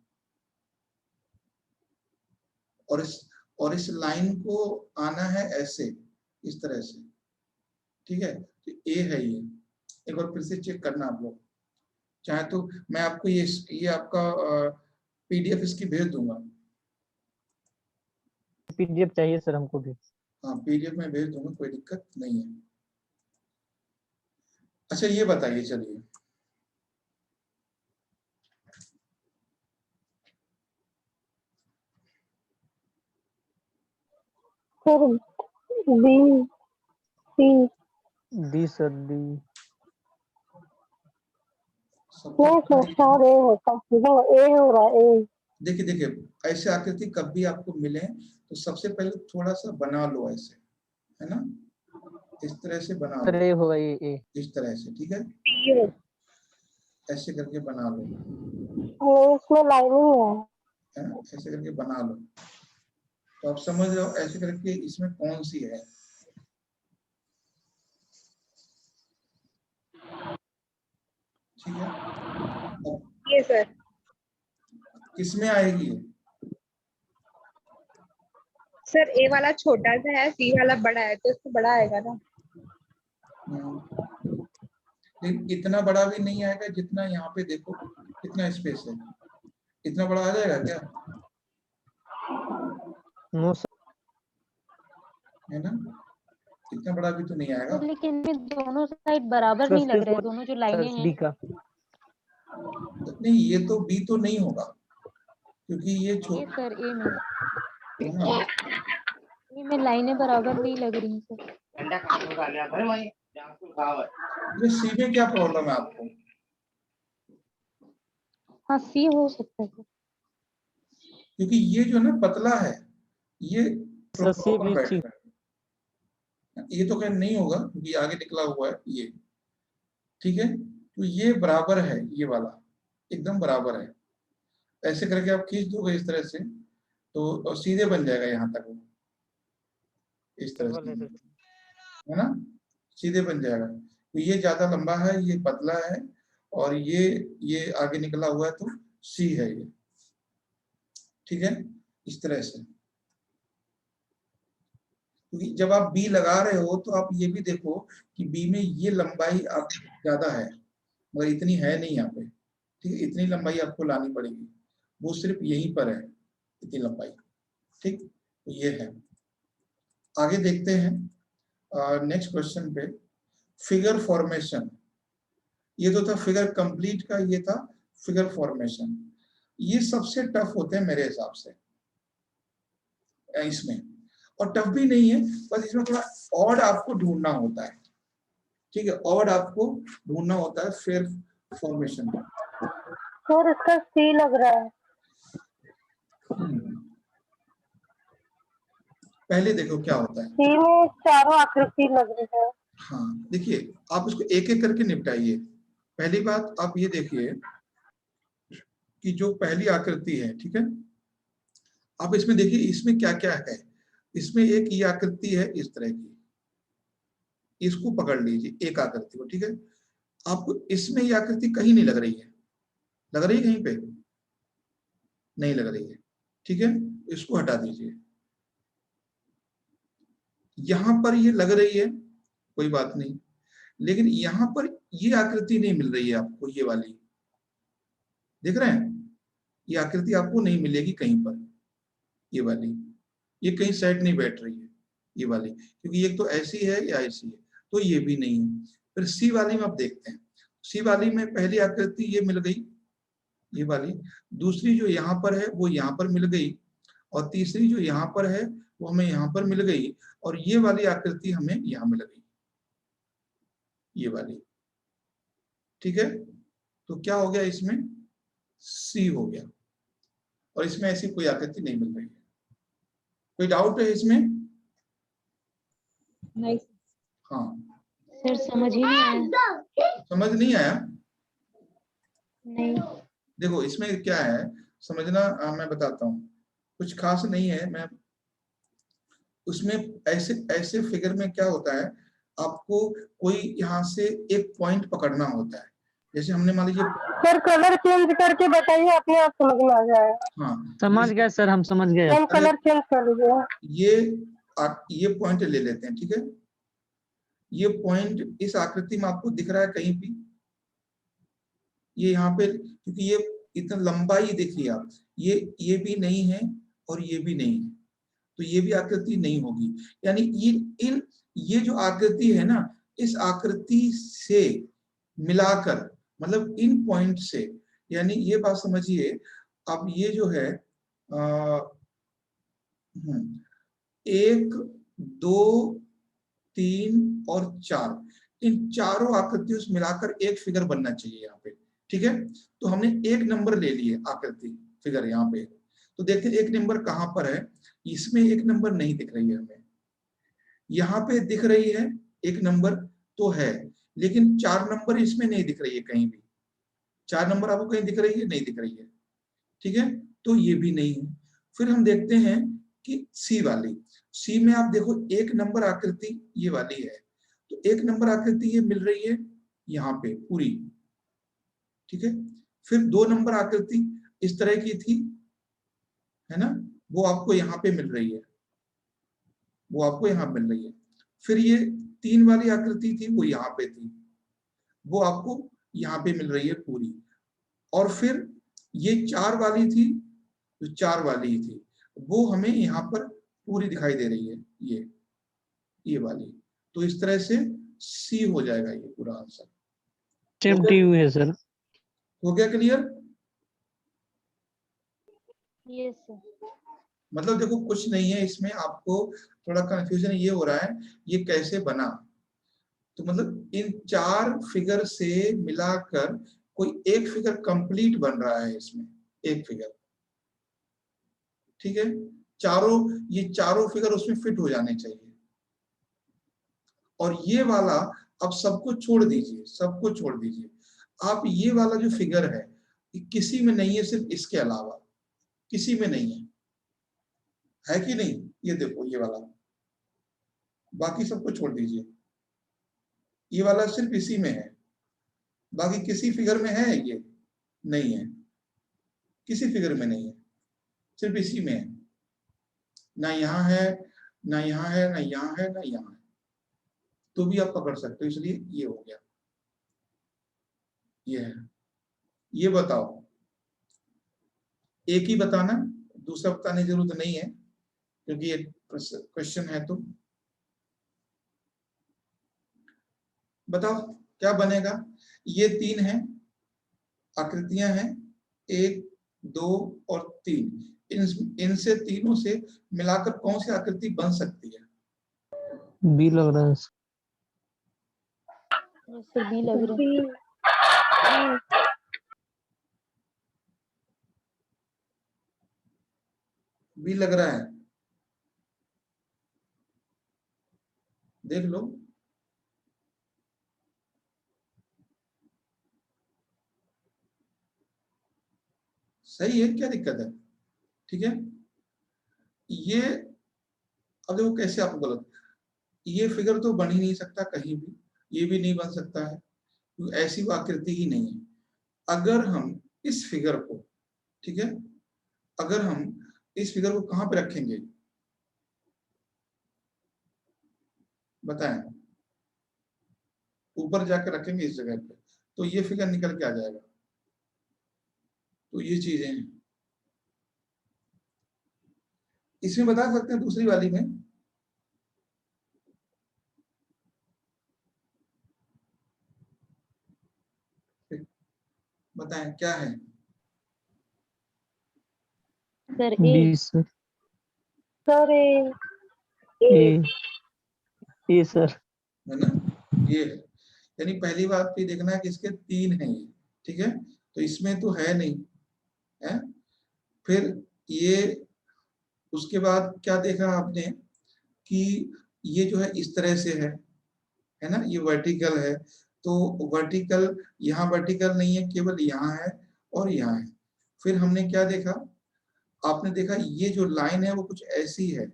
और इस लाइन को आना है ऐसे, इस तरह से, ठीक है। तो ए है ये, एक बार फिर से चेक करना आप लोग, चाहे तो मैं आपको ये आपका पीडीएफ इसकी भेज दूंगा। पीडीएफ चाहिए सर हमको भी। हाँ, पीडीएफ में भेज दूंगा, कोई दिक्कत नहीं है। अच्छा ये बताइए, चलिए sir B C D sir D. नहीं सर, सर ए होता ए हो रहा है। देखिए देखिए, ऐसे आकृति कभी आपको मिले तो सबसे पहले थोड़ा सा बना लो ऐसे, है ना, इस तरह से बना सर लो, ए होगा ये, इस तरह से, ठीक है, ऐसे करके बना लो, इसमें लाइनिंग है ना, ऐसे करके बना लो। तो आप समझ रहे हो ऐसे करके इसमें कौन सी है, ठीक है। अब ये सर किसमें आएगी? सर ए वाला छोटा सा है, सी वाला बड़ा है, तो इससे बड़ा आएगा ना। लेकिन इतना बड़ा भी नहीं आएगा जितना यहाँ पे देखो कितना स्पेस है, इतना बड़ा आ जाएगा क्या? No sir. है ना, इतना बड़ा भी तो नहीं आएगा। लेकिन इनमें दोनों साइड बराबर नहीं लग रहे, दोनों जो लाइनें हैं। बी का नहीं, ये तो बी तो नहीं होगा क्योंकि ये ये सर ए में, है ना, ए में लाइनें बराबर नहीं लग रही सर। ये सी में क्या प्रॉब्लम है आपको? हाँ सी हो सकता है, क्योंकि ये जो ना पतला है, ये सर सी proper भी बैठ ठीक। रहा है। ये तो खैर नहीं होगा क्योंकि आगे निकला हुआ है ये, ठीक है। तो ये बराबर है, ये वाला एकदम बराबर है। ऐसे करके आप खींच दोगे इस तरह से तो सीधे बन जाएगा यहाँ तक, इस तरह से, है ना, सीधे बन जाएगा। तो ये ज्यादा लंबा है, ये पतला है, और ये आगे निकला हुआ है, तो सी है ये, ठीक है, इस तरह से। क्योंकि जब आप बी लगा रहे हो तो आप ये भी देखो कि बी में ये लंबाई आप ज्यादा है, मगर इतनी है नहीं यहाँ पे, ठीक है, इतनी लंबाई आपको लानी पड़ेगी, वो सिर्फ यहीं पर है इतनी लंबाई, ठीक। तो ये है, आगे देखते हैं नेक्स्ट क्वेश्चन पे। फिगर फॉर्मेशन, ये तो था फिगर कंप्लीट का, ये था फिगर फॉर्मेशन। ये सबसे टफ होते हैं मेरे हिसाब से इसमें, और टफ भी नहीं है, बस इसमें थोड़ा ऑड आपको ढूंढना होता है, ठीक है, ऑड आपको ढूंढना होता है फिगर फॉर्मेशन में। सर इसका सी लग रहा है। पहले देखो क्या होता है, सी में चारों आकृति लग रही है। हाँ देखिए, आप इसको एक एक करके निपटाइए। पहली बात आप ये देखिए कि जो पहली आकृति है, ठीक है, आप इसमें देखिए इसमें क्या क्या है। इसमें एक ये आकृति है इस तरह की, इसको पकड़ लीजिए एक आकृति को, ठीक है। आपको इसमें ये आकृति कहीं नहीं लग रही है, लग रही है कहीं पे? नहीं लग रही है, ठीक है, इसको हटा दीजिए। यहां पर ये लग रही है, कोई बात नहीं, लेकिन यहां पर ये आकृति नहीं मिल रही है आपको, ये वाली देख रहे हैं, ये आकृति आपको नहीं मिलेगी कहीं पर, ये वाली, ये कहीं साइड नहीं बैठ रही है ये वाली, क्योंकि एक तो ऐसी है या ऐसी है, तो ये भी नहीं है। फिर सी वाली में आप देखते हैं, सी वाली में पहली आकृति ये मिल गई, ये वाली, दूसरी जो यहाँ पर है वो यहाँ पर मिल गई, और तीसरी जो यहाँ पर है वो हमें यहाँ पर मिल गई, और ये वाली आकृति हमें यहाँ मिल गई, ये वाली। ठीक है, तो क्या हो गया इसमें, सी हो गया, और इसमें ऐसी कोई आकृति नहीं मिल रही है। कोई डाउट है इसमें? नहीं हाँ, सर समझ ही नहीं आया। समझ नहीं आया? नहीं। देखो इसमें क्या है समझना, मैं बताता हूँ, कुछ खास नहीं है। मैं उसमें ऐसे ऐसे फिगर में क्या होता है, आपको कोई यहाँ से एक पॉइंट पकड़ना होता है। जैसे हमने मान लीजिए, सर कलर चेंज करके बताइए, अपने आप समझ में आ जाएगा। हाँ समझ गए सर, हम समझ गए। हम कलर चेंज कर लीजिए। ये पॉइंट ले लेते हैं, ठीक है। ये पॉइंट इस आकृति में आपको दिख रहा है कहीं भी, ये यहाँ पे, क्योंकि ये इतना लंबाई देखिए आप, ये भी नहीं है और ये भी नहीं है, तो ये भी आकृति नहीं होगी। यानी ये जो आकृति है ना, इस आकृति से मिलाकर, मतलब इन पॉइंट से, यानी ये बात समझिए। अब ये जो है 1 2 3 और 4, इन चारों आकृतियों से मिलाकर एक फिगर बनना चाहिए यहाँ पे। ठीक है, तो हमने एक नंबर ले लिए आकृति फिगर यहाँ पे। तो देखते एक नंबर कहाँ पर है, इसमें एक नंबर नहीं दिख रही है हमें, यहाँ पे दिख रही है एक नंबर तो है, लेकिन 4 नंबर इसमें नहीं दिख रही है कहीं भी। 4 नंबर आपको कहीं दिख रही है? नहीं दिख रही है। ठीक है, तो ये भी नहीं है। फिर हम देखते हैं कि सी वाली, सी में आप देखो एक नंबर आकृति ये वाली है, तो एक नंबर आकृति ये मिल रही है यहाँ पे पूरी। ठीक है, फिर 2 नंबर आकृति इस तरह की थी, है ना, वो आपको यहाँ पे मिल रही है, वो आपको यहाँ मिल रही है। फिर ये 3 वाली आकृति थी, वो यहाँ पे थी, वो आपको यहाँ पे मिल रही है पूरी। और फिर ये 4 वाली थी, जो 4 वाली ही थी, वो हमें यहाँ पर पूरी दिखाई दे रही है, ये वाली। तो इस तरह से सी हो जाएगा ये पूरा आंसर। है सर। हो गया क्लियर? Yes sir. मतलब देखो कुछ नहीं है इसमें, आपको थोड़ा कंफ्यूजन ये हो रहा है ये कैसे बना। तो मतलब इन 4 फिगर से मिलाकर कोई एक फिगर कंप्लीट बन रहा है इसमें, एक फिगर। ठीक है, ये चारों फिगर उसमें फिट हो जाने चाहिए। और ये वाला अब सबको छोड़ दीजिए, सबको छोड़ दीजिए। आप ये वाला जो फिगर है किसी में नहीं है, सिर्फ इसके अलावा किसी में नहीं है कि नहीं? ये देखो ये वाला, बाकी सबको छोड़ दीजिए, ये वाला सिर्फ इसी में है, बाकी किसी फिगर में है ये नहीं है, किसी फिगर में नहीं है, सिर्फ इसी में है। ना यहाँ है, ना यहाँ है, ना यहाँ है, ना यहाँ है, तो भी आप पकड़ सकते हो, इसलिए ये हो गया। ये है, ये बताओ, एक ही बताना, दूसरा बताने की जरूरत नहीं है क्योंकि ये क्वेश्चन है। तो बताओ क्या बनेगा। ये 3 हैं, आकृतियां हैं, 1 2 और 3, इनसे तीनों से मिलाकर कौन सी आकृति बन सकती है? बी लग रहा है सर बी लग रहा है। बी लग रहा है, देख लो। सही है, क्या दिक्कत है? ठीक है, ये अब देखो कैसे आपको गलत, ये फिगर तो बन ही नहीं सकता कहीं भी, ये भी नहीं बन सकता है क्योंकि ऐसी वो आकृति ही नहीं है। अगर हम इस फिगर को, ठीक है, अगर हम इस फिगर को कहां पे रखेंगे बताएं? ऊपर जाकर रखेंगे इस जगह पे, तो ये फिगर निकल के आ जाएगा। तो ये चीजें हैं इसमें, बता सकते हैं दूसरी वाली में। बताएं क्या है? सर बी सर, सर ए ए सर। है ना, ये है। यानी पहली बात तो ये देखना है कि इसके 3 हैं ये, ठीक है, तो इसमें तो है नहीं है। फिर ये उसके बाद क्या देखा आपने कि ये जो है इस तरह से है ना, ये वर्टिकल है, तो वर्टिकल यहाँ वर्टिकल नहीं है, केवल यहाँ है और यहाँ है। फिर हमने क्या देखा, आपने देखा ये जो लाइन है वो कुछ ऐसी है,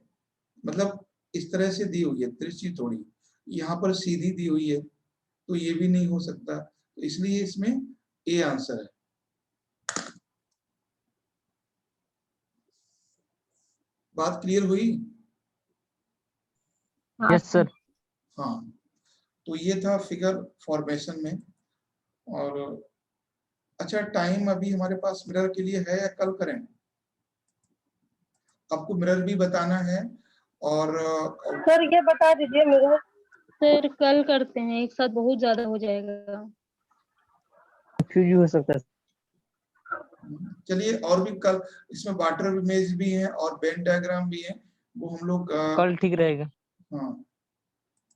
मतलब इस तरह से दी हुई है, तिरछी थोड़ी, यहाँ पर सीधी दी हुई है, तो ये भी नहीं हो सकता, तो इसलिए इसमें ए आंसर है। बात क्लियर हुई? हाँ यस सर। सर। हाँ, तो ये था फिगर फॉर्मेशन में। और अच्छा, टाइम अभी हमारे पास मिरर के लिए है या कल करें? आपको मिरर भी बताना है और सर ये बता दीजिए मेरे। सर कल करते हैं, एक साथ बहुत ज्यादा हो जाएगा। कंफ्यूज हो सकता है। चलिए, और भी कल इसमें वाटर इमेज भी है और वेन डायग्राम भी है, वो हम लोग कल ठीक रहेगा। हाँ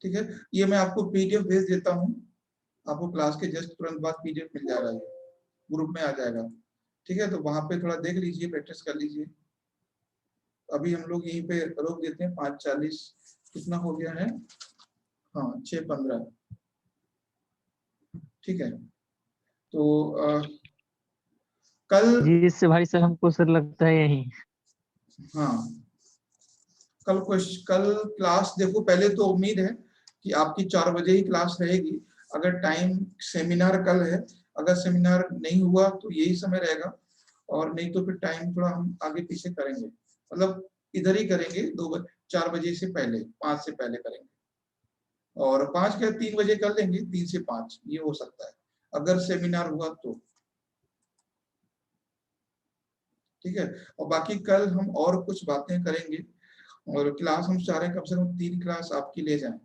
ठीक है, ये मैं आपको पीडीएफ भेज देता हूँ, आपको क्लास के जस्ट तुरंत बाद पीडीएफ मिल जाएगा, ये ग्रुप में आ जाएगा, ठीक है, तो वहां पे थोड़ा देख लीजिए, प्रैक्टिस कर लीजिए। अभी हम लोग यहीं पे रोक देते हैं, 5:40 कितना हो गया है, हाँ 6:15, ठीक है। तो कल, जी इससे भाई सर हमको सर लगता है यही। हाँ कल क्लास देखो, पहले तो उम्मीद है कि आपकी 4 बजे ही क्लास रहेगी। अगर टाइम, सेमिनार कल है, अगर सेमिनार नहीं हुआ तो यही समय रहेगा, और नहीं तो फिर टाइम थोड़ा हम आगे पीछे करेंगे, मतलब इधर ही करेंगे 4 बजे से पहले, 5 से पहले करेंगे, और 5 या 3 बजे कर लेंगे, 3 से 5 ये हो सकता है अगर सेमिनार हुआ तो, ठीक है। और बाकी कल हम और कुछ बातें करेंगे, और क्लास हम चाह रहे हैं कम से कम 3 क्लास आपकी ले जाएं।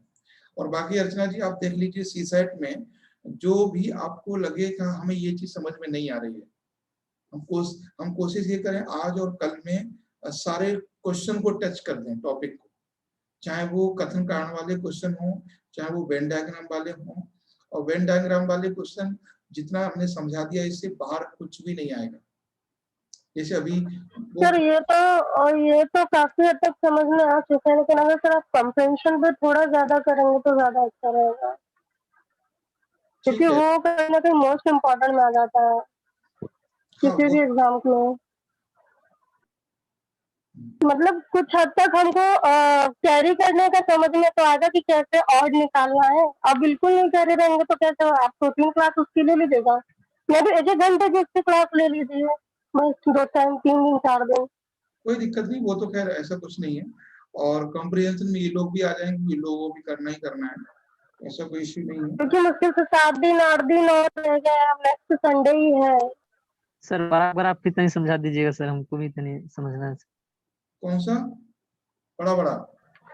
और बाकी अर्चना जी आप देख लीजिए, सीसेट में जो भी आपको लगे कि हमें ये चीज समझ में नहीं आ रही है, हम कोशिश ये करें आज और कल में सारे क्वेश्चन को टच कर दें, टॉपिक को, चाहे वो कथन कारण वाले क्वेश्चन हो, चाहे वो वेन डायग्राम वाले हों। और वेन डायग्राम वाले क्वेश्चन जितना हमने समझा दिया, इससे बाहर कुछ भी नहीं आएगा। जैसे अभी सर ये तो काफी हद तक समझ में आ चुका है, लेकिन अगर सर आप कंप्रेंशन पे थोड़ा ज्यादा करेंगे तो ज्यादा अच्छा रहेगा, क्योंकि ठीक है, वो कहीं ना कहीं मोस्ट इम्पोर्टेंट में आ जाता है हाँ किसी भी एग्जाम में। मतलब कुछ हद तक हमको कैरी करने का समझ में तो आएगा कि कैसे ऑड निकालना है। आप बिल्कुल नहीं कैरी रहेंगे तो कैसे, आप 2-3 क्लास उसकी ले लीजिएगा, मैं भी 1-1 घंटे की उसकी क्लास ले लीजिए, बस 2 टाइम 3 दिन 4 दिन। कोई दिक्कत नहीं, वो तो खैर ऐसा कुछ नहीं है, और कॉम्प्रिहेंशन में ये लोग भी आ जाएंगे, ये लोगों को भी करना ही करना है, ऐसा कोई इश्यू नहीं है। क्योंकि मुश्किल से 7 दिन 8 दिन और रह गए, अब नेक्स्ट संडे ही है। सर बराबर आप कितना ही समझा दीजिएगा सर, हमको भी इतनी समझना है। कौन सा बड़ा बड़ा?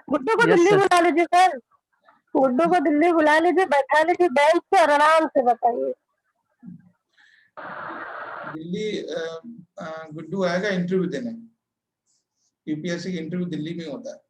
गुड्डू को यस दिल्ली सर। बुला लीजिए सर, गुड्डू को दिल्ली बुला लीजिए, बैठा लीजिए बेंच पे और आराम से बताइए। दिल्ली गुड्डू आएगा इंटरव्यू देने, यूपीएससी का इंटरव्यू दिल्ली में होता है।